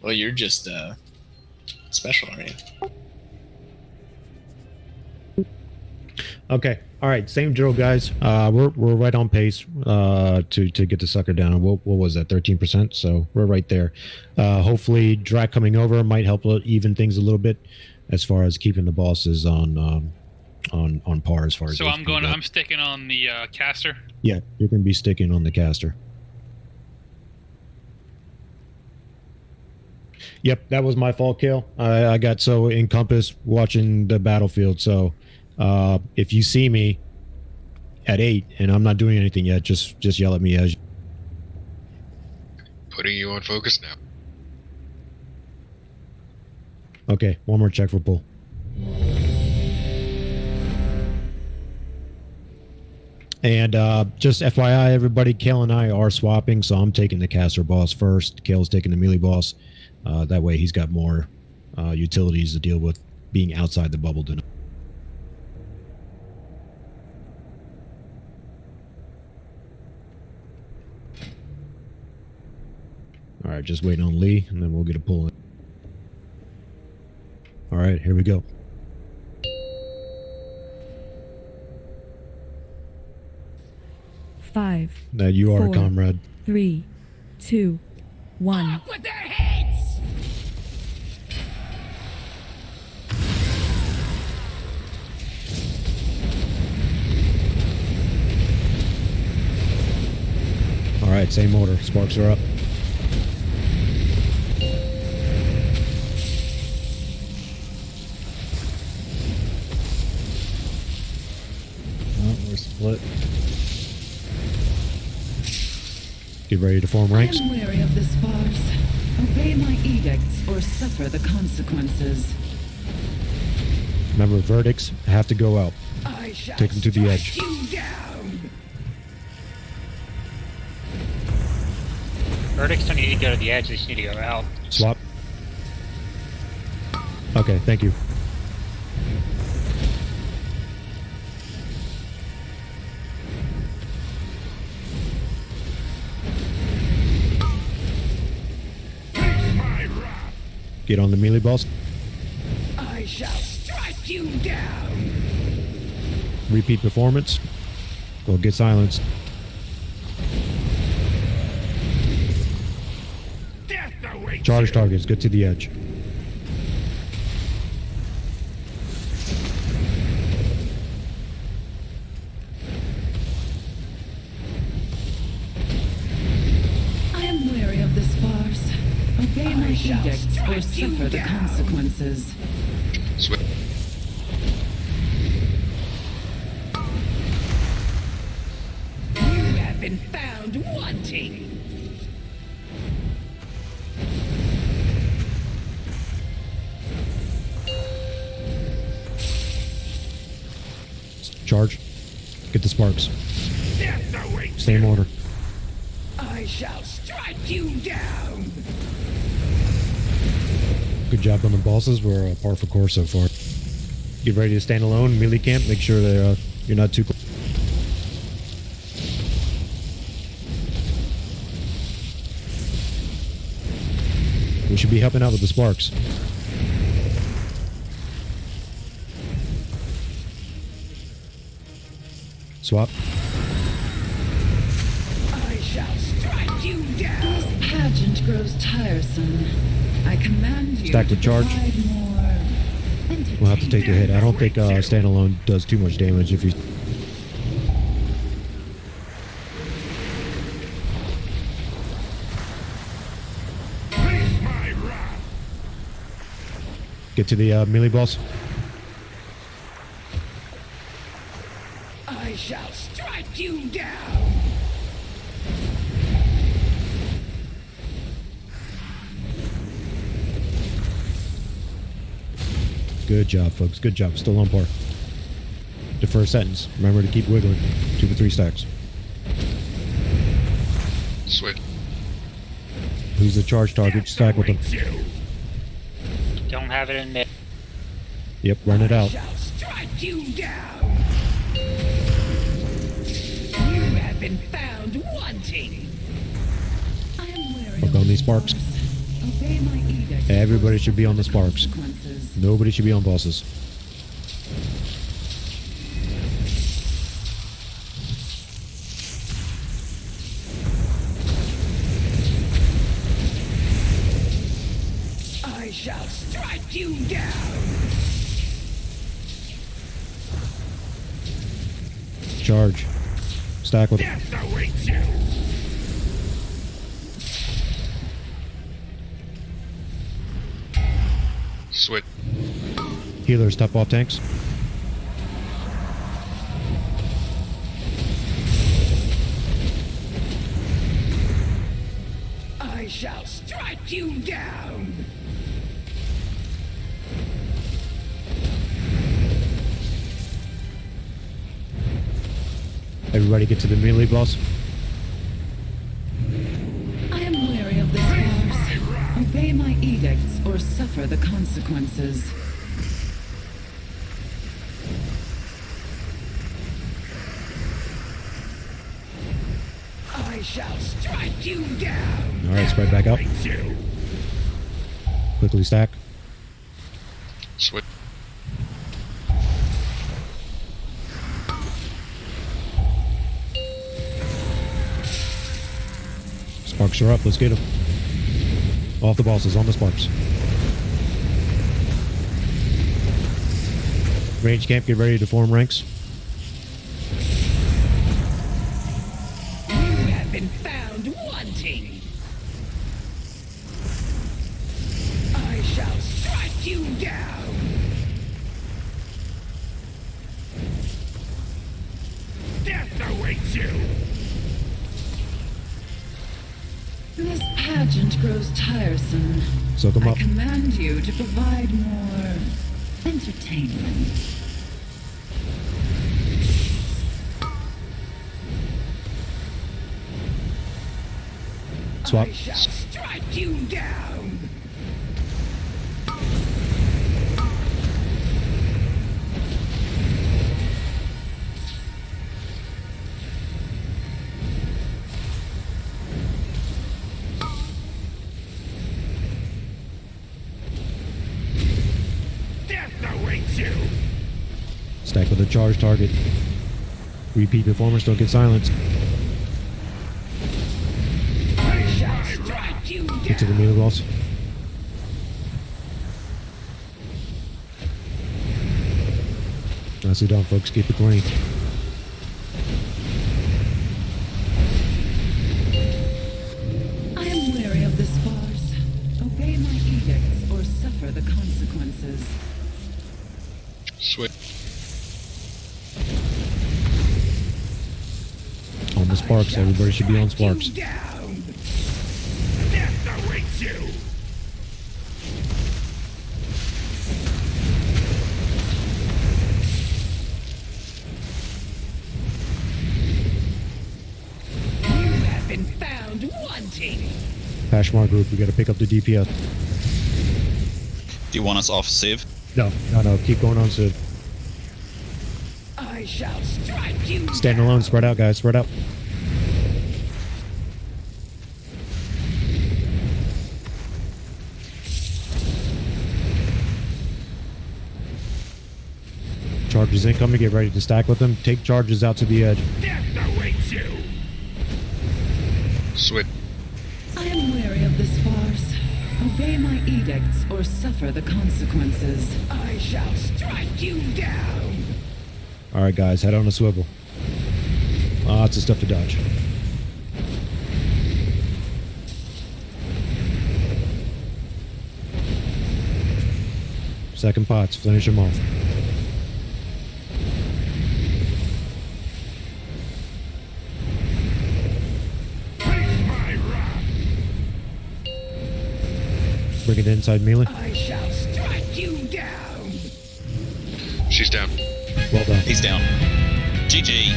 Well, you're just special, aren't you? Okay. All right. Same drill, guys. We're right on pace to get the sucker down. What was that? 13%. So we're right there. Hopefully, Drac coming over might help even things a little bit as far as keeping the bosses on par as far as. So I'm sticking on the caster. Yeah, you're gonna be sticking on the caster. Yep, that was my fault, Kale. I got so encompassed watching the battlefield. So if you see me at 8 and I'm not doing anything yet, just yell at me as. Putting you on focus now. Okay, one more check for pull. And just FYI, everybody, Kale and I are swapping, so I'm taking the caster boss first. Kale's taking the melee boss. That way he's got more utilities to deal with being outside the bubble tonight. All right, just waiting on Lee, and then we'll get a pull in. All right, here we go. Five. That you are, 4, comrade. 3, 2, 1. With their heads! All right, same order. Sparks are up. Oh, we're split. Get ready to form ranks. I am wary of this farce. Obey my edicts or suffer the consequences. Remember, verdicts have to go out. I shall Take them to the edge. strike you down. Verdicts don't need to go to the edge, they just need to go out. Swap. Okay, thank you. Get on the melee boss. I shall strike you down. Repeat performance. We'll get silenced. Death awaits Charge you. targets. Get to the edge. Obey my edicts or suffer the consequences. Swift. You have been found wanting. Charge. Get the sparks. Death awaits Same you. order. I shall strike you down. Good job on the bosses. We're par for course so far. Get ready to stand alone. Melee camp. Make sure that you're not too close. We should be helping out with the sparks. Swap. I shall strike you down. This pageant grows tiresome. I command you Stack to with charge. provide more We'll have to take the hit. I don't think standalone does too much damage if you. Face my wrath. Get to the melee boss. I shall strike you down. Good job, folks. Good job. Still on par. Defer sentence. Remember to keep wiggling. 2 to 3 stacks. Swift. Who's the charge target? Stack with them. Don't have it in there. Yep, run it out. Shall strike you down. You have been found wanting. I am wary Hook on these sparks. Obey my edicts. Everybody should be on the sparks. Nobody should be on bosses. I shall strike you down. Charge. Stack with them. Death awaits you. Swift. Healers, top off tanks. I shall strike you down. Everybody get to the melee boss. I am wary of this farce. Obey my edicts or suffer the consequences. I shall strike you down. Alright, spread back out. Awaits you. Quickly stack. Swift. Sparks are up. Let's get them. Off the bosses. On the sparks. Range camp. Get ready to form ranks. You have been found wanting. I shall strike you down. Death awaits you. This pageant grows tiresome. Soak 'em I up. command you to provide more entertainment. Swap. I shall strike you down. Death awaits you. Stack with a charge target. Repeat performers. Don't get silenced. I shall strike you down. Get to the melee boss. Nicely done, folks. Keep it clean. I am wary of this farce. Obey my edicts or suffer the consequences. Sweet. On the sparks, everybody should be on sparks. Death awaits you. You have been found wanting. Pashmar group, we gotta pick up the DPS. Do you want us off Civ? No, keep going on Civ. I shall strike you. Stand alone, spread out, guys, spread out. Charges incoming, get ready to stack with them. Take charges out to the edge. Death awaits you. Sweet. I am weary of this farce. Obey my edicts or suffer the consequences. I shall strike you down. Alright guys, head on a swivel. Lots of stuff to dodge. Second pots, finish them off. Bring it inside melee. I shall strike you down. She's down. Well done. He's down. GG.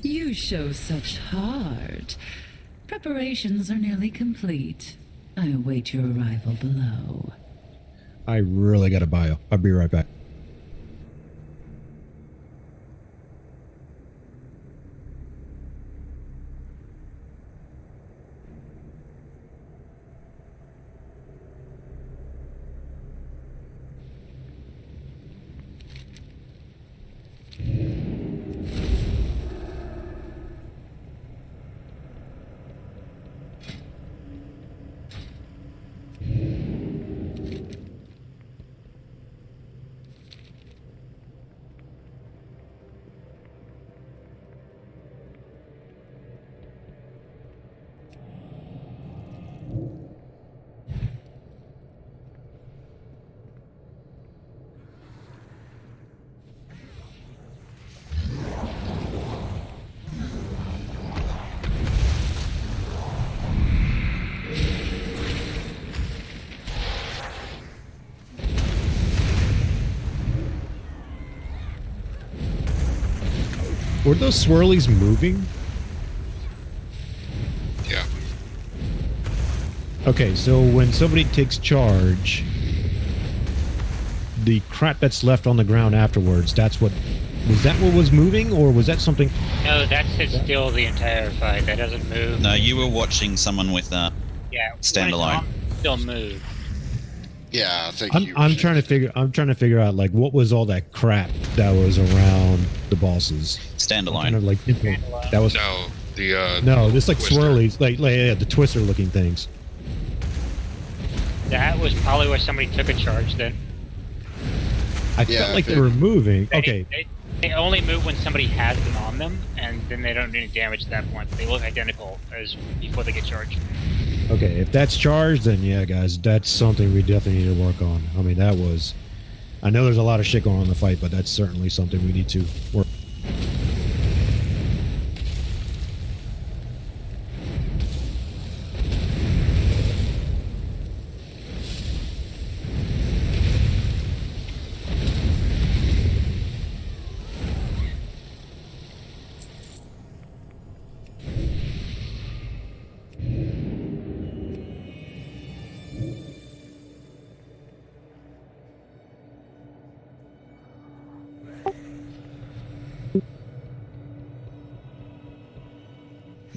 You show such heart. Preparations are nearly complete. I await your arrival below. I really got a bio. I'll be right back. Were those swirlies moving? Yeah. Okay, so when somebody takes charge, the crap that's left on the ground afterwards, that's what... Was that what was moving, or was that something... No, that sits still the entire fight. That doesn't move. No, you were watching someone with Yeah. standalone. Still move. Yeah, I think I'm trying to figure out, like, what was all that crap that was around the bosses. Standalone. Kind of like, that was... No, the No, just like Twister. swirlies, like yeah, the twister looking things. That was probably where somebody took a charge then. I felt like they were moving. Okay. They only move when somebody has them on them, and then they don't do any damage at that point. They look identical as before they get charged. Okay, if that's charged, then yeah, guys, that's something we definitely need to work on. I mean, that was... I know there's a lot of shit going on in the fight, but that's certainly something we need to work.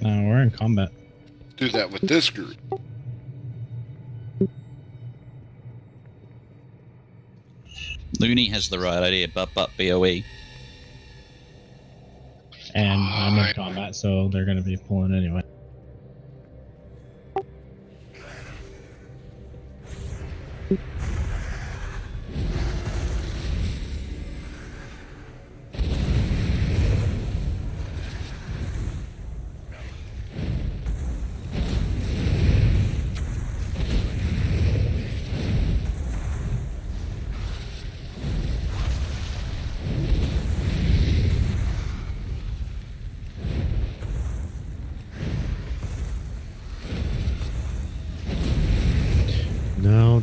No, we're in combat. Do that with this group. Looney has the right idea, but BOE. And I'm in combat, so they're going to be pulling anyway.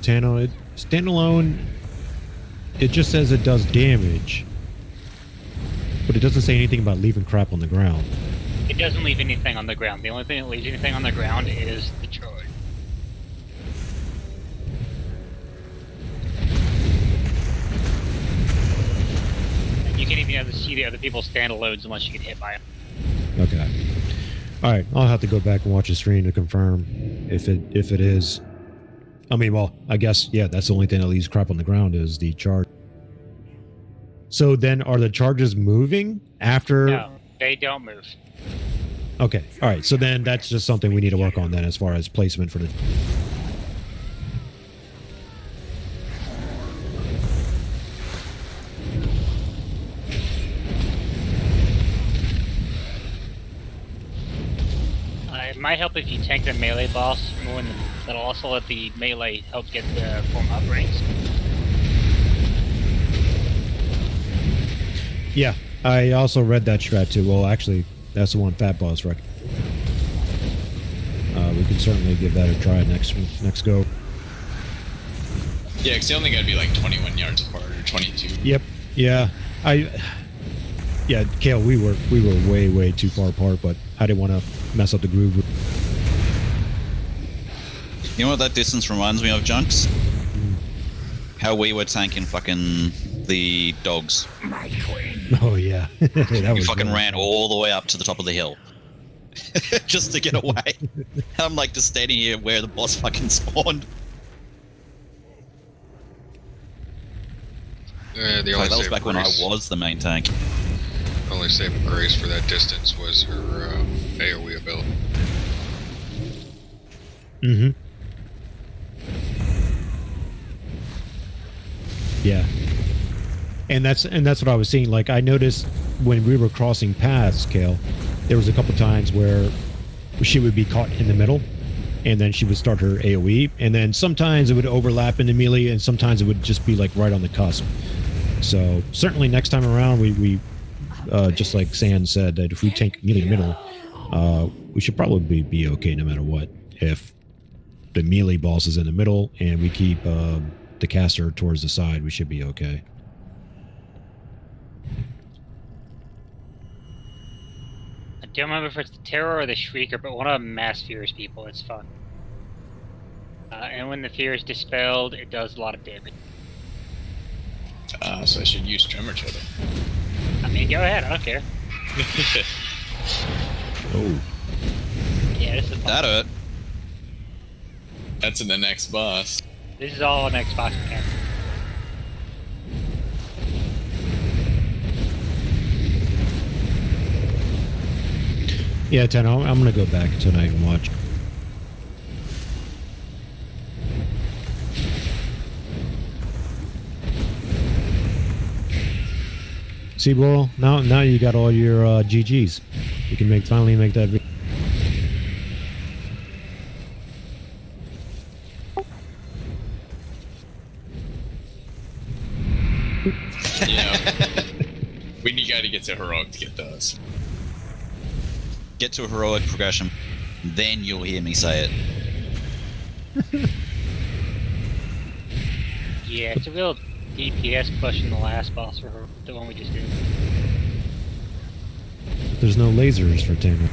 Tano. Standalone, it just says it does damage, but it doesn't say anything about leaving crap on the ground. It doesn't leave anything on the ground. The only thing that leaves anything on the ground is the charge. And you can't even have to see the other people's standalones unless you get hit by them. Okay. All right. I'll have to go back and watch the stream to confirm if it is. I mean, well, I guess, yeah, that's the only thing that leaves crap on the ground is the charge. So then are the charges moving after? No, they don't move. Okay. All right. So then that's just something we need to work on then as far as placement for the... It might help if you tank the melee boss more than that'll also let the melee help get the form up ranks. Yeah. I also read that strat too. Well, actually, that's the one Fat Boss rec. We can certainly give that a try next go. Yeah, because they only gotta be like 21 yards apart or 22. Yep. Yeah. Yeah, Kale, we were way too far apart, but I didn't want to mess up the groove. You know what that distance reminds me of, Junks? How we were tanking fucking the dogs. Oh yeah. That we fucking ran all the way up to the top of the hill. Just to get away. I'm like just standing here where the boss fucking spawned. Yeah, the Like, only that was saving back when I grace- was the main tank. The only saving grace for that distance was her AoE ability. Mm-hmm. Yeah. And that's what I was seeing. Like, I noticed when we were crossing paths, Kale, there was a couple times where she would be caught in the middle, and then she would start her AoE, and then sometimes it would overlap into melee, and sometimes it would just be like right on the cusp. So certainly next time around, we just like Sand said, that if we tank melee middle, we should probably be okay no matter what. If the melee boss is in the middle and we keep the caster towards the side, we should be okay. I don't remember if it's the Terror or the Shrieker, but one of them mass fears people. It's fun. And when the fear is dispelled, it does a lot of damage. So I should use Tremor Totem. I mean, go ahead. I don't care. Oh. Yeah, this is fun. That hurt. That's in the next boss. This is all on Xbox mechanics. Yeah, Ten, I'm gonna go back tonight and watch. See, Boral, now you got all your GGs. You can finally make that video. Yeah. We gotta get to heroic to get those. Get to a heroic progression, then you'll hear me say it. Yeah, it's a real DPS push in the last boss for her, the one we just did. There's no lasers for Tamer.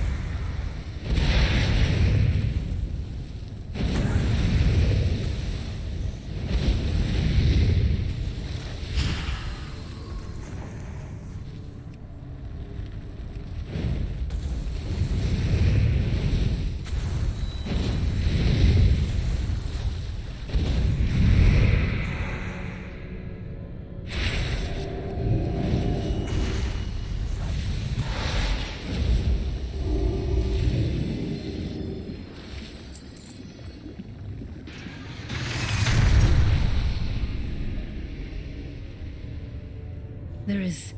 There is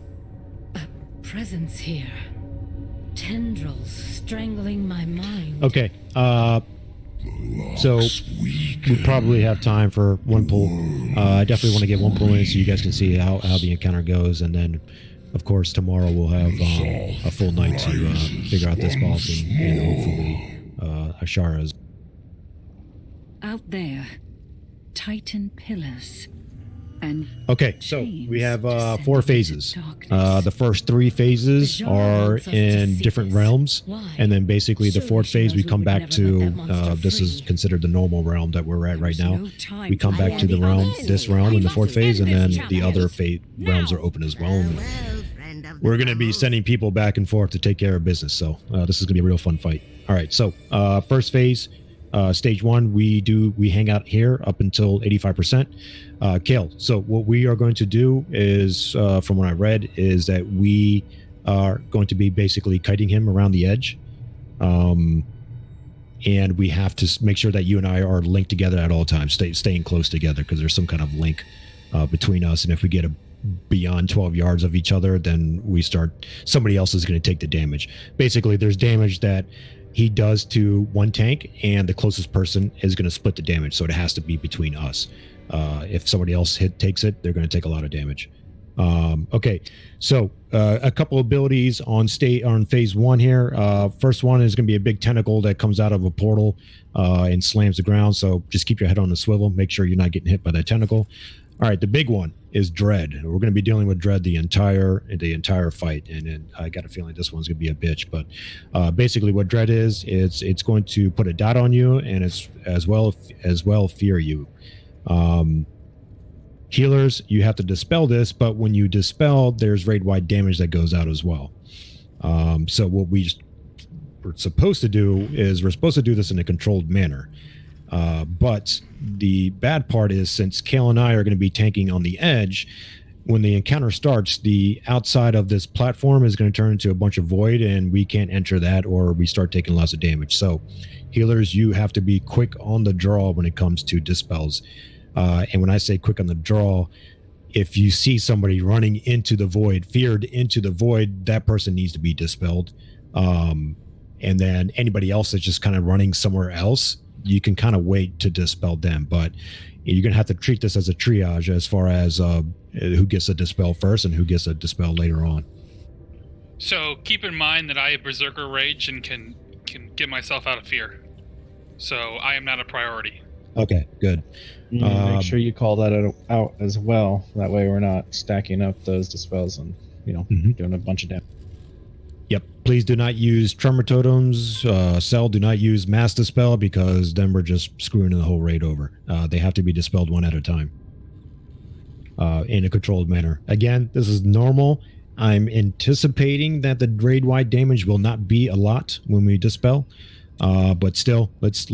a presence here. Tendrils strangling my mind. Okay, so we probably have time for one pull. I definitely want to get one pull in so you guys can see how the encounter goes, and then, of course, tomorrow we'll have a full night to figure out this boss and hopefully Ashara's. Out there, Titan pillars. And Okay, so we have 4 phases. The first 3 phases are in different realms, and then basically the 4th phase we come back to. This is considered the normal realm that we're at right now. We come back to the realm, this realm, in the 4th phase, and then the other realms are open as well. And we're going to be sending people back and forth to take care of business. So this is going to be a real fun fight. All right, so first phase. Stage 1, we hang out here up until 85%. Kale, so what we are going to do is, from what I read, is that we are going to be basically kiting him around the edge. And we have to make sure that you and I are linked together at all times, staying close together, because there's some kind of link between us. And if we get beyond 12 yards of each other, then somebody else is going to take the damage. Basically, there's damage that he does to one tank, and the closest person is going to split the damage, so it has to be between us. If somebody else takes it, they're going to take a lot of damage. Okay, so a couple abilities on phase 1 here. First one is going to be a big tentacle that comes out of a portal and slams the ground, so just keep your head on the swivel. Make sure you're not getting hit by that tentacle. All right, the big one is Dread. We're going to be dealing with Dread the entire fight, and I got a feeling this one's going to be a bitch. But basically, what Dread is, it's going to put a dot on you, and it's as well fear you. Healers, you have to dispel this, but when you dispel, there's raid-wide damage that goes out as well. So what we're supposed to do is we're supposed to do this in a controlled manner. But the bad part is, since Kale and I are going to be tanking on the edge, when the encounter starts, the outside of this platform is going to turn into a bunch of void, and we can't enter that, or we start taking lots of damage. So healers, you have to be quick on the draw when it comes to dispels. And when I say quick on the draw, if you see somebody running into the void, feared into the void, that person needs to be dispelled. And then anybody else that's just kind of running somewhere else, you can kind of wait to dispel them, but you're going to have to treat this as a triage as far as who gets a dispel first and who gets a dispel later on. So keep in mind that I have Berserker Rage and can get myself out of fear. So I am not a priority. Okay, good. Make sure you call that out as well. That way we're not stacking up those dispels and, doing a bunch of damage. Yep. Please do not use Tremor Totems. Cell, do not use Mass Dispel, because then we're just screwing the whole raid over. They have to be dispelled one at a time in a controlled manner. Again, this is normal. I'm anticipating that the raid-wide damage will not be a lot when we dispel, but still, let's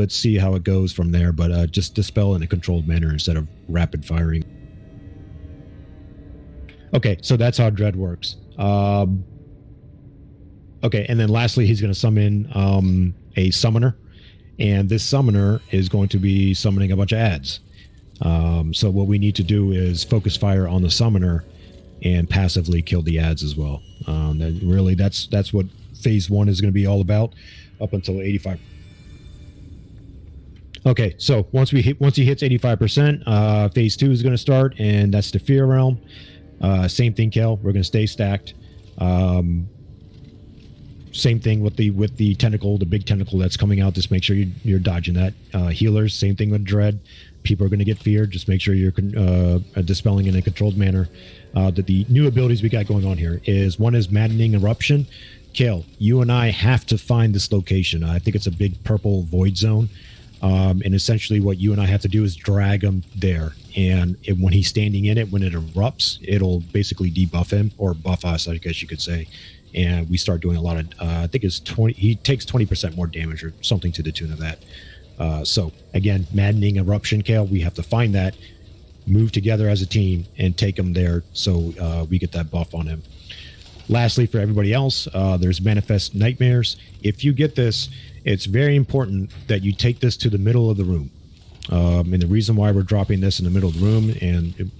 see how it goes from there. But just dispel in a controlled manner instead of rapid firing. Okay, so that's how Dread works. Okay, and then lastly, he's going to summon a summoner, and this summoner is going to be summoning a bunch of ads. So what we need to do is focus fire on the summoner and passively kill the ads as well. That's what phase 1 is going to be all about, up until 85. Okay, so once he hits 85%, phase 2 is going to start, and that's the fear realm. Same thing, Kel. We're going to stay stacked. Same thing with the tentacle, the big tentacle that's coming out. Just make sure you're dodging that. Healers, same thing with Dread. People are going to get feared. Just make sure you're dispelling in a controlled manner. The new abilities we got going on here is, one is Maddening Eruption. Kale, you and I have to find this location. I think it's a big purple void zone. And essentially what you and I have to do is drag him there. And when he's standing in it, when it erupts, it'll basically debuff him, or buff us, I guess you could say. And we start doing a lot of, I think it's 20, he takes 20% more damage or something to the tune of that. So again, Maddening Eruption, Kale, we have to find that, move together as a team, and take him there so we get that buff on him. Lastly, for everybody else, there's Manifest Nightmares. If you get this, it's very important that you take this to the middle of the room. And the reason why we're dropping this in the middle of the room, and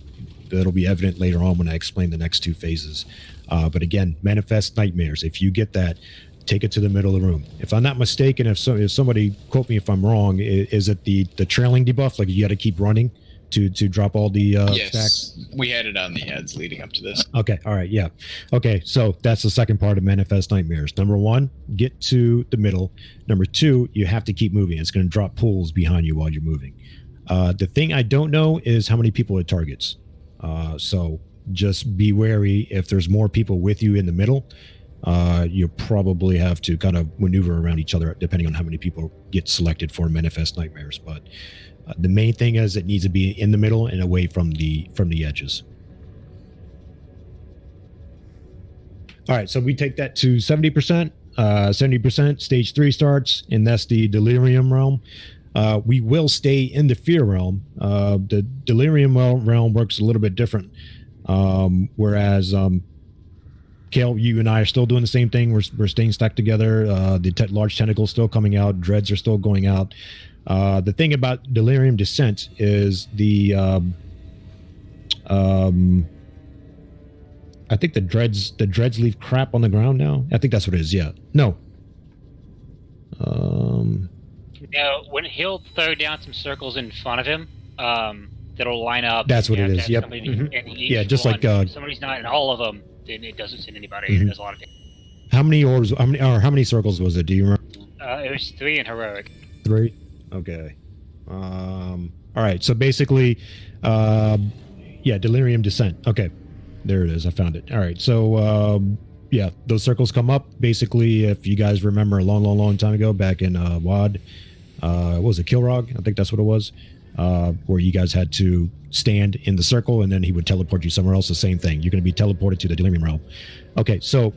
that'll be evident later on when I explain the next 2 phases. But again, Manifest Nightmares. If you get that, take it to the middle of the room. If I'm not mistaken, if somebody quote me if I'm wrong, is it the trailing debuff? Like you got to keep running to drop all the stacks? We had it on the ads leading up to this. Okay, all right, yeah. Okay, so that's the second part of Manifest Nightmares. Number 1, get to the middle. Number 2, you have to keep moving. It's going to drop pools behind you while you're moving. The thing I don't know is how many people it targets. So just be wary if there's more people with you in the middle. You probably have to kind of maneuver around each other depending on how many people get selected for Manifest Nightmares. But the main thing is it needs to be in the middle and away from the edges. All right, so we take that to 70%. 70%. Stage 3 starts, and that's the Delirium realm. We will stay in the Fear realm. The Delirium realm works a little bit different. Whereas Kale, you and I are still doing the same thing. We're staying stuck together. The large tentacles still coming out. Dreads are still going out. The thing about Delirium Descent is I think the dreads leave crap on the ground now. I think that's what it is. Yeah. No. No, when he'll throw down some circles in front of him, that'll line up. That's what it is. Yep. Yeah, just one. like If somebody's not in all of them, then it doesn't send anybody. It does a lot of damage. How many orbs? How many circles was it? Do you remember? It was 3 in heroic. 3. Okay. All right. So basically, yeah, Delirium Descent. Okay, there it is. I found it. All right. So yeah, those circles come up. Basically, if you guys remember a long time ago, back in WoD, what was it, Kilrog? I think that's what it was. Where you guys had to stand in the circle and then he would teleport you somewhere else. The same thing. You're going to be teleported to the Delirium realm. Okay, so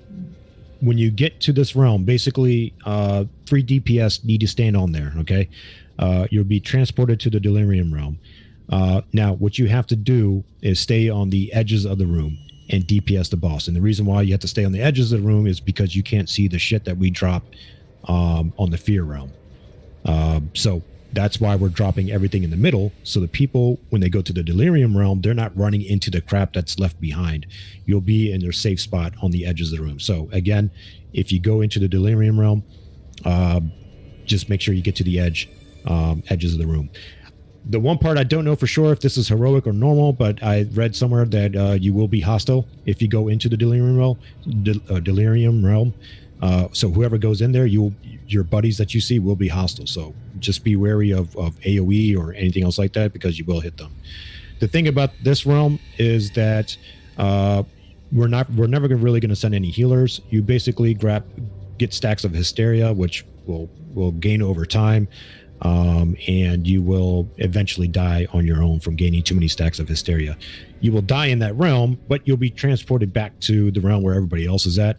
when you get to this realm, basically 3 DPS need to stand on there. Okay, you'll be transported to the Delirium realm. Now, what you have to do is stay on the edges of the room and DPS the boss. And the reason why you have to stay on the edges of the room is because you can't see the shit that we drop on the Fear realm. So that's why we're dropping everything in the middle. So the people, when they go to the Delirium realm, they're not running into the crap that's left behind. You'll be in their safe spot on the edges of the room. So again, if you go into the Delirium realm, just make sure you get to the edges of the room. The one part I don't know for sure if this is heroic or normal, but I read somewhere that you will be hostile if you go into the Delirium realm. So whoever goes in there, your buddies that you see will be hostile. So just be wary of AoE or anything else like that because you will hit them. The thing about this realm is that we're never really going to send any healers. You basically get stacks of Hysteria, which will gain over time. And you will eventually die on your own from gaining too many stacks of Hysteria. You will die in that realm, but you'll be transported back to the realm where everybody else is at.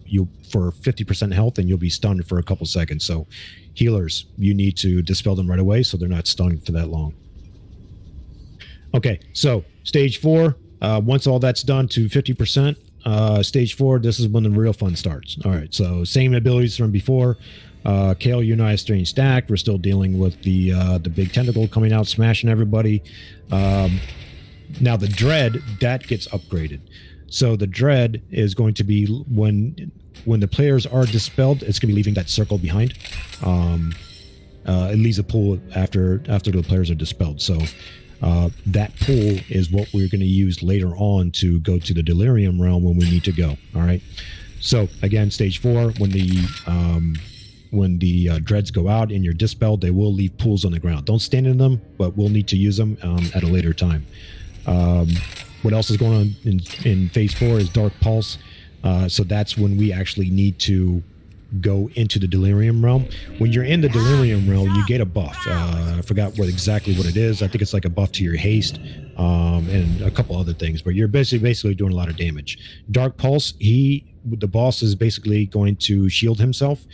You for 50% health, and you'll be stunned for a couple seconds. So, healers, you need to dispel them right away so they're not stunned for that long. Okay, so stage 4. Once all that's done to 50%, stage 4. This is when the real fun starts. All right, so same abilities from before. Kale, you and I are staying stacked. We're still dealing with the big tentacle coming out, smashing everybody. Now the dread that gets upgraded. So the dread is going to be when the players are dispelled, it's going to be leaving that circle behind. It leaves a pool after the players are dispelled. So that pool is what we're going to use later on to go to the Delirium realm when we need to go. All right. So again, stage 4, when the dreads go out and you're dispelled, they will leave pools on the ground. Don't stand in them, but we'll need to use them at a later time. What else is going on in phase 4 is Dark Pulse. So that's when we actually need to go into the Delirium realm. When you're in the Delirium realm, you get a buff. I forgot exactly what it is. I think it's like a buff to your haste and a couple other things, but you're basically doing a lot of damage. Dark Pulse, the boss is basically going to shield himself,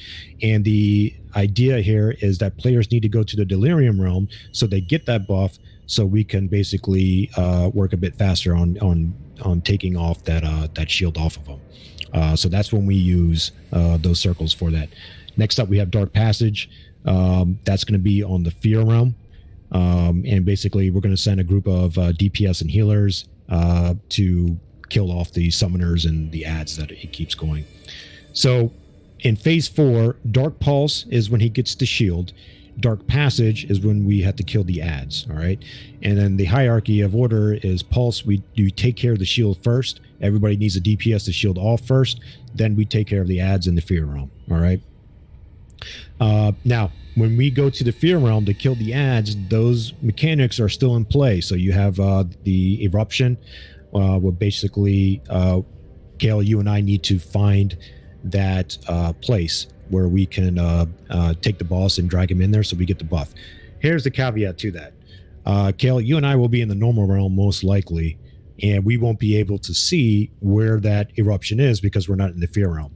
and the idea here is that players need to go to the Delirium realm so they get that buff, so we can basically work a bit faster on taking off that shield off of them. So that's when we use those circles for that. Next up, we have Dark Passage. That's going to be on the Fear realm, and basically we're going to send a group of DPS and healers to kill off the summoners and the ads that it keeps going. So in phase 4, Dark Pulse is when he gets the shield. Dark Passage is when we have to kill the ads. All right. And then the hierarchy of order is Pulse. You take care of the shield first. Everybody needs a DPS to shield off first. Then we take care of the ads in the Fear realm. All right. Now, when we go to the Fear Realm to kill the ads, those mechanics are still in play. So you have the eruption, where basically, Kale, you and I need to find that place where we can take the boss and drag him in there so we get the buff. Here's the caveat to that. Kale, you and I will be in the normal realm most likely, and we won't be able to see where that eruption is because we're not in the Fear Realm.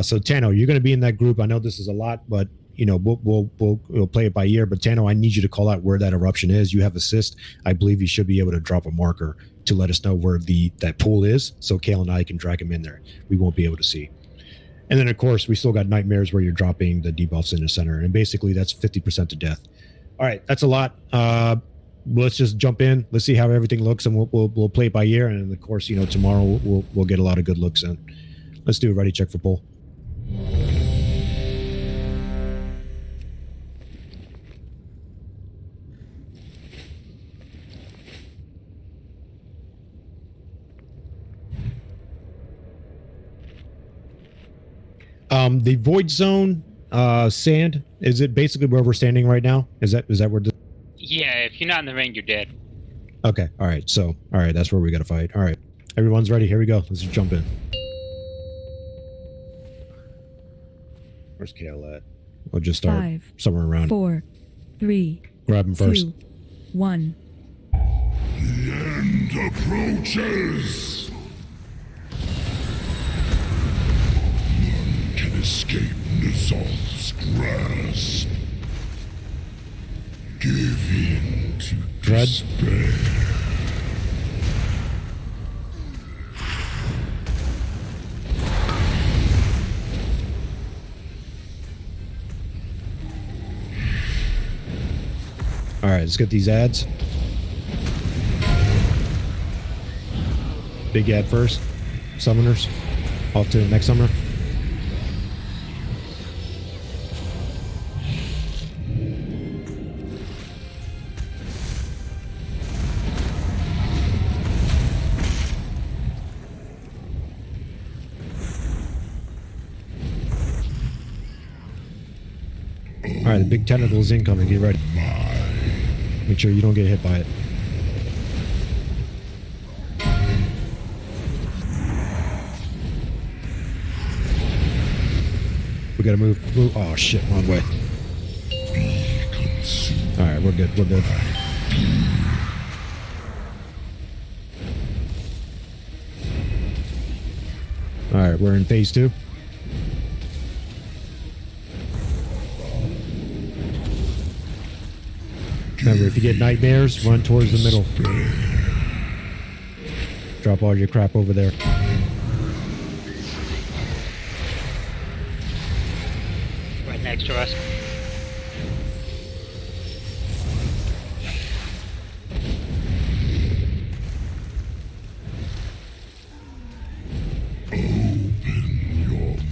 So Tano, you're going to be in that group. I know this is a lot, but you know we'll play it by ear. But Tano, I need you to call out where that eruption is. You have assist. I believe you should be able to drop a marker to let us know where that pool is, so Kale and I can drag him in there. We won't be able to see. And then of course we still got nightmares where you're dropping the debuffs in the center, and basically that's 50% to death. All right, that's a lot. Let's just jump in. Let's see how everything looks, and we'll play it by ear. And of course, you know, tomorrow we'll get a lot of good looks in. Let's do a ready check for pull. The void zone sand, is it basically where we're standing right now? Is that where the... Yeah, if you're not in the ring, you're dead. Okay, all right. So, all right, that's where we got to fight. All right, everyone's ready. Here we go. Let's just jump in. Where's Kale at? We'll just start 5, somewhere around. 4, 3. Grab him first. 2, 1. The end approaches. None can escape Nizal's grasp. Give in to Dread. despair. All right, let's get these ads. Big ad first. Summoners. Off to the next summoner. All right, the big tentacle's incoming. Get ready. Make sure you don't get hit by it. We gotta move. Oh shit, wrong way. All right, we're good. We're good. All right, we're in phase 2. Remember, if you get nightmares, run towards the middle. Drop all your crap over there. Right next to us.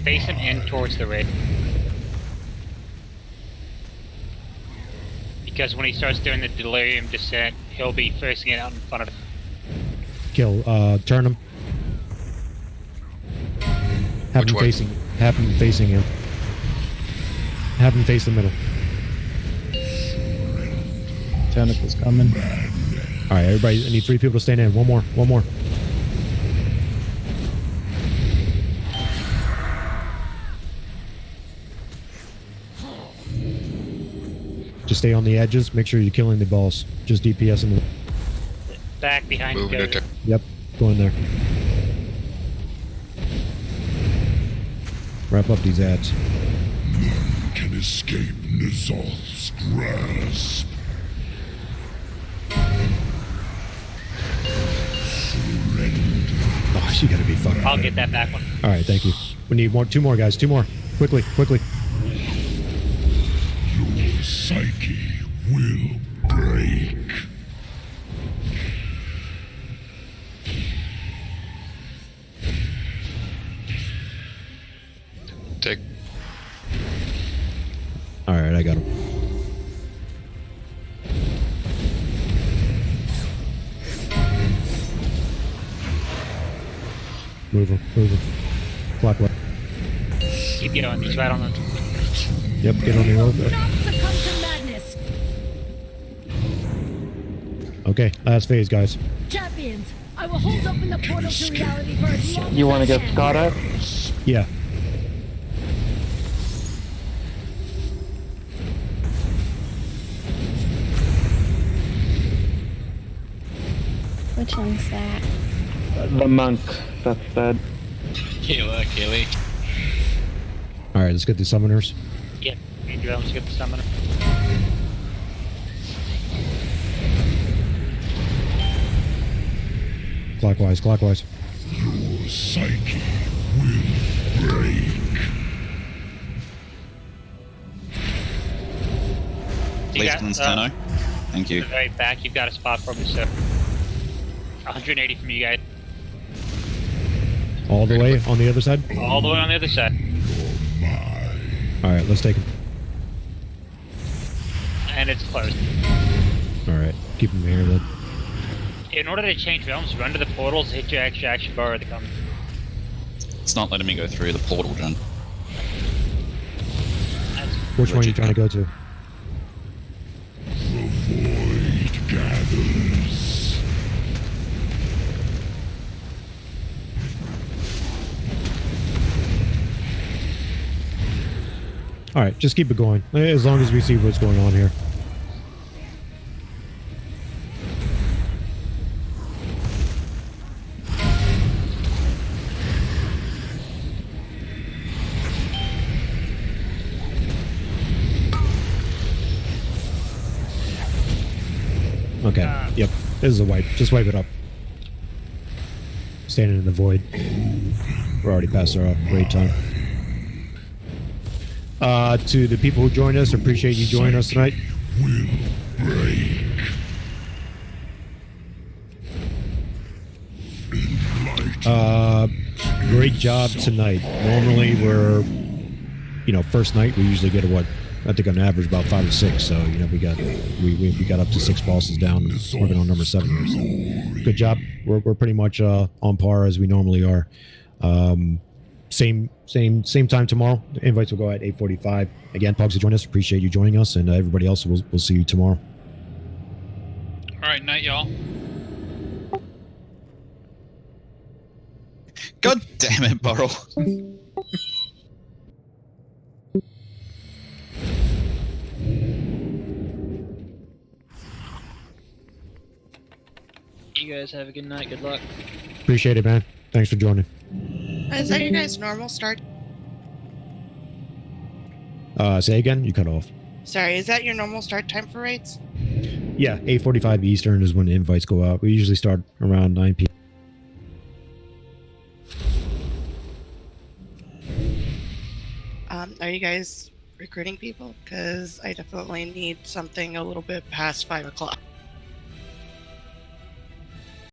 Face him in towards the raid. Because when he starts doing the delirium descent, he'll be facing it out in front of him. Kill. Turn him. Have him facing him. Have him face the middle. Tentacle's coming. All right, everybody. I need 3 people to stand in. One more. Just stay on the edges. Make sure you're killing the balls. Just DPS them. Back behind you. Yep, go in there. Wrap up these ads. None can escape Nizal's grasp. Surrender. Oh, you gotta be fucking. I'll get that back one. All right, thank you. We need 2 more guys. 2 more. Quickly. Your psyche will break. Take. All right, I got him. Move him. Clockwise. Keep going. He's right on the. Yep, get on the elevator. Not succumb to madness. Okay, last phase, guys. Champions, I will hold open the portal to reality for as long You want to as I get can. Scott up? Yeah. Which one's that? The monk. That's dead. Kaylee. All right, let's get the summoners. Yeah, you almost get the summoner. Clockwise, clockwise. Your psyche will break. You got, Please, Steno. Thank you. Right back, you've got a spot for me, so 180 from you guys. All the way on the other side? All the way on the other side. All right, let's take him. And it's closed. All right, keep him here then. In order to change realms, run to the portals, hit your extra action bar to come. It's not letting me go through the portal, John. Which one are you trying to go to? The void gathers. All right, just keep it going. As long as we see what's going on here. Okay, yep. This is a wipe. Just wipe it up. Standing in the void. We're already past our raid time. To the people who joined us, appreciate you joining us tonight. Will break. Great job tonight. Normally we're, first night we usually get I think on average about 5 or 6. So we got up to 6 bosses down, working on number 7 here. So good job. We're pretty much on par as we normally are. Same time tomorrow. The invites will go at 8:45. Again, Pogs, to join us. Appreciate you joining us, and everybody else. We'll see you tomorrow. All right, night, y'all. God damn it, Burrow. You guys have a good night. Good luck. Appreciate it, man. Thanks for joining. Is that your guys' normal start? Say again. You cut off. Sorry, is that your normal start time for raids? Yeah, 8:45 Eastern is when the invites go out. We usually start around 9 p.m. Are you guys recruiting people? Because I definitely need something a little bit past 5 o'clock.